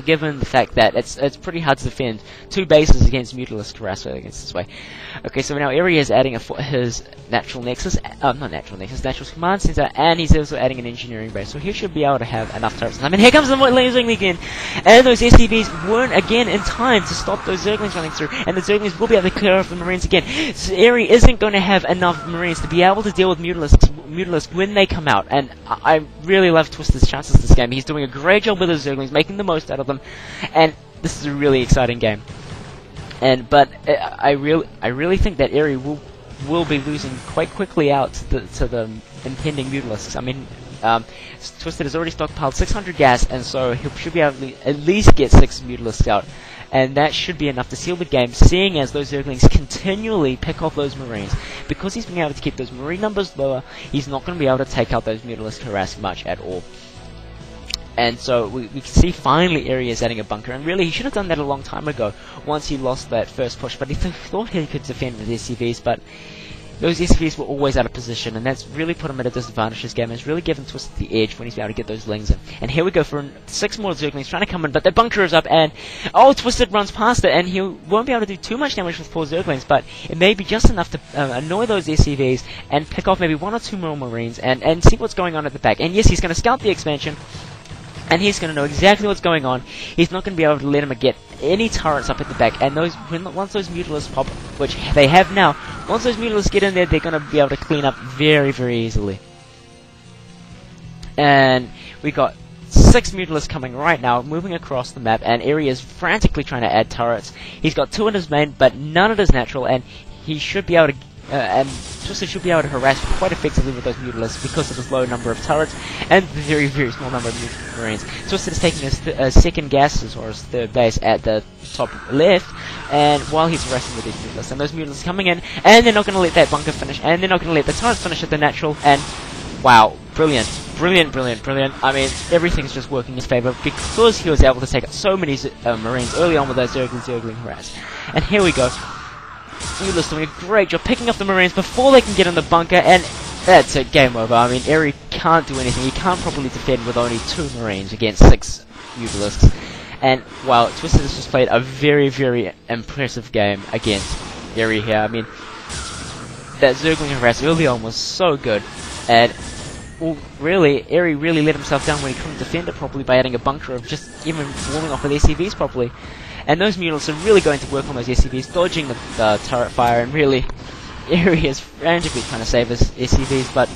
Speaker 2: given the fact that it's pretty hard to defend 2 bases against Mutalisk Harassment against this way. Okay, so now Eri is adding his Natural Nexus, not Natural Nexus, Natural Command Center, and he's also adding an Engineering Base, so he should be able to have enough turrets. I mean, here comes the Zergling again, and those SCVs weren't again in time to stop those Zerglings running through, and the Zerglings will be able to clear off the Marines again. So Eri isn't going to have enough Marines to be able to deal with Mutalisk when they come out, and I really love Twisted's chances this game. He's doing a great job with his Zerglings, making the most out of them, and this is a really exciting game. But I really think that Eri will be losing quite quickly out to the impending Mutalisks. I mean, Twisted has already stockpiled 600 gas, and so he should be able to at least get 6 Mutalisks out, and that should be enough to seal the game, seeing as those Zerglings continually pick off those Marines. Because he's been able to keep those Marine numbers lower, he's not going to be able to take out those Mutalisk Harass much at all. And so we can see finally Eri is adding a bunker, and really he should have done that a long time ago once he lost that first push, but he thought he could defend with SCVs, but those SCVs were always out of position, and that's really put him at a disadvantage this game. It's really given Twisted the edge when he's been able to get those lings in. And here we go for 6 more Zerglings trying to come in, but the bunker is up, and Twisted runs past it, and he won't be able to do too much damage with 4 Zerglings, but it may be just enough to annoy those SCVs and pick off maybe 1 or 2 more Marines and see what's going on at the back. And yes, he's going to scout the expansion, and he's going to know exactly what's going on. He's not going to be able to let him get any turrets up at the back. And once those Mutalisks pop, which they have now, once those Mutalisks get in there, they're going to be able to clean up very, very easily. And we got 6 Mutalisks coming right now, moving across the map, and Eri is frantically trying to add turrets. He's got 2 in his main, but none of his natural, and he should be able to and Twisted should be able to harass quite effectively with those Mutalisks because of his low number of turrets and the very, very small number of Marines. Twisted is taking his second gas, or his third base, at the top left, and while he's harassing with these Mutalisks, and those Mutalisks coming in, and they're not going to let that bunker finish, and they're not going to let the turrets finish at the natural, and wow, brilliant. Brilliant, brilliant, brilliant. I mean, everything's just working in his favour because he was able to take out so many Marines early on with those Zergling harass. And here we go. Mutalisk doing a great job picking up the Marines before they can get in the bunker, and that's it, game over. I mean, Eri can't do anything. He can't properly defend with only 2 Marines against 6 Mutalisks. And, wow, Twisted has just played a very, very impressive game against Eri here. I mean, that Zergling harass early on was so good, and well, really, Eri really let himself down when he couldn't defend it properly by adding a bunker of just even warming off with SCVs properly. And those Mutalisks are really going to work on those SCVs, dodging the turret fire, and really, Eri is frantically trying to save his SCVs, but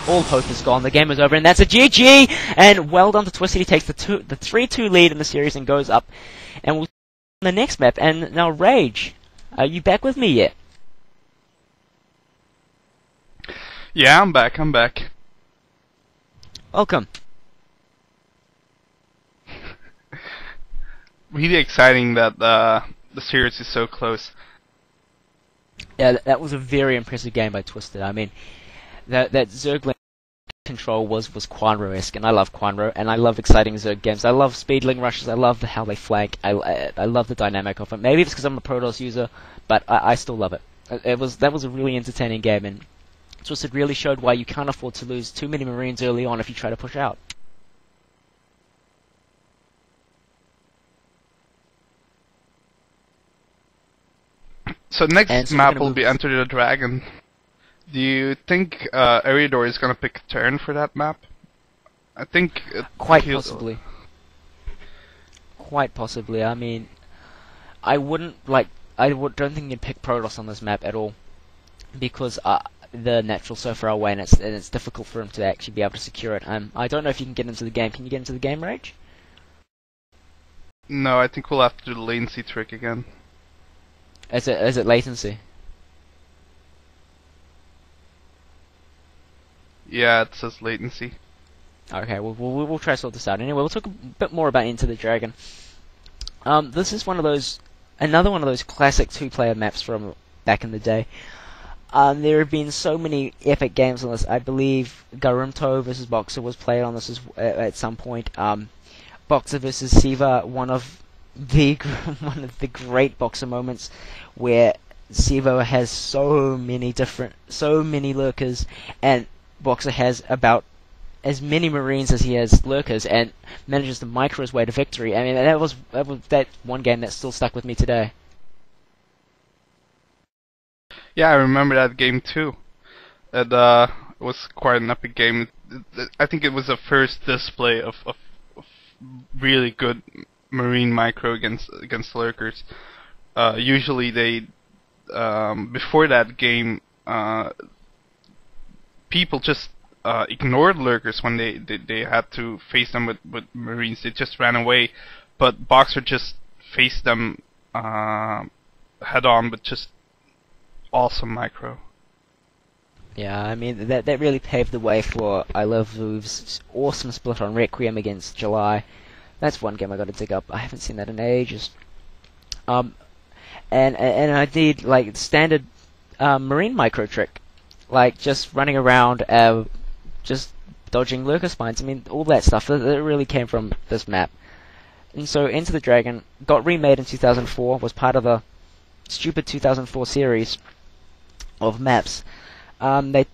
Speaker 2: all hope is gone. The game is over, and that's a GG! And well done to Twisted. He takes the 3-2 lead in the series and goes up. And we'll see on the next map. And now, Rage, are you back with me yet?
Speaker 1: Yeah, I'm back.
Speaker 2: Welcome.
Speaker 1: Really exciting that the series is so close.
Speaker 2: Yeah, that was a very impressive game by Twisted. I mean, that Zergling control was Quanro-esque, and I love Quanro, and I love exciting Zerg games. I love speedling rushes. I love how they flank. I love the dynamic of it. Maybe it's because I'm a Protoss user, but I still love it. That was a really entertaining game, and Twisted really showed why you can't afford to lose too many Marines early on if you try to push out.
Speaker 1: So next map will be Enter the Dragon. Do you think Eridor is gonna pick a turn for that map? I think
Speaker 2: quite possibly. Quite possibly. I mean, I don't think you'd pick Protoss on this map at all, because the natural's so far away, and it's difficult for him to actually be able to secure it. I don't know if you can get into the game. Can you get into the game, Rage?
Speaker 1: No, I think we'll have to do the latency trick again.
Speaker 2: Is it latency?
Speaker 1: Yeah, it says latency.
Speaker 2: Okay, we'll try to sort this out. Anyway, we'll talk a bit more about Enter the Dragon. This is another one of those classic 2-player maps from back in the day. There have been so many epic games on this. I believe Garumto vs Boxer was played on this at some point. Boxer versus Siva, one of the great Boxer moments, where Siva has so many lurkers, and Boxer has about as many Marines as he has lurkers, and manages to micro his way to victory. I mean, that was that one game that still stuck with me today.
Speaker 1: Yeah, I remember that game too. It was quite an epic game. I think it was the first display of really good Marine micro against lurkers. Usually they before that game, people just ignored lurkers when they had to face them with Marines. They just ran away, but Boxer just faced them head on with just awesome micro.
Speaker 2: Yeah, I mean, that really paved the way for I Love Vuv's awesome split on Requiem against July. That's one game I got to dig up. I haven't seen that in ages. And I did like standard Marine micro trick, like just running around, just dodging lurker spines. I mean, all that stuff that really came from this map. And so Enter the Dragon got remade in 2004. Was part of the stupid 2004 series of maps. They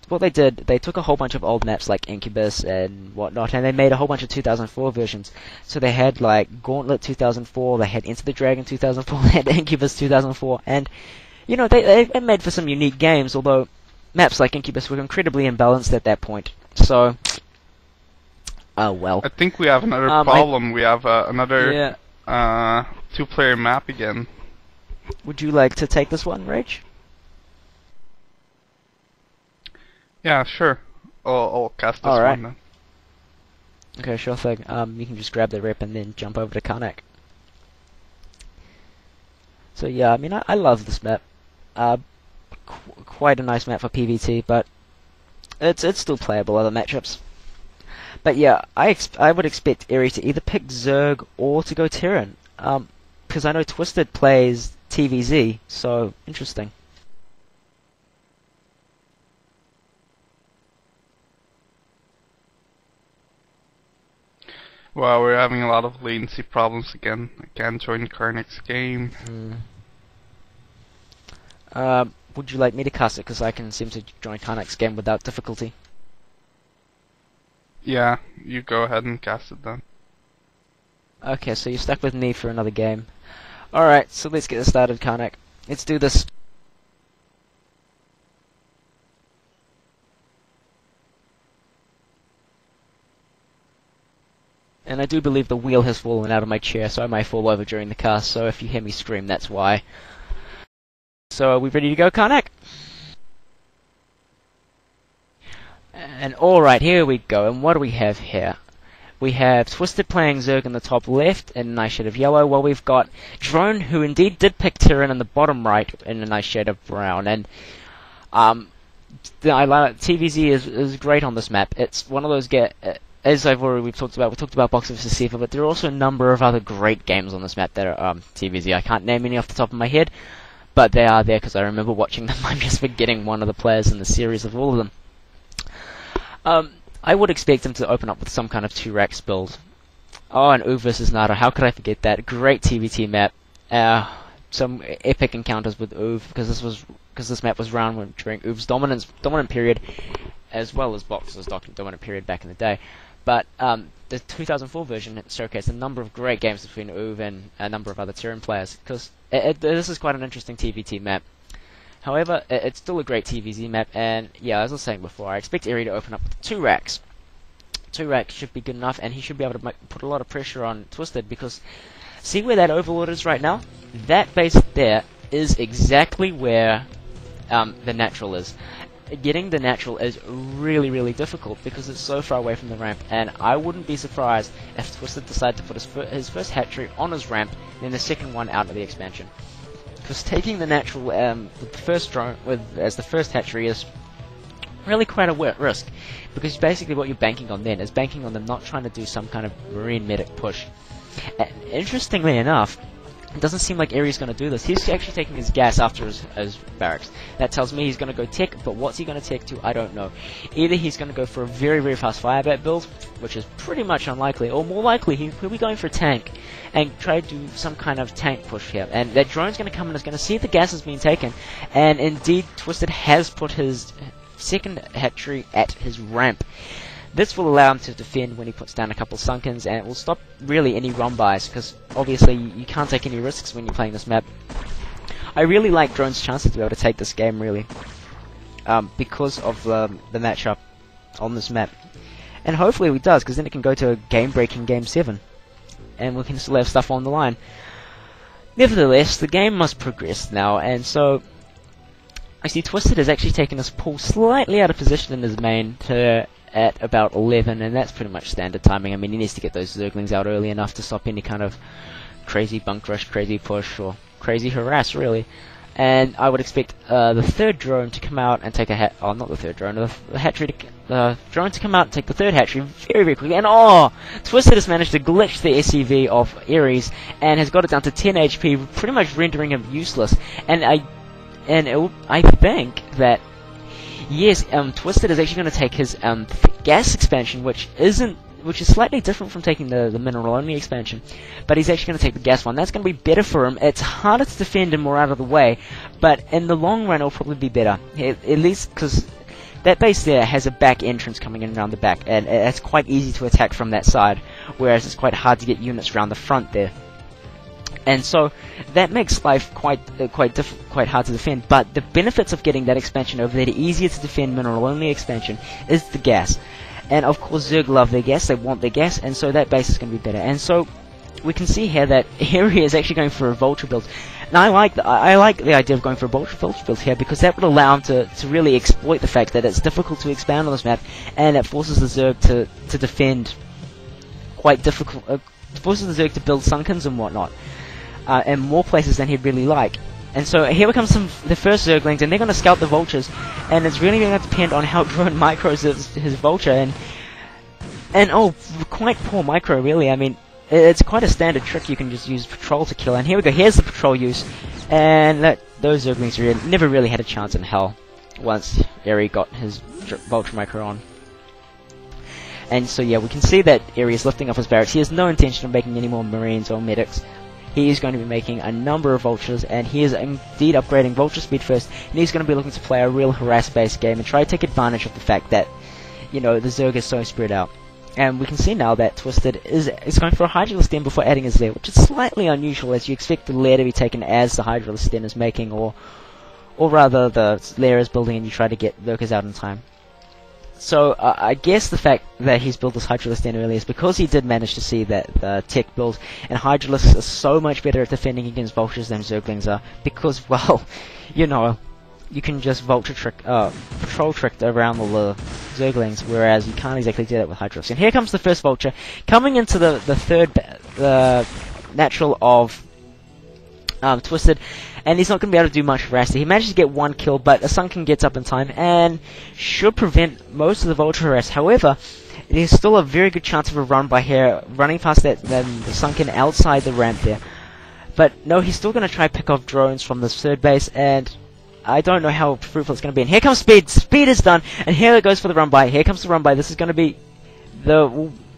Speaker 2: took a whole bunch of old maps like Incubus and whatnot, and they made a whole bunch of 2004 versions. So they had like Gauntlet 2004, they had Enter the Dragon 2004, they had Incubus 2004, and you know they made for some unique games. Although maps like Incubus were incredibly imbalanced at that point. So, oh well.
Speaker 1: I think we have another problem. We have another two-player map again.
Speaker 2: Would you like to take this one, Rach?
Speaker 1: Yeah, sure. I'll cast this one then.
Speaker 2: Okay, sure thing. You can just grab the rep and then jump over to Karnak. So yeah, I mean, I love this map. Quite a nice map for PvT, but it's still playable other matchups. But yeah, I would expect Eri to either pick Zerg or to go Terran. Because I know Twisted plays TVZ, so interesting.
Speaker 1: Well, we're having a lot of latency problems again. I can't join Karnak's game.
Speaker 2: Would you like me to cast it? Because I can seem to join Karnak's game without difficulty.
Speaker 1: Yeah, you go ahead and cast it then.
Speaker 2: Okay, so you're stuck with me for another game. Alright, so let's get this started, Karnak. Let's do this. And I do believe the wheel has fallen out of my chair, so I may fall over during the cast, so if you hear me scream, that's why. So are we ready to go, Karnak? And alright, here we go, and what do we have here? We have Twisted playing Zerg in the top left in a nice shade of yellow, while we've got Drone, who indeed did pick Terran in the bottom right in a nice shade of brown. And TVZ is great on this map. It's one of those as we've talked about Boxer vs Siva, but there are also a number of other great games on this map that are TVZ. I can't name any off the top of my head, but they are there because I remember watching them. I'm just forgetting one of the players in the series of all of them. I would expect him to open up with some kind of 2-Rax build. Oh, and Uv vs Nada, how could I forget that? Great TVT map. Some epic encounters with Uv, because this map was round during Uv's dominant period, as well as Boxer's dominant period back in the day. But the 2004 version showcased a number of great games between Uv and a number of other Terran players, because this is quite an interesting TVT map. However, it's still a great TVZ map, and yeah, as I was saying before, I expect Eri to open up with 2-Rax. 2-Rax should be good enough, and he should be able to put a lot of pressure on Twisted, because see where that Overlord is right now? That base there is exactly where the natural is. Getting the natural is really, really difficult because it's so far away from the ramp, and I wouldn't be surprised if Twisted decided to put his first hatchery on his ramp, and then the second one out of the expansion. Because taking the natural with the first drone as the first hatchery is really quite a risk, because basically what you're banking on then is banking on them not trying to do some kind of marine medic push. And interestingly enough, It doesn't seem like Ares going to do this. He's actually taking his gas after his barracks. That tells me he's going to go tech, but what's he going to tech to? I don't know. Either he's going to go for a very, very fast firebat build, which is pretty much unlikely, or more likely, he'll be going for a tank and try to do some kind of tank push here. And that drone's going to come and is going to see if the gas has been taken, and indeed, Twisted has put his second hatchery at his ramp. This will allow him to defend when he puts down a couple Sunkens, and it will stop really any run-bys, because obviously you can't take any risks when you're playing this map. I really like Drone's chances to be able to take this game, really, because of the matchup on this map. And hopefully he does, because then it can go to a game-breaking Game 7, and we can still have stuff on the line. Nevertheless, the game must progress now, and so I see Twisted has actually taken his pull slightly out of position in his main to at about 11, and that's pretty much standard timing. I mean, he needs to get those Zerglings out early enough to stop any kind of crazy bunk rush, crazy push, or crazy harass, really. And I would expect the third drone to come out and take a not the third drone, the drone to come out and take the third hatchery very, very quickly. And Twisted has managed to glitch the SCV of Ares and has got it down to 10 HP, pretty much rendering him useless. And I think that yes, Twisted is actually going to take his gas expansion, which is slightly different from taking the mineral only expansion, but he's actually going to take the gas one. That's going to be better for him. It's harder to defend and more out of the way, but in the long run, it'll probably be better. At least because that base there has a back entrance coming in around the back, and it's quite easy to attack from that side, whereas it's quite hard to get units around the front there. And so that makes life quite hard to defend. But the benefits of getting that expansion over there, the easier to defend mineral only expansion, is the gas. And of course Zerg love their gas, they want their gas, and so that base is going to be better. And so we can see here that Harry is actually going for a vulture build. Now I like the idea of going for a vulture build here, because that would allow him to really exploit the fact that it's difficult to expand on this map, and it forces the Zerg to defend quite difficult. Forces the Zerg to build Sunkens and whatnot. In more places than he'd really like. And so here comes the first Zerglings, and they're going to scout the vultures, and it's really going to depend on how Drone micros his vulture, and quite poor micro, really. I mean, it's quite a standard trick. You can just use patrol to kill, and here we go, here's the patrol use, and those Zerglings never really had a chance in hell once Eri got his vulture micro on. And so yeah, we can see that Eri is lifting up his barracks. He has no intention of making any more marines or medics. He is going to be making a number of vultures, and he is indeed upgrading vulture speed first, and he's going to be looking to play a real harass-based game and try to take advantage of the fact that, the Zerg is so spread out. And we can see now that Twisted is going for a Hydralisk Den before adding his lair, which is slightly unusual, as you expect the lair to be taken as the Hydralisk Den is making, or rather the lair is building and you try to get lurkers out in time. So I guess the fact that he's built this Hydralisk Den early is because he did manage to see that the tech build, and Hydralisks are so much better at defending against vultures than Zerglings are, because, well, you can just vulture trick, patrol trick around all the Zerglings, whereas you can't exactly do that with Hydralisks. And here comes the first vulture, coming into the third, natural of Twisted, and he's not going to be able to do much harass. He manages to get one kill, but a Sunken gets up in time and should prevent most of the vulture harass. However, there's still a very good chance of a run by here, running past the Sunken outside the ramp there. But no, he's still going to try to pick off drones from this third base, and I don't know how fruitful it's going to be. And here comes Speed. Speed is done, and here it goes for the run by. Here comes the run by. This is going to be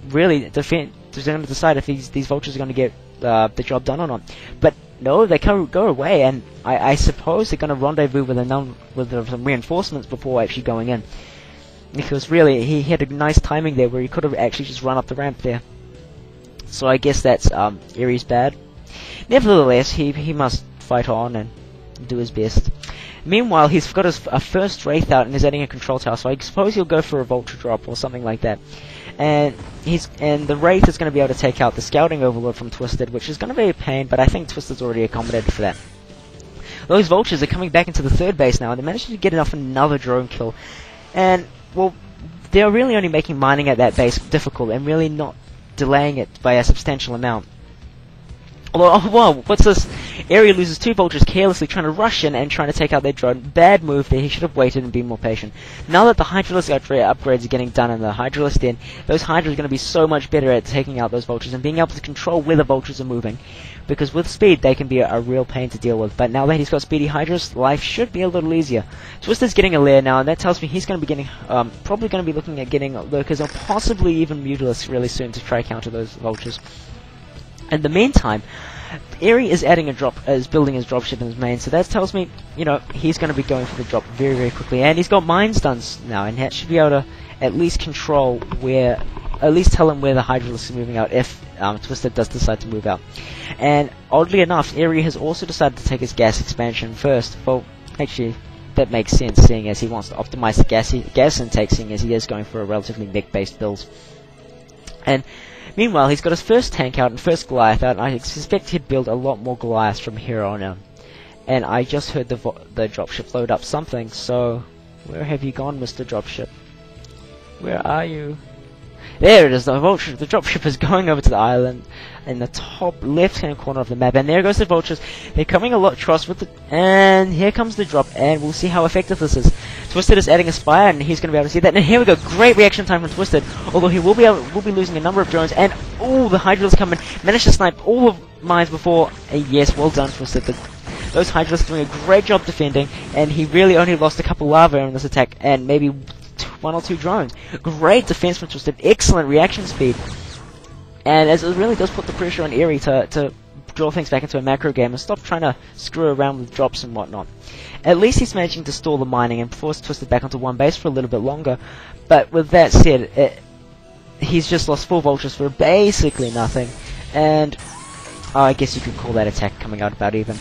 Speaker 2: really going to decide if these vultures are going to get the job done or not. But no, they can't go away, and I suppose they're going to rendezvous with some reinforcements before actually going in. Because really, he had a nice timing there where he could have actually just run up the ramp there. So I guess that's Eri's bad. Nevertheless, he must fight on and do his best. Meanwhile, he's got his first Wraith out and is adding a control tower, so I suppose he'll go for a Vulture drop or something like that. And the Wraith is going to be able to take out the Scouting Overlord from Twisted, which is going to be a pain, but I think Twisted's already accommodated for that. Those Vultures are coming back into the third base now, and they managed to get off another drone kill. And, well, they're really only making mining at that base difficult, and really not delaying it by a substantial amount. Although, oh, whoa, what's this? Area loses 2 vultures carelessly trying to rush in and trying to take out their drone. Bad move there, he should have waited and been more patient. Now that the Hydralisk upgrades are getting done in the Hydralisk Den, those Hydras are going to be so much better at taking out those vultures and being able to control where the vultures are moving. Because with speed, they can be a real pain to deal with. But now that he's got speedy Hydras, life should be a little easier. Twister's getting a lair now, and that tells me he's going to be getting, probably going to be looking at getting Lurkers or possibly even Mutalisks really soon to try counter those vultures. In the meantime, Eri is building his dropship in his main, so that tells me, you know, he's going to be going for the drop very, very quickly. And he's got mine stuns now, and he should be able to at least control at least tell him where the Hydralisk is moving out if Twister does decide to move out. And oddly enough, Eri has also decided to take his gas expansion first. Well, actually, that makes sense, seeing as he wants to optimize the gas intake, seeing as he is going for a relatively mech-based build. And meanwhile, he's got his first tank out and first Goliath out, and I suspect he'd build a lot more Goliaths from here on out. And I just heard the dropship load up something, so where have you gone, Mr. Dropship? Where are you? There it is, the dropship is going over to the island in the top left-hand corner of the map, and there goes the vultures. They're coming a lot across with and here comes the drop, and we'll see how effective this is. Twisted is adding a spire, and he's going to be able to see that. And here we go, great reaction time from Twisted. Although he will be losing a number of drones, and oh, the Hydralisk come in, managed to snipe all of mines before. Yes, well done, Twisted. Those Hydralisks doing a great job defending, and he really only lost a couple lava in this attack, and maybe 1 or 2 drones. Great defense from Twisted, excellent reaction speed. And as it really does put the pressure on Eri to draw things back into a macro game and stop trying to screw around with drops and whatnot. At least he's managing to stall the mining and force Twisted back onto one base for a little bit longer. But with that said, he's just lost 4 vultures for basically nothing. And I guess you could call that attack coming out about even.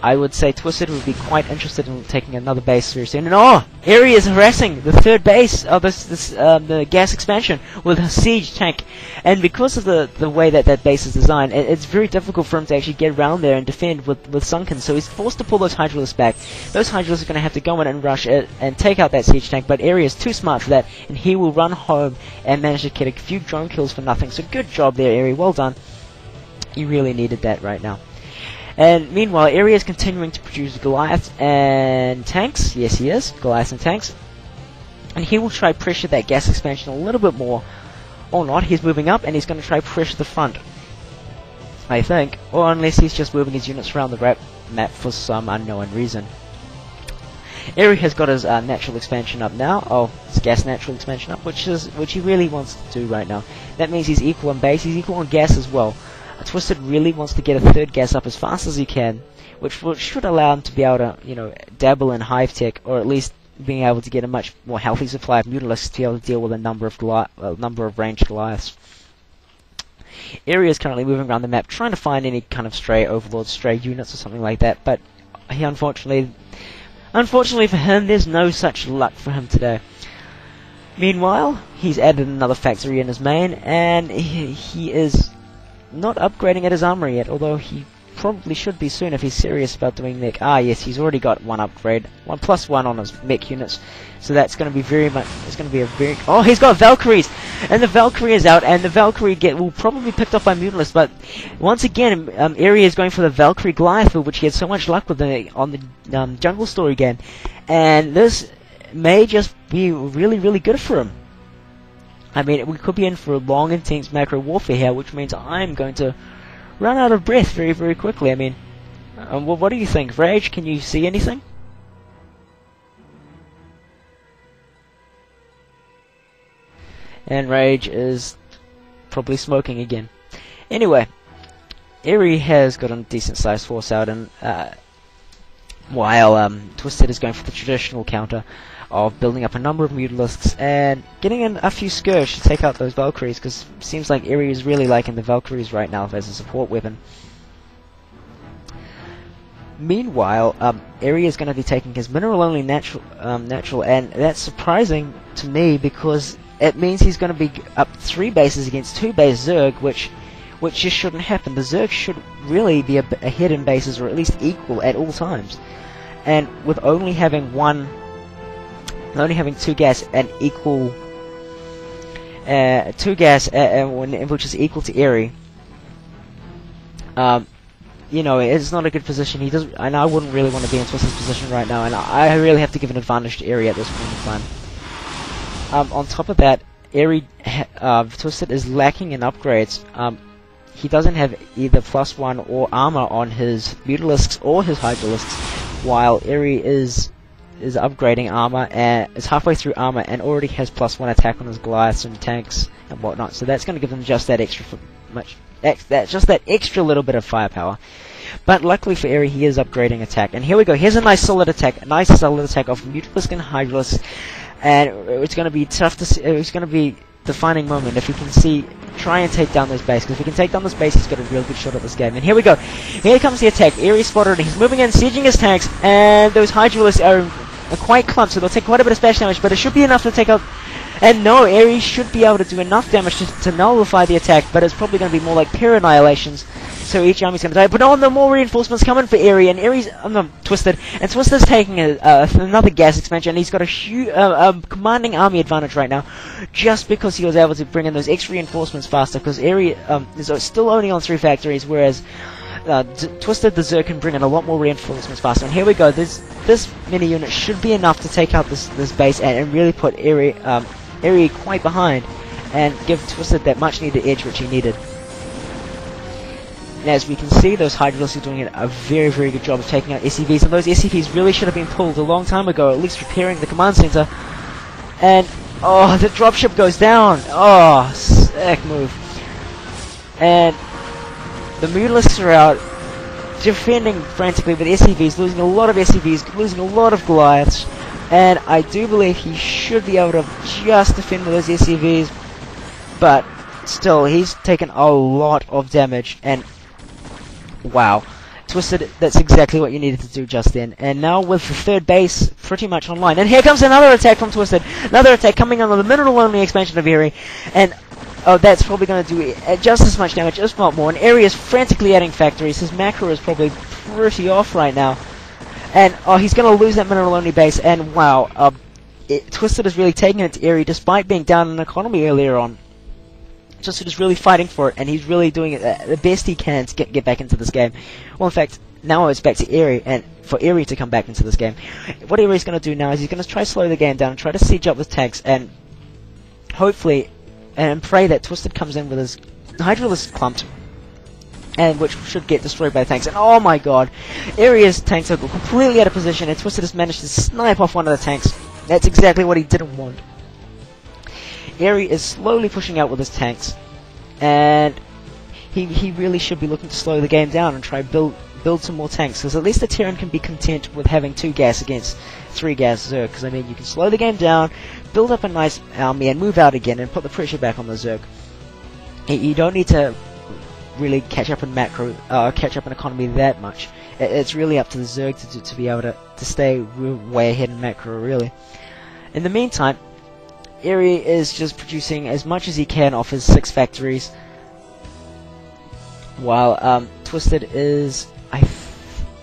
Speaker 2: I would say Twisted would be quite interested in taking another base very soon. And oh, Eri is harassing the 3rd base of the gas expansion with a siege tank. And because of the way that base is designed, it's very difficult for him to actually get around there and defend with Sunken. So he's forced to pull those Hydralisks back. Those Hydralisks are going to have to go in and rush it and take out that siege tank. But Eri is too smart for that, and he will run home and manage to get a few drone kills for nothing. So good job there, Eri. Well done. You really needed that right now. And meanwhile, Eri is continuing to produce Goliaths and tanks. Yes, he is. Goliaths and tanks. And he will try pressure that gas expansion a little bit more. Or not, he's moving up and he's going to try pressure the front. I think. Or unless he's just moving his units around the map for some unknown reason. Eri has got his natural expansion up now. Oh, his gas natural expansion up, which he really wants to do right now. That means he's equal on base, he's equal on gas as well. Twisted really wants to get a 3rd gas up as fast as he can, which should allow him to be able to, you know, dabble in hive tech, or at least being able to get a much more healthy supply of Mutalisks to be able to deal with a number of ranged Goliaths. Eri is currently moving around the map trying to find any kind of stray Overlord, stray units or something like that, but he unfortunately for him, there's no such luck for him today. Meanwhile, he's added another factory in his main, and he is not upgrading at his armory yet, although he probably should be soon if he's serious about doing mech. Ah, yes, he's already got 1 upgrade, 1+1 on his mech units, so that's going to be oh, he's got Valkyries, and the Valkyrie is out, and the Valkyrie will probably be picked up by Mutalisks, but once again, Eri is going for the Valkyrie Goliath, which he had so much luck with on the Jungle Story game, and this may just be really, really good for him. I mean, we could be in for a long, intense macro warfare here, which means I'm going to run out of breath very, very quickly. I mean, what do you think? Rage, can you see anything? And Rage is probably smoking again. Anyway, Eri has got a decent-sized force out, and while Twisted is going for the traditional counter of building up a number of Mutalisks and getting in a few Scourge to take out those Valkyries, because it seems like Eri is really liking the Valkyries right now as a support weapon. Meanwhile, Eri is going to be taking his mineral-only natural, and that's surprising to me because it means he's going to be up 3 bases against 2 base Zerg, which just shouldn't happen. The Zerg should really be ahead in bases, or at least equal at all times. And with only having 2 gas and equal, 2 gas, which is equal to Eri, you know, it's not a good position. He doesn't, and I wouldn't really want to be in Twisted's position right now, and I really have to give an advantage to Eri at this point in time. On top of that, Twisted is lacking in upgrades. He doesn't have either +1 or armor on his Mutalisks or his Hydralisks, while Eri is upgrading armor and is halfway through armor and already has +1 attack on his Goliaths and tanks and whatnot. So that's going to give him just that just that extra little bit of firepower. But luckily for Eri, he is upgrading attack. And here we go. Here's a nice solid attack, of Mutalisk and Hydralisk, and it's going to be tough to see. It's going to be defining moment if he can try and take down this base, because if he can take down this base, he's got a real good shot at this game. And here we go. Here comes the attack. Eri spotted, and he's moving in, sieging his tanks, and those Hydralisks are quite clumped, so they'll take quite a bit of splash damage, but it should be enough to take out. And no, Eri should be able to do enough damage to nullify the attack, but it's probably going to be more like pure annihilations. So each army's going to die. But no, more reinforcements coming for Eri, and Eri's Twisted, and Twisted's taking another gas expansion. And he's got a huge, commanding army advantage right now, just because he was able to bring in those extra reinforcements faster. Because Eri is still only on 3 factories, whereas Twisted the Zerg can bring in a lot more reinforcements faster. And here we go. This mini unit should be enough to take out this base and really put Eri quite behind, and give Twisted that much needed edge which he needed. And as we can see, those Hydralisks are doing a very, very good job of taking out SCVs, and those SCVs really should have been pulled a long time ago, at least repairing the command center. And, oh, the dropship goes down! Oh, sick move. And the Mutalisks are out, defending frantically with SCVs, losing a lot of SCVs, losing a lot of Goliaths, and I do believe he should be able to just defend with those SCVs, but still, he's taken a lot of damage, and wow. Twisted, that's exactly what you needed to do just then. And now with the 3rd base pretty much online, and here comes another attack from Twisted, another attack coming on the mineral-only expansion of Eri, and oh, that's probably going to do just as much damage, if not more. And Eri is frantically adding factories. His macro is probably pretty off right now. And oh, he's going to lose that mineral-only base. And wow, Twisted is really taking it to Eri despite being down in economy earlier on. Twisted is really fighting for it, and he's really doing it the best he can to get back into this game. Well, in fact, now it's back to Eri, and for Eri to come back into this game. What Eri's going to do now is he's going to try to slow the game down and try to siege up with tanks, and hopefully, and pray that Twisted comes in with his Hydralisk clumped, and which should get destroyed by the tanks. And oh my god, Eri's tanks are completely out of position, and Twisted has managed to snipe off one of the tanks. That's exactly what he didn't want. Eri is slowly pushing out with his tanks, and he really should be looking to slow the game down and try build some more tanks, because at least the Terran can be content with having 2 gas against 3 gas Zerg, because I mean, you can slow the game down, build up a nice army, and move out again and put the pressure back on the Zerg. You don't need to really catch up in economy that much. It's really up to the Zerg to be able to stay way ahead in macro, really. In the meantime, Eri is just producing as much as he can off his 6 factories, while Twisted is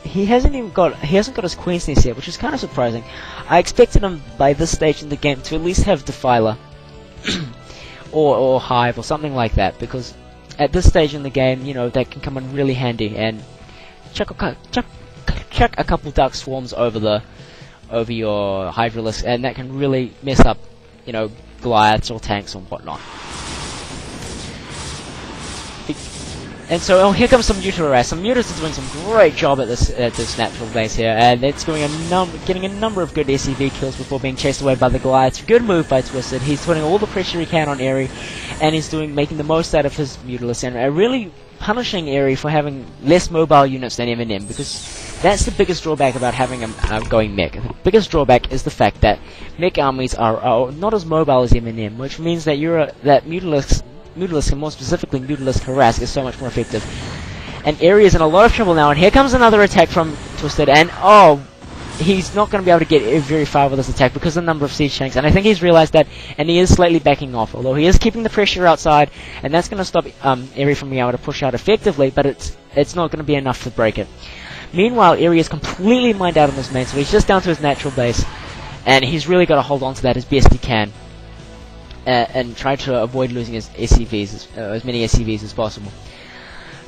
Speaker 2: he hasn't got his Queen's Nest yet, which is kind of surprising. I expected him by this stage in the game to at least have Defiler or Hive or something like that, because at this stage in the game, you know, that can come in really handy, and chuck a couple Dark Swarms over your Hydralisk, and that can really mess up, you know, Goliaths or tanks or whatnot. And so, oh, here comes some Mutas. Some Mutas are doing some great job at this natural base here, and it's getting a number of good SCV kills before being chased away by the Goliaths. Good move by Twisted. He's putting all the pressure he can on Eri, and he's making the most out of his Mutalisks, and really punishing Eri for having less mobile units than M&M, because that's the biggest drawback about having a going mech. The biggest drawback is the fact that mech armies are not as mobile as M&M, which means that Mutalisk, and more specifically Mutalisk Harass, is so much more effective. And Eri is in a lot of trouble now, and here comes another attack from Twisted, and oh, he's not going to be able to get very far with this attack because of the number of siege tanks, and I think he's realized that, and he is slightly backing off, although he is keeping the pressure outside, and that's going to stop Eri from being able to push out effectively, but it's not going to be enough to break it. Meanwhile, Eri is completely mined out on this main, so he's just down to his natural base, and he's really got to hold on to that as best he can, and try to avoid losing his SCVs, as many SCVs as possible.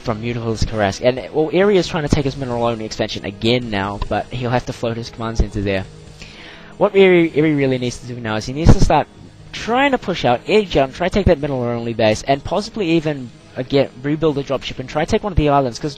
Speaker 2: from Mutalisk Harass. And, well, Eri is trying to take his mineral-only expansion again now, but he'll have to float his command center there. What Eri really needs to do now is he needs to start trying to push out, edge out, and try to take that mineral-only base, and possibly even rebuild a dropship and try to take one of the islands, because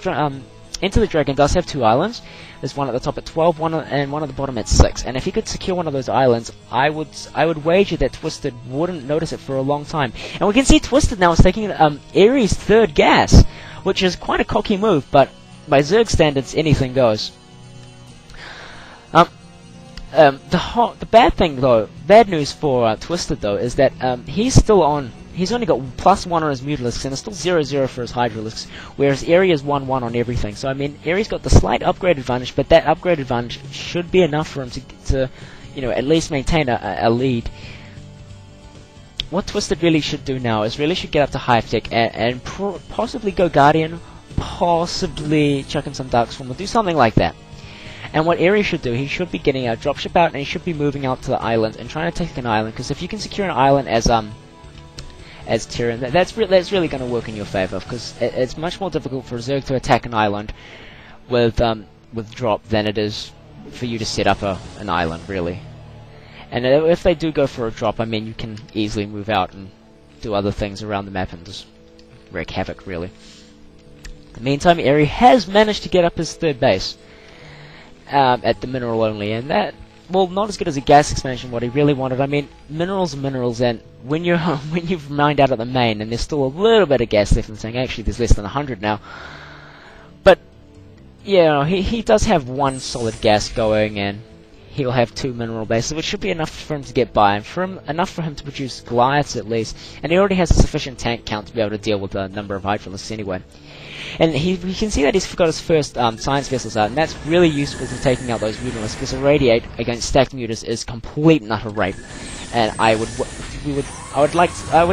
Speaker 2: Enter the Dragon does have 2 islands. There's one at the top at 12, and one at the bottom at 6. And if he could secure one of those islands, I would wager that Twisted wouldn't notice it for a long time. And we can see Twisted now is taking Eri's 3rd gas, which is quite a cocky move, but by Zerg standards, anything goes. The bad news for Twisted though, is that he's still on. He's only got +1 on his Mutalisks, and it's still 0-0 for his Hydralisks, whereas Eri is 1-1 on everything. So I mean, Eri's got the slight upgrade advantage, but that upgrade advantage should be enough for him to at least maintain a lead. What Twisted really should do now is really should get up to Hive Tech and possibly go Guardian, possibly chuck in some Darkstorm, or do something like that. And what Eri should do, he should be getting a dropship out, and he should be moving out to the island and trying to take an island. Because if you can secure an island as Tyrion, that's really going to work in your favor. Because it's much more difficult for a Zerg to attack an island with drop than it is for you to set up an island, really. And if they do go for a drop, I mean, you can easily move out and do other things around the map and just wreak havoc, really. In the meantime, Eri has managed to get up his 3rd base. At the mineral only, and that, well, not as good as a gas expansion, what he really wanted. I mean, minerals are minerals, and when you've mined out at the main, and there's still a little bit of gas left in the thing, actually there's less than 100 now, but, yeah, he does have 1 solid gas going, and he'll have 2 mineral bases, which should be enough for him to get by, and enough for him to produce Goliaths at least, and he already has a sufficient tank count to be able to deal with a number of Hydralisks anyway. And we can see that he's got his first science vessels out, and that's really useful for taking out those Mutalisks, because Irradiate against stacked Mutas is complete and utter rape. And I would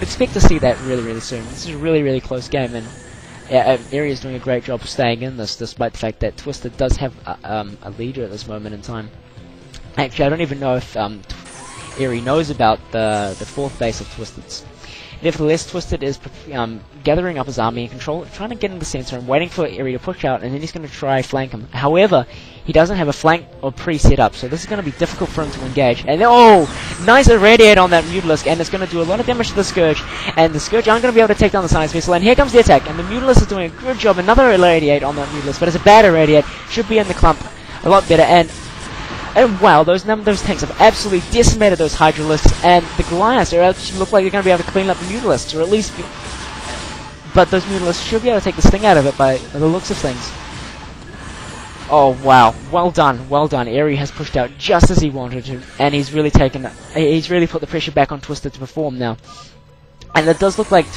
Speaker 2: expect to see that really soon. This is a really close game, and Eri is doing a great job of staying in this, despite the fact that Twisted does have a leader at this moment in time. Actually, I don't even know if Eri knows about the 4th base of Twisted's. Nevertheless, Twisted is gathering up his army and trying to get in the center and waiting for Eri to push out, and then he's going to try flank him. However, he doesn't have a flank or pre-set up, so this is going to be difficult for him to engage. And oh, nice Irradiate on that Mutalisk, and it's going to do a lot of damage to the Scourge, and the Scourge aren't going to be able to take down the Science Vessel, and here comes the attack, and the Mutalisk is doing a good job. Another Irradiate on that Mutalisk, but it's a bad Irradiate, should be in the clump a lot better, and wow, those tanks have absolutely decimated those Hydralisks, and the Goliaths look like they're going to be able to clean up the Mutalisks, or at least but those Mutalisks should be able to take the sting out of it by the looks of things. Oh wow, well done. Eri has pushed out just as he wanted to, and he's really put the pressure back on Twisted to perform now. And it does look like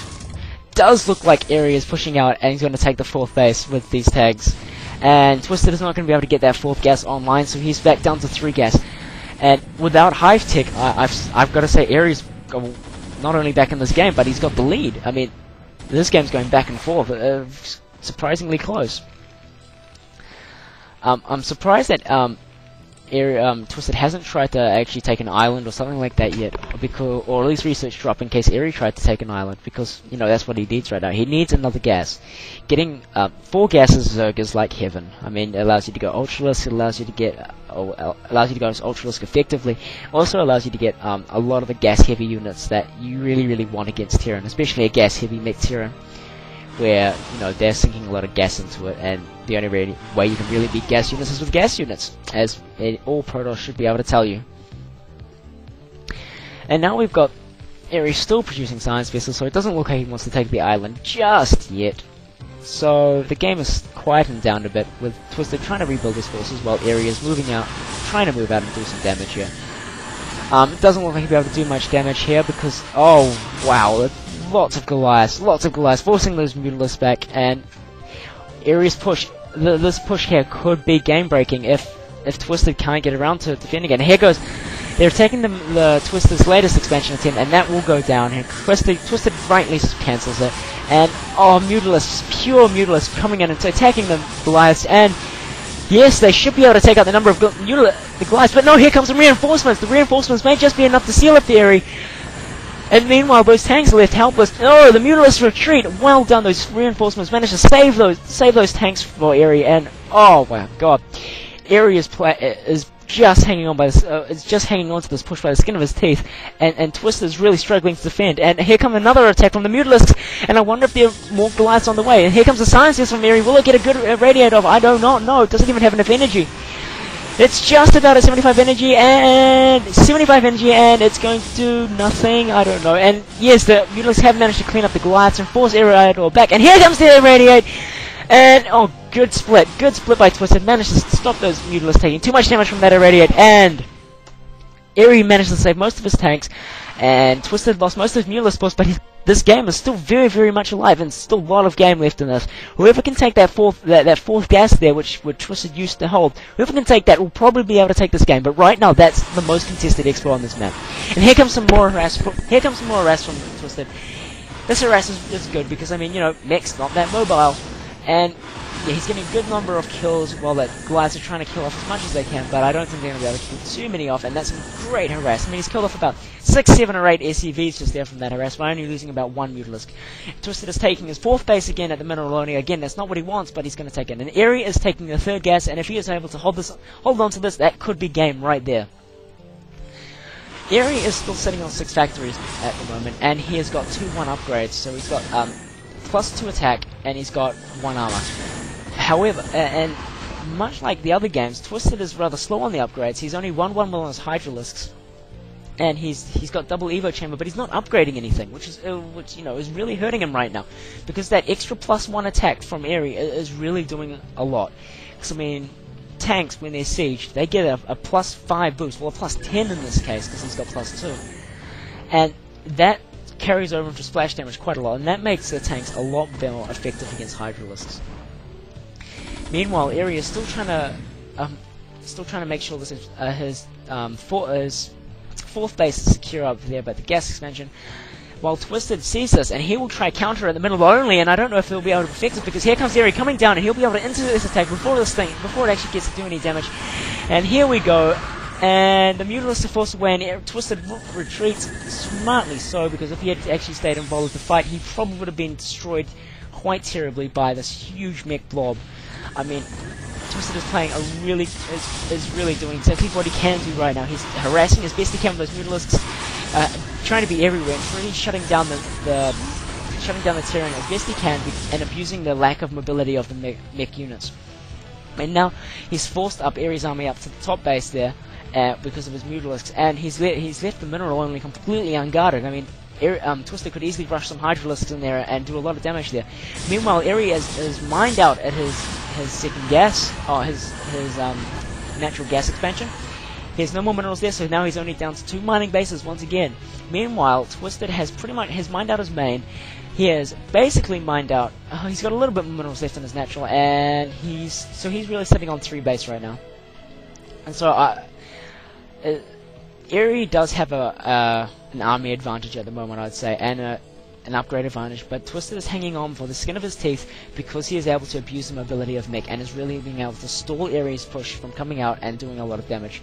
Speaker 2: Eri is pushing out, and he's going to take the 4th base with these tags. And Twisted is not going to be able to get that 4th gas online, so he's back down to 3 gas. And without Hive Tech, I've got to say Eri's not only back in this game, but he's got the lead. I mean, this game's going back and forth, surprisingly close. I'm surprised that Twisted hasn't tried to actually take an island or something like that yet, or at least research drop in case Eri tried to take an island, because that's what he needs right now. He needs another gas. Getting 4 gases Zerg is like heaven. I mean, it allows you to go Ultralisk, it allows you to go as Ultralisk effectively. Also allows you to get a lot of the gas-heavy units that you really want against Terran, especially a gas-heavy mech Terran, where they're sinking a lot of gas into it, and the only way you can really beat gas units is with gas units, as all Protoss should be able to tell you. And now we've got Eri still producing science vessels, so it doesn't look like he wants to take the island just yet. So the game is quietened down a bit, with Twisted trying to rebuild his forces while Eri is trying to move out and do some damage here. It doesn't look like he'll be able to do much damage here because, oh wow, lots of Goliaths, forcing those Mutalisks back, and Eri's push, this push here could be game-breaking if Twisted can't get around to defending it. And here goes, they're attacking the Twisted's latest expansion attempt, and that will go down here. Twisted rightly cancels it, and oh, pure Mutalisks coming in and attacking the Goliaths, and yes, they should be able to take out the number of the Goliaths, but no, here comes the reinforcements. The reinforcements may just be enough to seal up the Eri. And meanwhile, those tanks are left helpless. Oh, the Mutalisks retreat. Well done, those reinforcements managed to save those tanks for Eri. And oh my god, Eri is just hanging on by this. Is just hanging on to this push by the skin of his teeth. And Twister's really struggling to defend. And here comes another attack from the Mutalisks. And I wonder if there are more Goliaths on the way. And here comes the Silence Test from Eri. Will it get a good radiate off? I do not know. It doesn't even have enough energy. It's just about at 75 energy, and it's going to do nothing. I don't know. And yes, the Mutalisks have managed to clean up the Goliaths and force Irradiator back. And here comes the Irradiate, and oh, good split by Twisted. Managed to stop those Mutalisks taking too much damage from that Irradiate, and Eri managed to save most of his tanks, and Twisted lost most of his Mutalisk force, but this game is still very, very much alive, and still a lot of game left in this. Whoever can take that fourth gas there, which Twisted used to hold, whoever can take that will probably be able to take this game. But right now, that's the most contested expo on this map. And here comes some more harass. Here comes some more harass from Twisted. This harass is good because I mean, you know, Mech's not that mobile, and yeah, he's getting a good number of kills while that Goliaths are trying to kill off as much as they can, but I don't think they're going to be able to kill too many off, and that's some great harass. I mean, he's killed off about 6, 7, or 8 SCVs just there from that harass, by only losing about 1 Mutalisk. Twisted is taking his 4th base again at the Mineralonia. Again, that's not what he wants, but he's going to take it. And Eri is taking the 3rd gas, and if he is able to hold on to this, that could be game right there. Eri is still sitting on 6 factories at the moment, and he has got 2-1 upgrades, so he's got +2 attack, and he's got 1 armor. However, and much like the other games, Twisted is rather slow on the upgrades. He's only 1/1 on his Hydralisks, and he's got double Evo chamber, but he's not upgrading anything, which you know is really hurting him right now, because that extra +1 attack from Eri is really doing a lot. Because I mean, tanks when they're sieged, they get a +5 boost, well a +10 in this case, because he's got +2, and that carries over into splash damage quite a lot, and that makes the tanks a lot more effective against Hydralisks. Meanwhile, Eri is still trying to make sure this is his 4th base is secure up there, but the gas expansion. While Twisted sees this, and he will try counter at the middle only, and I don't know if he'll be able to affect it, because here comes Eri coming down, and he'll be able to intercept this attack before it actually gets to do any damage. And here we go, and the Mutalisks are forced away, and Twisted retreats smartly so, because if he had actually stayed involved with the fight, he probably would have been destroyed quite terribly by this huge mech blob. I mean, Twisted is playing is really doing exactly what he can do right now. He's harassing as best he can with those Mutalisks, trying to be everywhere, and really shutting down the terrain as best he can, and abusing the lack of mobility of the mech units. And now he's forced up Eri's army up to the top base there because of his Mutalisks, and he's left the mineral only completely unguarded. I mean, Twisted could easily rush some Hydralisks in there and do a lot of damage there. Meanwhile, Eri is mined out at his second gas, his natural gas expansion. He has no more minerals there, so now he's only down to 2 mining bases once again. Meanwhile, Twisted has mined out his main. He has basically mined out. He's got a little bit more minerals left in his natural, and he's really sitting on 3 base right now. And so Eri does have an army advantage at the moment, I'd say, and an upgrade advantage, but Twisted is hanging on for the skin of his teeth because he is able to abuse the mobility of mech and is really being able to stall Eri's push from coming out and doing a lot of damage.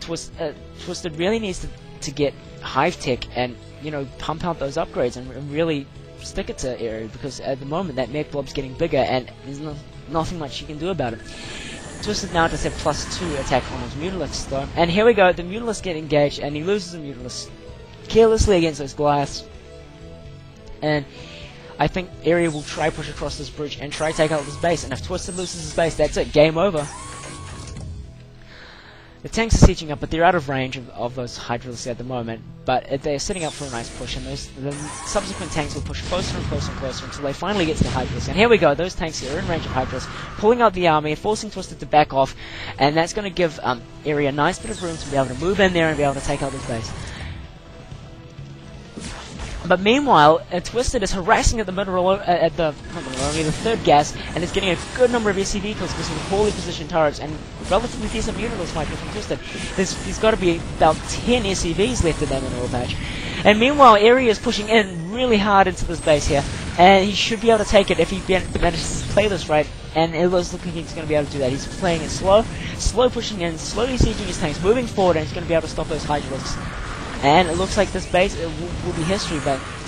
Speaker 2: Twisted really needs to get Hive Tech and, you know, pump out those upgrades and really stick it to Eri, because at the moment that mech blob's getting bigger and there's nothing much you can do about it. Twisted now does have +2 attack on his Mutalisks though, and here we go, the Mutalisks get engaged and he loses the Mutalisks carelessly against those Goliaths. And I think Eri will try push across this bridge and try take out this base, and if Twisted loses his base, that's it, game over. The tanks are sieging up, but they're out of range of those Hydralisks at the moment, but they're setting up for a nice push, and the subsequent tanks will push closer and closer and closer until they finally get to the Hydralisks. And here we go, those tanks are in range of Hydralisks, pulling out the army, forcing Twisted to back off, and that's going to give Eri a nice bit of room to be able to move in there and be able to take out this base. But meanwhile, Twisted is harassing at the the 3rd gas, and is getting a good number of SCV kills because of the poorly positioned turrets and relatively decent Mutalisks fighting from Twisted. He's got to be about 10 SCVs left in that mineral patch. And meanwhile, Eri is pushing in really hard into this base here, and he should be able to take it if he manages to play this right, and it looks like he's going to be able to do that. He's playing it slow pushing in, slowly sieging his tanks, moving forward, and he's going to be able to stop those Hydralisks. And it looks like this base will be history,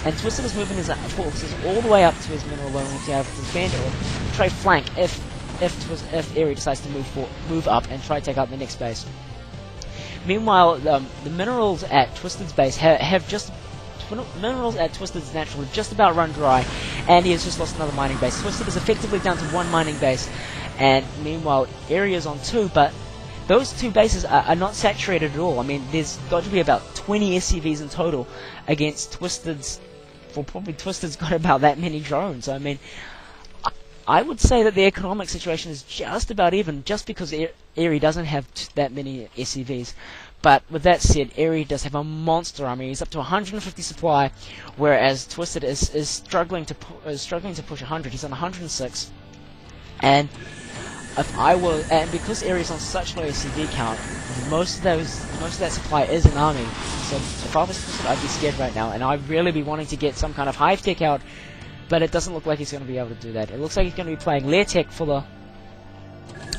Speaker 2: and Twisted is moving his forces all the way up to his mineral loan to be able to defend or try flank if Eri decides to move up and try to take out the next base. Meanwhile, the minerals at Twisted's base minerals at Twisted's natural have just about run dry, and he has just lost another mining base. Twisted is effectively down to 1 mining base, and meanwhile Eri is on 2, but those 2 bases are not saturated at all. I mean, there's got to be about 20 SCVs in total against Twisted's. Well, probably Twisted's got about that many drones. I mean, I would say that the economic situation is just about even, just because Eri doesn't have that many SCVs. But with that said, Eri does have a monster army. He's up to 150 supply, whereas Twisted is struggling to push 100. He's on 106, and because Eri is on such low SCV count, most of that supply is an army. So if I was Twisted, I'd be scared right now, and I'd really be wanting to get some kind of hive tech out. But it doesn't look like he's going to be able to do that. It looks like he's going to be playing Lair Tech for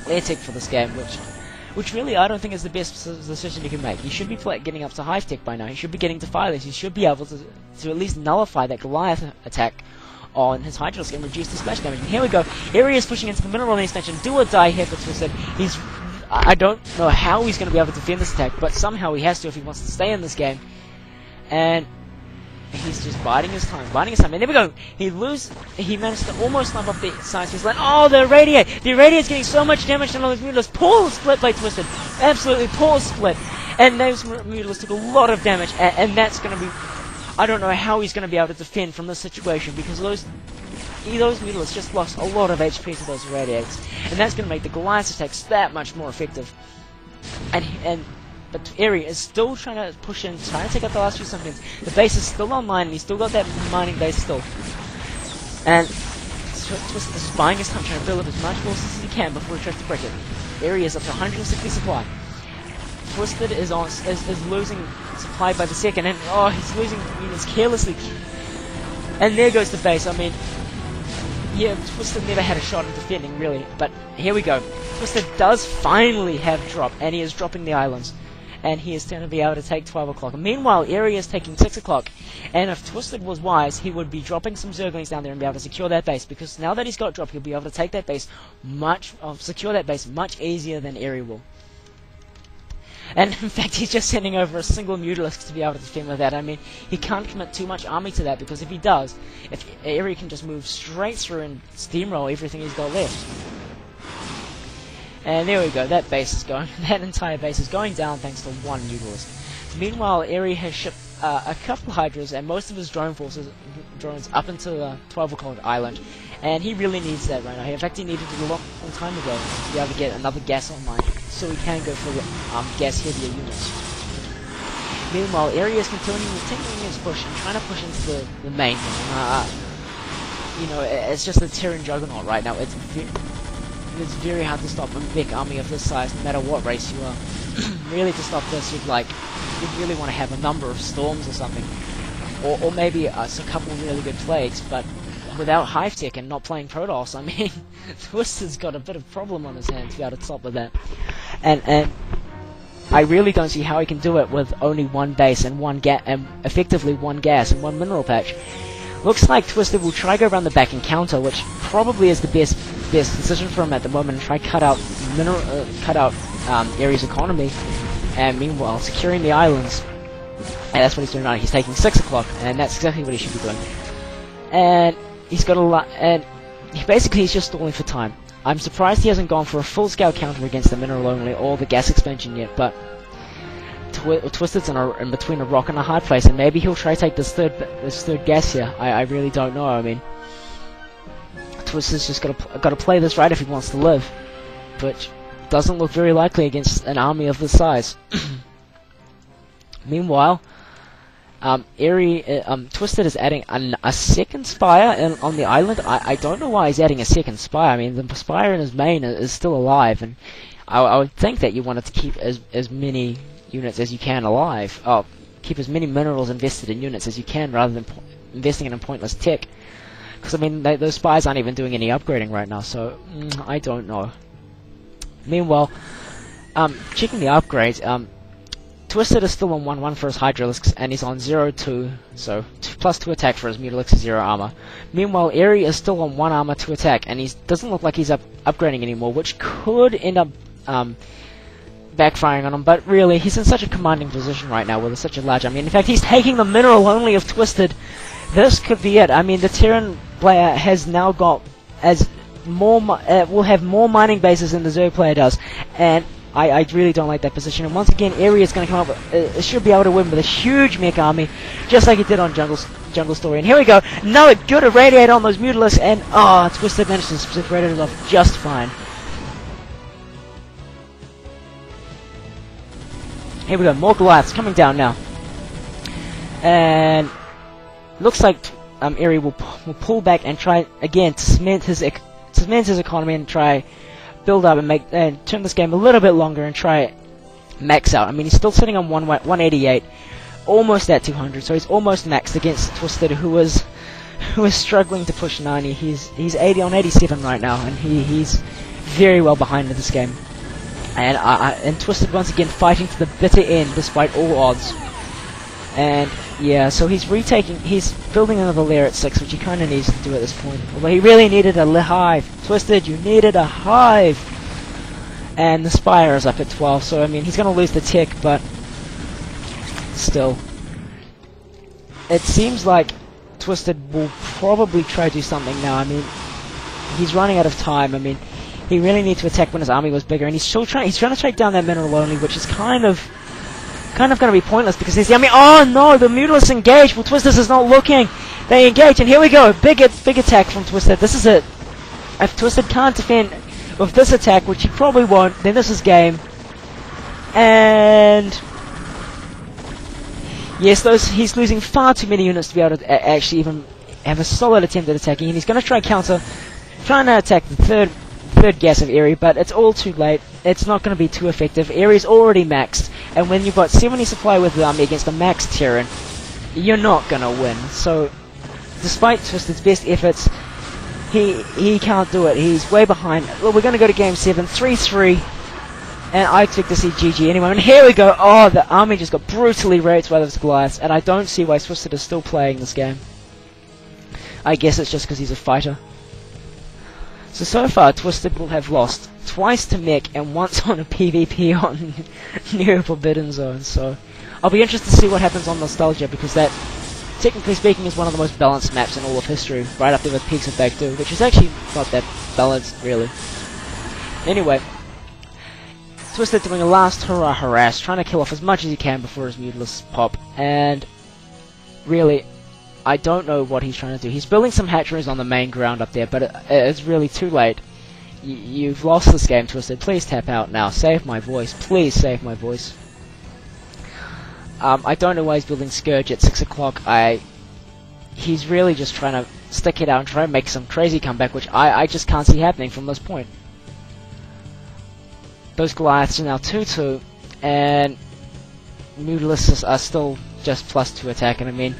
Speaker 2: this game, which really I don't think is the best decision you can make. He should be getting up to hive tech by now. He should be getting to fireless. He should be able to at least nullify that Goliath attack on his Hydralisk and reduce the splash damage. And here we go. Eri is pushing into the mineral extension. Do or die here for Twisted. I don't know how he's going to be able to defend this attack, but somehow he has to if he wants to stay in this game. And he's just biding his time. And there we go. He managed to almost snipe off the science. He's like, oh, the Irradiate! The Irradiate's getting so much damage on those Mutilas. Poor split by Twisted. Absolutely poor split. And those Mutilas took a lot of damage, and that's going to be... I don't know how he's going to be able to defend from this situation, because those Mutilas just lost a lot of HP to those Irradiates. And that's going to make the Goliath attacks that much more effective. But Eri is still trying to push in, trying to take out the last few Symphonians. The base is still online, and he's still got that mining base still. And Twisted is buying his time, trying to build up as much forces as he can before he tries to break it. Eri is up to 160 supply. Twisted is losing supply by the second, and he's losing units carelessly. And there goes the base. I mean, yeah, Twisted never had a shot at defending, really. But here we go. Twisted does finally have drop, and he is dropping the islands. And he is going to be able to take 12 o'clock. Meanwhile, Eri is taking 6 o'clock. And if Twisted was wise, he would be dropping some Zerglings down there and be able to secure that base. Because now that he's got drop, he'll be able to take that base secure that base much easier than Eri will. And in fact, he's just sending over a single Mutalisk to be able to defend with that. I mean, he can't commit too much army to that, because if he does, if Eri can just move straight through and steamroll everything he's got left. And there we go, that entire base is going down thanks to 1 Mutalisk. Meanwhile, Eri has shipped a couple of Hydras and most of his drones up into the 12 o'clock island. And he really needs that right now. In fact, he needed it a long time ago to be able to get another gas online, so he can go for gas heavier units. Meanwhile, Eri is continuing his push and trying to push into the main thing. You know, it's just a Terran juggernaut right now. It's very hard to stop a big army of this size, no matter what race you are. Really, to stop this, you'd really want to have a number of storms or something, or maybe a couple of really good plagues. But without hive tech and not playing Protoss, I mean, Twisted's got a bit of problem on his hands to be able to stop with that. And I really don't see how he can do it with only 1 base and effectively 1 gas and 1 mineral patch. Looks like Twisted will try go around the back and counter, which probably is the best decision for him at the moment, and try cut out Eri's economy, and meanwhile securing the islands. And that's what he's doing right now. He's taking 6 o'clock, and that's exactly what he should be doing. And he's got a lot, and he's just stalling for time. I'm surprised he hasn't gone for a full-scale counter against the mineral only or the gas expansion yet, but Twisted's in between a rock and a hard place, and maybe he'll try to take this third gas here. I really don't know. I mean, Twisted's just got to play this right if he wants to live, but doesn't look very likely against an army of this size. Meanwhile, Twisted is adding a second spire on the island. I don't know why he's adding a second spire. I mean, the spire in his main is still alive, and I would think that you wanted to keep as many units as you can alive. Keep as many minerals invested in units as you can, rather than investing in pointless tech. Because I mean, those spires aren't even doing any upgrading right now, so I don't know. Meanwhile, checking the upgrades,
Speaker 3: Twisted is still on 1-1 for his Hydralisks, and he's on 0-2, so +2 attack for his Mutalisks, 0 armor. Meanwhile, Eri is still on 1 armor, 2 attack, and he doesn't look like he's upgrading anymore, which could end up backfiring on him, but really, he's in such a commanding position right now with such a large army. In fact, he's taking the mineral only of Twisted. This could be it. I mean, the Terran player has now got will have more mining bases than the Zerg player does, and I really don't like that position. And once again, Eri is going to come up, should be able to win with a huge mech army, just like he did on Jungle Story. And here we go, another good irradiate on those Mutalisks, and Twisted managed to separate it off just fine. Here we go, more Goliaths coming down now. And looks like Eri will pull back and try again to cement his economy and try build up and turn this game a little bit longer and try max out. I mean, he's still sitting on 188, almost at 200, so he's almost maxed against Twisted, who is struggling to push 90. He's 80 on 87 right now, and he's very well behind in this game. And Twisted once again fighting to the bitter end despite all odds. And yeah, so he's building another lair at 6, which he kind of needs to do at this point. Although he really needed a hive. Twisted, you needed a hive! And the Spire is up at 12, so I mean, he's going to lose the tick, but still. It seems like Twisted will probably try to do something now. I mean, he's running out of time. I mean, he really needs to attack when his army was bigger, and he's trying to take down that mineral only, which is kind of going to be pointless because there's the army. Oh no, the Mutalisks engage. Well, Twisted is not looking. They engage, and here we go. Big attack from Twisted. This is it. If Twisted can't defend with this attack, which he probably won't, then this is game. And yes, he's losing far too many units to be able to actually even have a solid attempt at attacking. And he's going to trying to attack the third gas of Eri, but it's all too late. It's not going to be too effective. Eri's already maxed, and when you've got 70 supply with the army against a maxed Terran, you're not going to win. So, despite Twisted's best efforts, he can't do it. He's way behind. Well, we're going to go to game 7, 3-3, and I expect to see GG anyway. And here we go. Oh, the army just got brutally raped by those Goliaths, and I don't see why Twisted is still playing this game. I guess it's just because he's a fighter. So far, Twisted will have lost twice to mech and once on a PvP on Near Forbidden Zone. So I'll be interested to see what happens on Nostalgia, because that, technically speaking, is one of the most balanced maps in all of history, right up there with Peaks of Baekdu, which is actually not that balanced, really. Anyway, Twisted doing a last hurrah harass, trying to kill off as much as he can before his Mutalisks pop, and really, I don't know what he's trying to do. He's building some hatcheries on the main ground up there, but it's really too late. You've lost this game, Twisted. Please tap out now. Save my voice. Please save my voice. I don't know why he's building Scourge at 6 o'clock. He's really just trying to stick it out and try and make some crazy comeback, which I just can't see happening from this point. Those Goliaths are now 2-2, and Mutalisks are still just +2 attack, and I mean,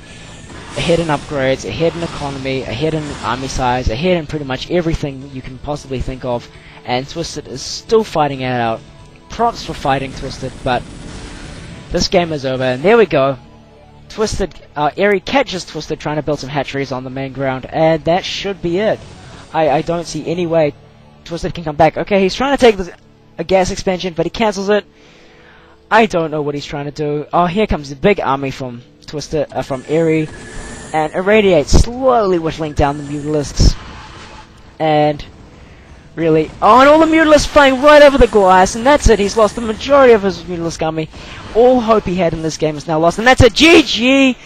Speaker 3: ahead in upgrades, ahead in economy, ahead in army size, ahead in pretty much everything you can possibly think of, and Twisted is still fighting it out. Props for fighting, Twisted, but this game is over, and there we go. Twisted, Eri catches Twisted trying to build some hatcheries on the main ground, and that should be it. I don't see any way Twisted can come back. Okay, he's trying to take a gas expansion, but he cancels it. I don't know what he's trying to do. Oh, here comes the big army from Twisted, from Eri, and irradiate, slowly whittling down the Mutalisks. And really, oh, and all the Mutalisks flying right over the Goliaths, and that's it. He's lost the majority of his Mutalisk army. All hope he had in this game is now lost, and that's it. GG.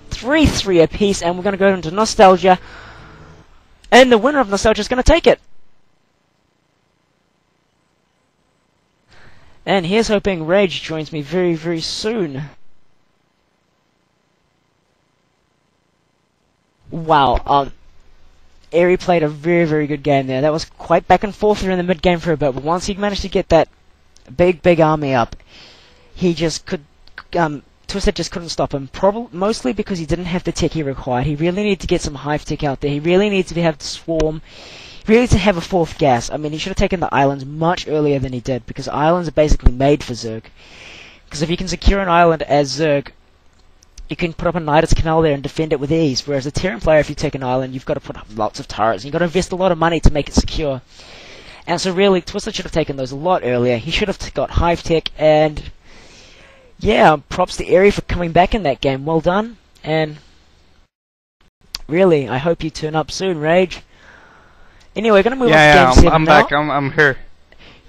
Speaker 3: 3-3 apiece, and we're going to go into Nostalgia, and the winner of Nostalgia is going to take it. And here's hoping Rage joins me very, very soon. Wow, Eri played a very, very good game there. That was quite back and forth there in the mid-game for a bit, but once he managed to get that big army up, he just could, Twisted just couldn't stop him, mostly because he didn't have the tech he required. He really needed to get some hive tech out there. He really needed to have the swarm. He really needed to have a fourth gas. I mean, he should have taken the islands much earlier than he did, because islands are basically made for Zerg. Because if you can secure an island as Zerg, you can put up a Nidus Canal there and defend it with ease. Whereas a Terran player, if you take an island, you've got to put up lots of turrets. And you've got to invest a lot of money to make it secure. And so really, Twisted should have taken those a lot earlier. He should have got Hive Tech, and yeah, props to Airy for coming back in that game. Well done. And really, I hope you turn up soon, Rage. Anyway, we're going to move on to Game 7
Speaker 1: I'm
Speaker 3: now.
Speaker 1: back. I'm here.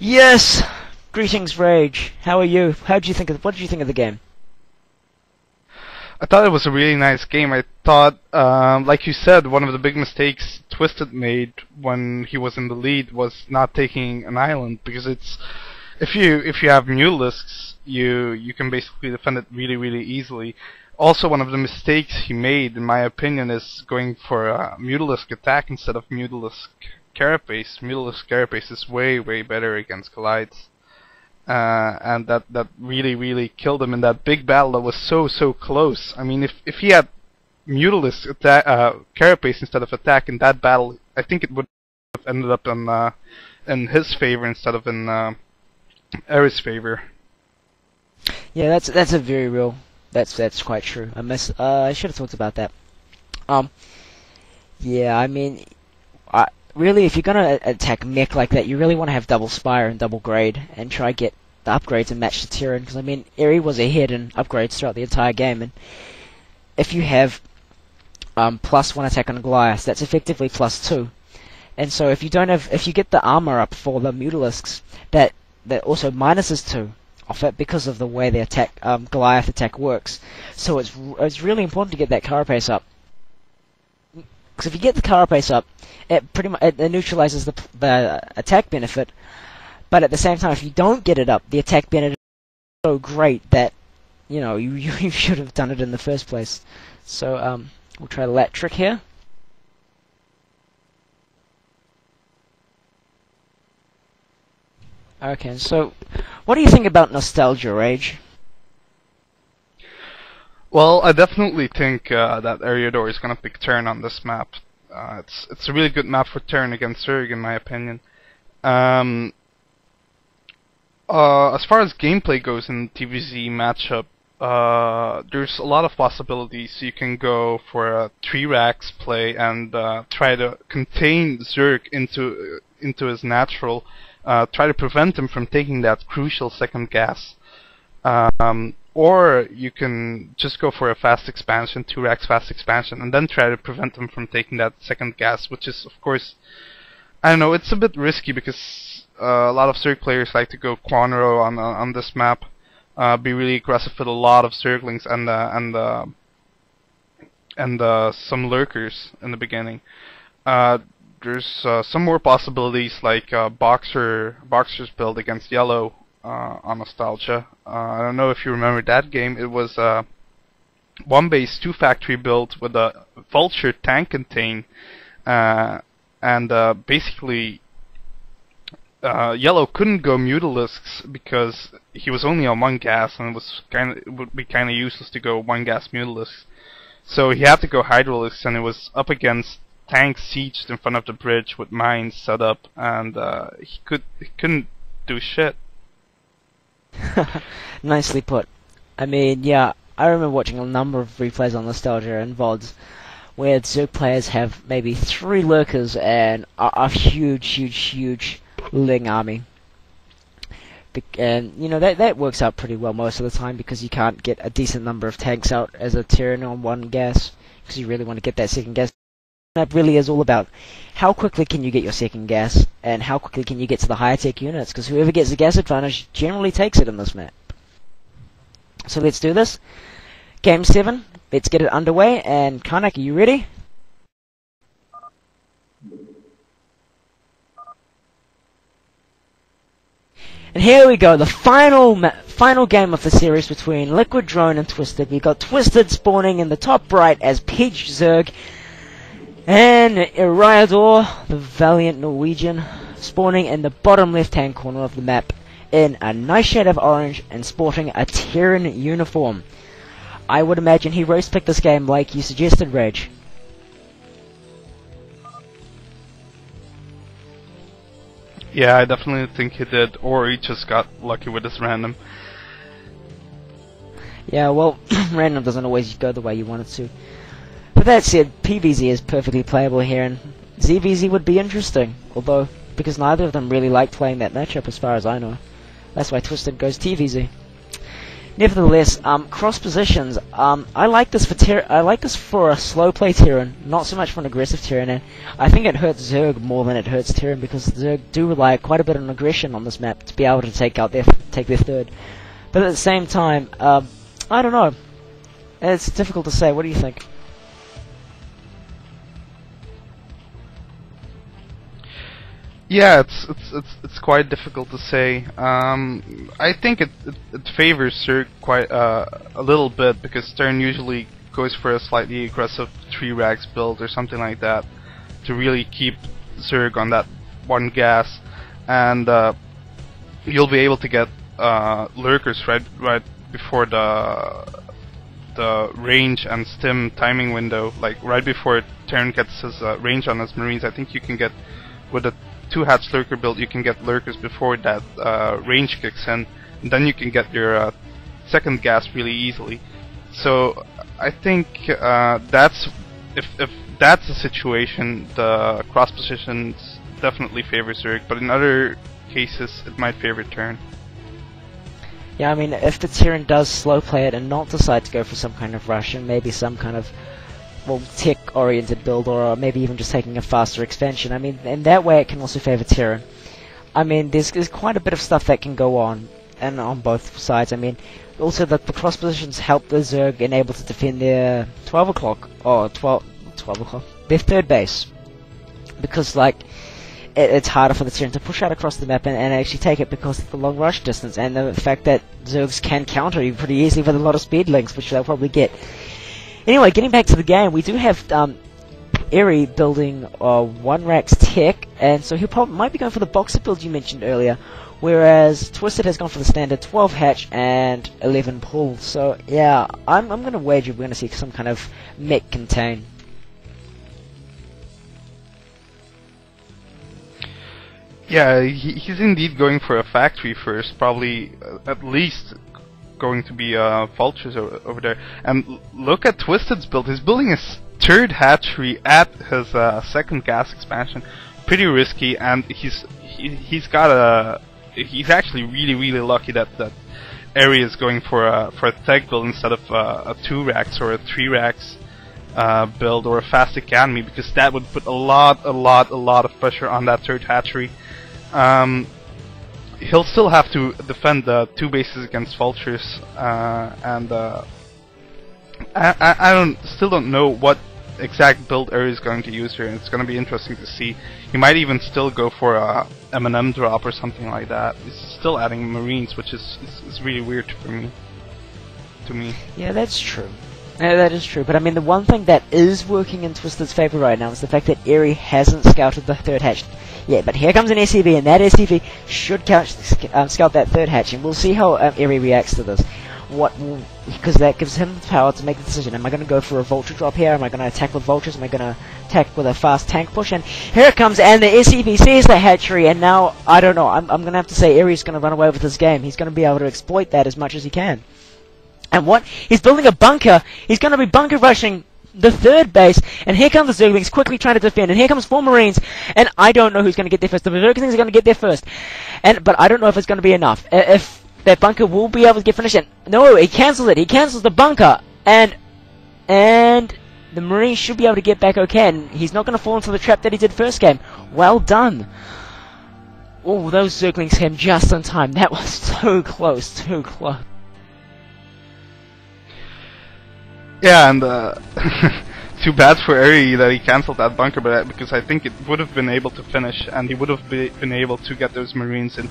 Speaker 3: Yes! Greetings, Rage. How are you? What did you think of the game?
Speaker 1: I thought it was a really nice game. I thought, like you said, one of the big mistakes Twisted made when he was in the lead was not taking an island, because it's if you have Mutalisks, you can basically defend it really easily. Also, one of the mistakes he made, in my opinion, is going for a Mutalisk attack instead of Mutalisk Carapace. Mutalisk Carapace is way better against Collides. And that really killed him in that big battle that was so close. I mean, if he had Mutalisk attack, Carapace instead of attack in that battle, I think it would have ended up in his favor instead of in Ares' favor.
Speaker 3: Yeah, that's a very real. That's quite true. I should have talked about that. Yeah, I mean, really, if you're gonna attack mech like that, you really want to have double Spire and double Grade, and try get the upgrades and match the Terran, because I mean, Airy was ahead in upgrades throughout the entire game, and if you have +1 attack on Goliath, that's effectively +2. And so if you get the armor up for the Mutalisks, that also minuses 2 off it because of the way the attack Goliath attack works. So it's really important to get that Carapace up. Because if you get the Carapace up, it pretty much it neutralizes the attack benefit. But at the same time, if you don't get it up, the attack benefit is so great that you should have done it in the first place. So we'll try the lat trick here. Okay, so what do you think about Nostalgia, Rage?
Speaker 1: Well, I definitely think that Eriador is gonna pick Turn on this map. It's a really good map for Turn against Zerg, in my opinion. As far as gameplay goes in TVZ matchup, there's a lot of possibilities. You can go for a 3-racks play and try to contain Zerg into his natural. Try to prevent him from taking that crucial second gas. Or you can just go for a fast expansion, 2-racks fast expansion, and then try to prevent him from taking that second gas, which is, of course, I don't know, it's a bit risky because a lot of Zerg players like to go Quanro on this map, be really aggressive with a lot of Zerglings and some lurkers in the beginning. There's some more possibilities like Boxer's build against Yellow on Nostalgia. I don't know if you remember that game. It was 1 base 2 factory build with a Vulture tank contain, and basically Yellow couldn't go Mutalisks because he was only on 1 gas, and it would be kind of useless to go 1 gas Mutalisks. So he had to go Hydralisks, and it was up against tanks sieged in front of the bridge with mines set up, and he couldn't do shit.
Speaker 3: Nicely put. I mean, yeah, I remember watching a number of replays on Nostalgia and VODs where Zerg players have maybe 3 lurkers and a huge Ling army. And, that works out pretty well most of the time because you can't get a decent number of tanks out as a Terran on 1 gas because you really want to get that second gas. That really is all about how quickly can you get your second gas and how quickly can you get to the higher tech units, because whoever gets the gas advantage generally takes it in this map. So let's do this. Game 7, let's get it underway, and Karnak, are you ready? And here we go, the final game of the series between Liquid Drone and Twisted. We've got Twisted spawning in the top right as Peach Zerg, and Eriador, the valiant Norwegian, spawning in the bottom left-hand corner of the map in a nice shade of orange and sporting a Terran uniform. I would imagine he roast-picked this game like you suggested, Reg.
Speaker 1: Yeah, I definitely think he did, or he just got lucky with his random.
Speaker 3: Yeah, well, random doesn't always go the way you want it to. But that said, PVZ is perfectly playable here, and ZVZ would be interesting. Although, because neither of them really like playing that matchup as far as I know. That's why Twisted goes TVZ. Nevertheless, cross positions. I like this for a slow play Terran, not so much for an aggressive Terran. And I think it hurts Zerg more than it hurts Terran because Zerg do rely quite a bit on aggression on this map to be able to take their third. But at the same time, I don't know. It's difficult to say. What do you think?
Speaker 1: Yeah, it's quite difficult to say. I think it favors Zerg quite a little bit because Stern usually goes for a slightly aggressive 3 rags build or something like that to really keep Zerg on that one gas, and you'll be able to get lurkers right before the range and stim timing window, like right before Terran gets his range on his Marines. I think you can get with a 2-hatch lurker build, you can get lurkers before that range kicks in, and then you can get your second gas really easily. So I think that's if that's the situation, the cross positions definitely favor Zerg, but in other cases it might favor Terran.
Speaker 3: Yeah, I mean, if the Terran does slow play it and not decide to go for some kind of rush and maybe some kind of tech-oriented build, or maybe even just taking a faster expansion. I mean, in that way it can also favor Terran. I mean, there's quite a bit of stuff that can go on, and on both sides. I mean, also the cross positions help the Zerg enable to defend their 12 o'clock, or 12 o'clock, their third base. Because, like, it's harder for the Terran to push out across the map and actually take it because of the long rush distance, and the fact that Zergs can counter you pretty easily with a lot of speed links, which they'll probably get. Anyway, getting back to the game, we do have Eri building 1 Rax tech, and so he might be going for the boxer build you mentioned earlier, whereas Twisted has gone for the standard 12 hatch and 11 pull. So yeah, I'm going to wager we're going to see some kind of mech contain.
Speaker 1: Yeah, he's indeed going for a factory first, probably at least going to be vultures over there. And look at Twisted's build. He's building his 3rd hatchery at his 2nd gas expansion. Pretty risky, and he's actually really lucky that Eri is going for a tech build instead of a 2 racks or a 3 racks build or a fast academy, because that would put a lot of pressure on that 3rd hatchery. He'll still have to defend the 2 bases against vultures, and I still don't know what exact build Eri is going to use here. It's going to be interesting to see. He might even still go for a M&M drop or something like that. He's still adding Marines, which is really weird to me.
Speaker 3: Yeah, that's true. Yeah, that is true. But I mean, the one thing that is working in Twisted's favor right now is the fact that Eri hasn't scouted the 3rd hatch. Yeah, but here comes an SCV, and that SCV should scout that 3rd hatch, and we'll see how Eri reacts to this. Because that gives him the power to make the decision. Am I going to go for a vulture drop here? Am I going to attack with vultures? Am I going to attack with a fast tank push? And here it comes, and the SCV sees the hatchery, and now, I don't know, I'm going to have to say Eri's going to run away with this game. He's going to be able to exploit that as much as he can. And what? He's building a bunker. He's going to be bunker rushing the 3rd base, and here comes the Zerglings quickly trying to defend, and here comes 4 Marines, and I don't know who's going to get there first. The Zerglings are going to get there first, but I don't know if it's going to be enough. If that bunker will be able to get finished, and no, he cancels it. He cancels the bunker, and the Marines should be able to get back okay, and he's not going to fall into the trap that he did first game. Well done. Oh, those Zerglings came just in time. That was so close, too close.
Speaker 1: Yeah, and too bad for Eri that he cancelled that bunker, but because I think it would have been able to finish, and he would have been able to get those Marines in.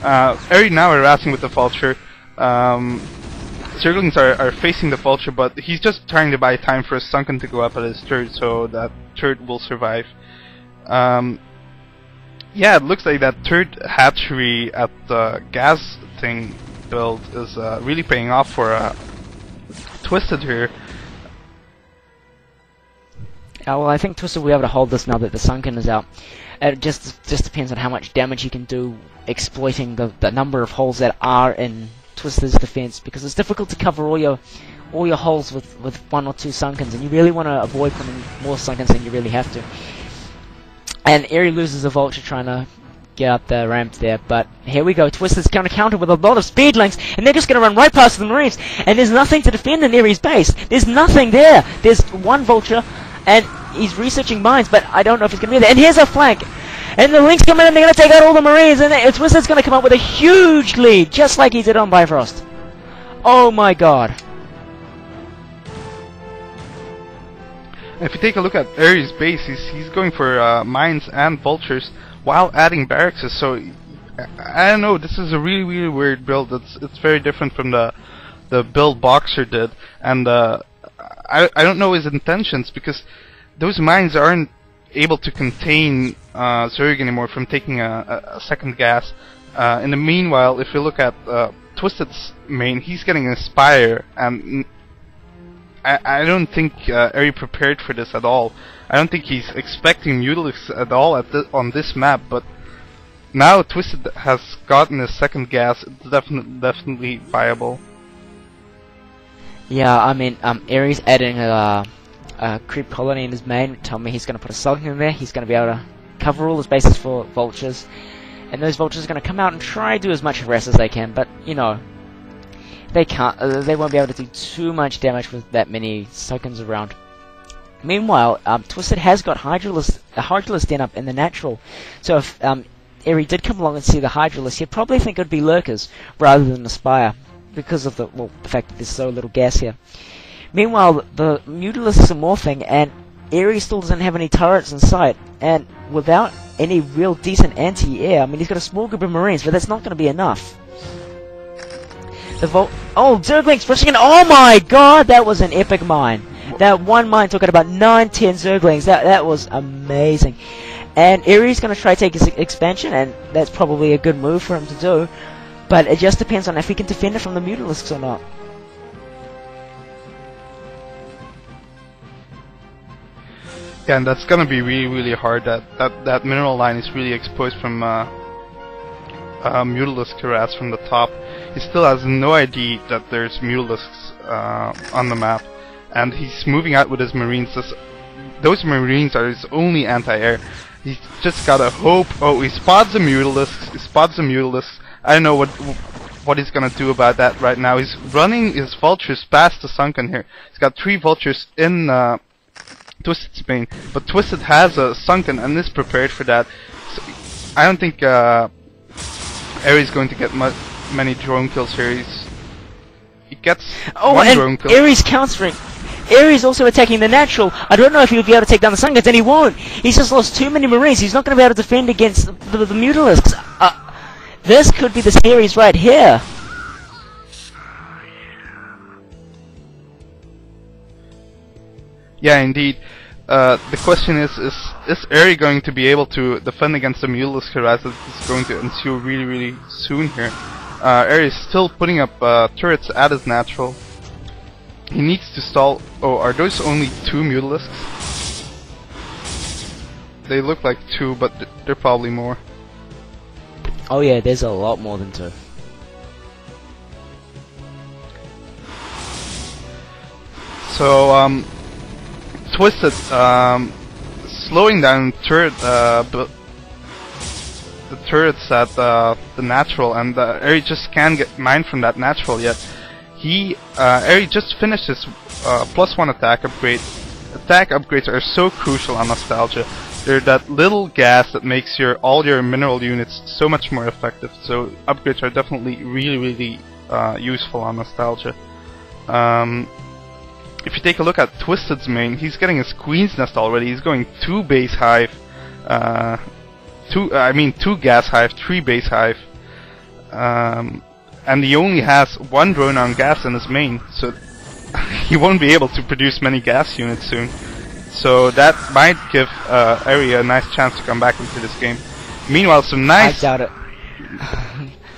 Speaker 1: Eri now harassing with the vulture. Zerglings are facing the vulture, but he's just trying to buy time for a sunken to go up at his 3rd, so that 3rd will survive. Yeah, it looks like that 3rd hatchery at the gas thing build is really paying off for Twisted here.
Speaker 3: Well, I think Twisted will be able to hold this now that the Sunken is out. It just depends on how much damage he can do exploiting the number of holes that are in Twister's defense, because it's difficult to cover all your holes with one or two sunkens, and you really want to avoid putting more sunkens than you really have to. And Eri loses a vulture trying to get up the ramp there, but here we go. Twister's going to counter with a lot of speed links, and they're just going to run right past the Marines, and there's nothing to defend in Eri's base. There's nothing there. There's one vulture, and he's researching mines, but I don't know if he's going to be there. And here's a flank, and the Lynx come in, and they're going to take out all the Marines, and Twister's going to come up with a huge lead, just like he did on Bifrost. Oh my god.
Speaker 1: If you take a look at Eri's base, he's going for mines and vultures while adding barracks. So I don't know. This is a really weird build. It's very different from the build Boxer did, and I don't know his intentions, because those mines aren't able to contain Zerg anymore from taking a second gas. In the meanwhile, if you look at Twisted's main, he's getting a Spire, and I don't think Eri prepared for this at all. I don't think he's expecting Mutalisks at all on this map, but now Twisted has gotten his second gas. It's definitely viable.
Speaker 3: Yeah, I mean, Eri's adding a creep colony in his main. Tell me he's going to put a Sulking in there. He's going to be able to cover all his bases for vultures, and those vultures are going to come out and try to do as much harass as they can, but, you know, they can't. They won't be able to do too much damage with that many Sulkens around. Meanwhile, Twisted has got Hydralisk Den up in the natural, so if Eri did come along and see the Hydralisk, he'd probably think it would be Lurkers rather than the Spire, because of the fact that there's so little gas here. Meanwhile, the Mutalisks are morphing, and Eri still doesn't have any turrets in sight, and without any real decent anti-air, I mean, he's got a small group of Marines, but that's not going to be enough. Oh, Zerglings rushing in! Oh my god, that was an epic mine. That one mine took out about 9-10 Zerglings. That was amazing. And Eri's going to try to take his expansion, and that's probably a good move for him to do. But it just depends on if he can defend it from the Mutalisks or not.
Speaker 1: Yeah, and that's gonna be really hard. That mineral line is really exposed from Mutalisk harass from the top. He still has no idea that there's Mutalisks on the map, and he's moving out with his Marines. Those Marines are his only anti-air. He's just gotta hope. Oh, he spots the Mutalisks. I don't know what he's gonna do about that right now. He's running his vultures past the Sunken here. He's got 3 vultures in Twisted's main, but Twisted has a Sunken and is prepared for that. So I don't think Eri's going to get many drone kills here. He gets one drone kill.
Speaker 3: Eri's countering. Eri's also attacking the natural. I don't know if he'll be able to take down the Sunkens, and he won't. He's just lost too many Marines. He's not going to be able to defend against the Mutalisks. This could be the series right here.
Speaker 1: Yeah, indeed. The question is Eri going to be able to defend against the Mutalisk harass that is going to ensue really soon here? Eri is still putting up turrets at his natural. He needs to stall. Oh, are those only 2 Mutalisks? They look like 2, but they're probably more.
Speaker 3: Oh yeah, there's a lot more than 2.
Speaker 1: So, Twisted, slowing down the turrets at the natural, and Eri just can't get mine from that natural yet. Eri just finished his +1 attack upgrade. Attack upgrades are so crucial on Nostalgia. They're that little gas that makes all your mineral units so much more effective. So upgrades are definitely really useful on Nostalgia. If you take a look at Twisted's main, he's getting his Queen's Nest already. He's going 2 base hive, 2 gas hive, 3 base hive, and he only has 1 drone on gas in his main, so he won't be able to produce many gas units soon. So that might give Eri a nice chance to come back into this game. Meanwhile, some nice.
Speaker 3: I doubt it.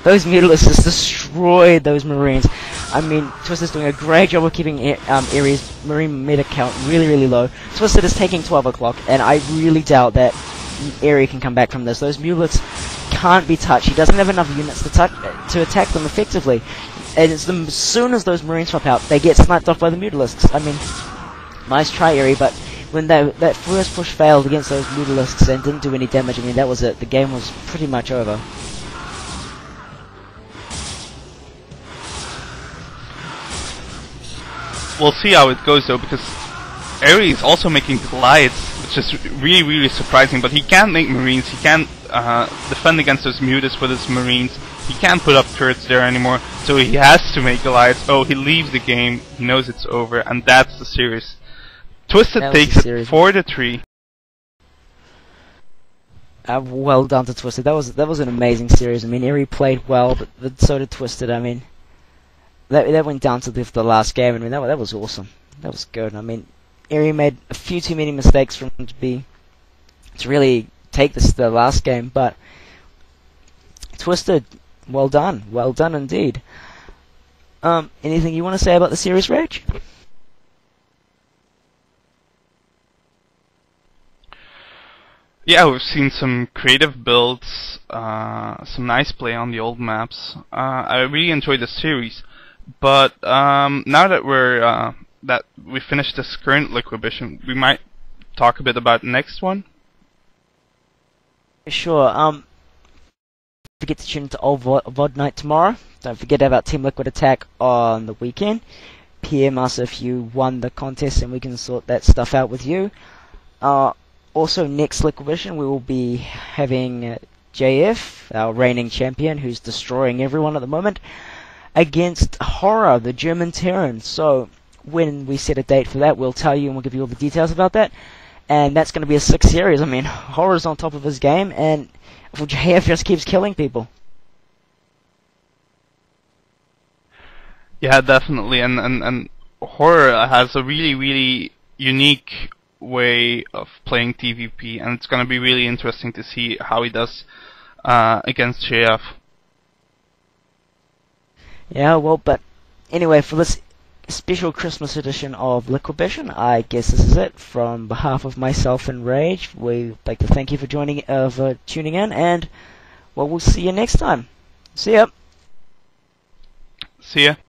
Speaker 3: Those Mutalisks destroyed those Marines. I mean, Twisted's doing a great job of keeping Eri's Marine meta count really low. Twisted is taking 12 o'clock, and I really doubt that Eri can come back from this. Those Mutalisks can't be touched. He doesn't have enough units to attack them effectively. And as soon as those Marines pop out, they get sniped off by the Mutalisks. I mean, nice try, Eri, but when that first push failed against those Mutalisks and didn't do any damage, I mean, that was it. The game was pretty much over.
Speaker 1: We'll see how it goes though, because Eri is also making glides, which is really, really surprising. But he can't make Marines, he can't defend against those Mutas with his Marines, he can't put up turrets there anymore, so he has to make glides. Oh, he leaves the game, he knows it's over, and that's the series. Twisted takes it 4-3.
Speaker 3: Well done to Twisted. That was an amazing series. I mean, Eri played well, but so did Twisted. I mean, that went down to the last game. I mean, that was awesome. That was good. I mean, Eri made a few too many mistakes for him to really take the last game, but Twisted, well done indeed. Anything you want to say about the series, Rage?
Speaker 1: Yeah, we've seen some creative builds, some nice play on the old maps. I really enjoyed the series, but now that we finished this current Liquibition, we might talk a bit about the next one.
Speaker 3: Sure. Don't forget to tune into Old VOD Night tomorrow. Don't forget about Team Liquid Attack on the weekend. PM us if you won the contest, and we can sort that stuff out with you. Also, next Liquibition, we will be having JF, our reigning champion, who's destroying everyone at the moment, against Horror, the German Terran. So, when we set a date for that, we'll tell you and we'll give you all the details about that. And that's going to be a 6 series. I mean, Horror's on top of his game, and JF just keeps killing people.
Speaker 1: Yeah, definitely, and Horror has a really, really unique way of playing TVP, and it's going to be really interesting to see how he does against JF.
Speaker 3: Yeah, well, but anyway, for this special Christmas edition of Liquibition, I guess this is it. From behalf of myself and Rage, we'd like to thank you for tuning in, and well, we'll see you next time. See ya.
Speaker 1: See ya.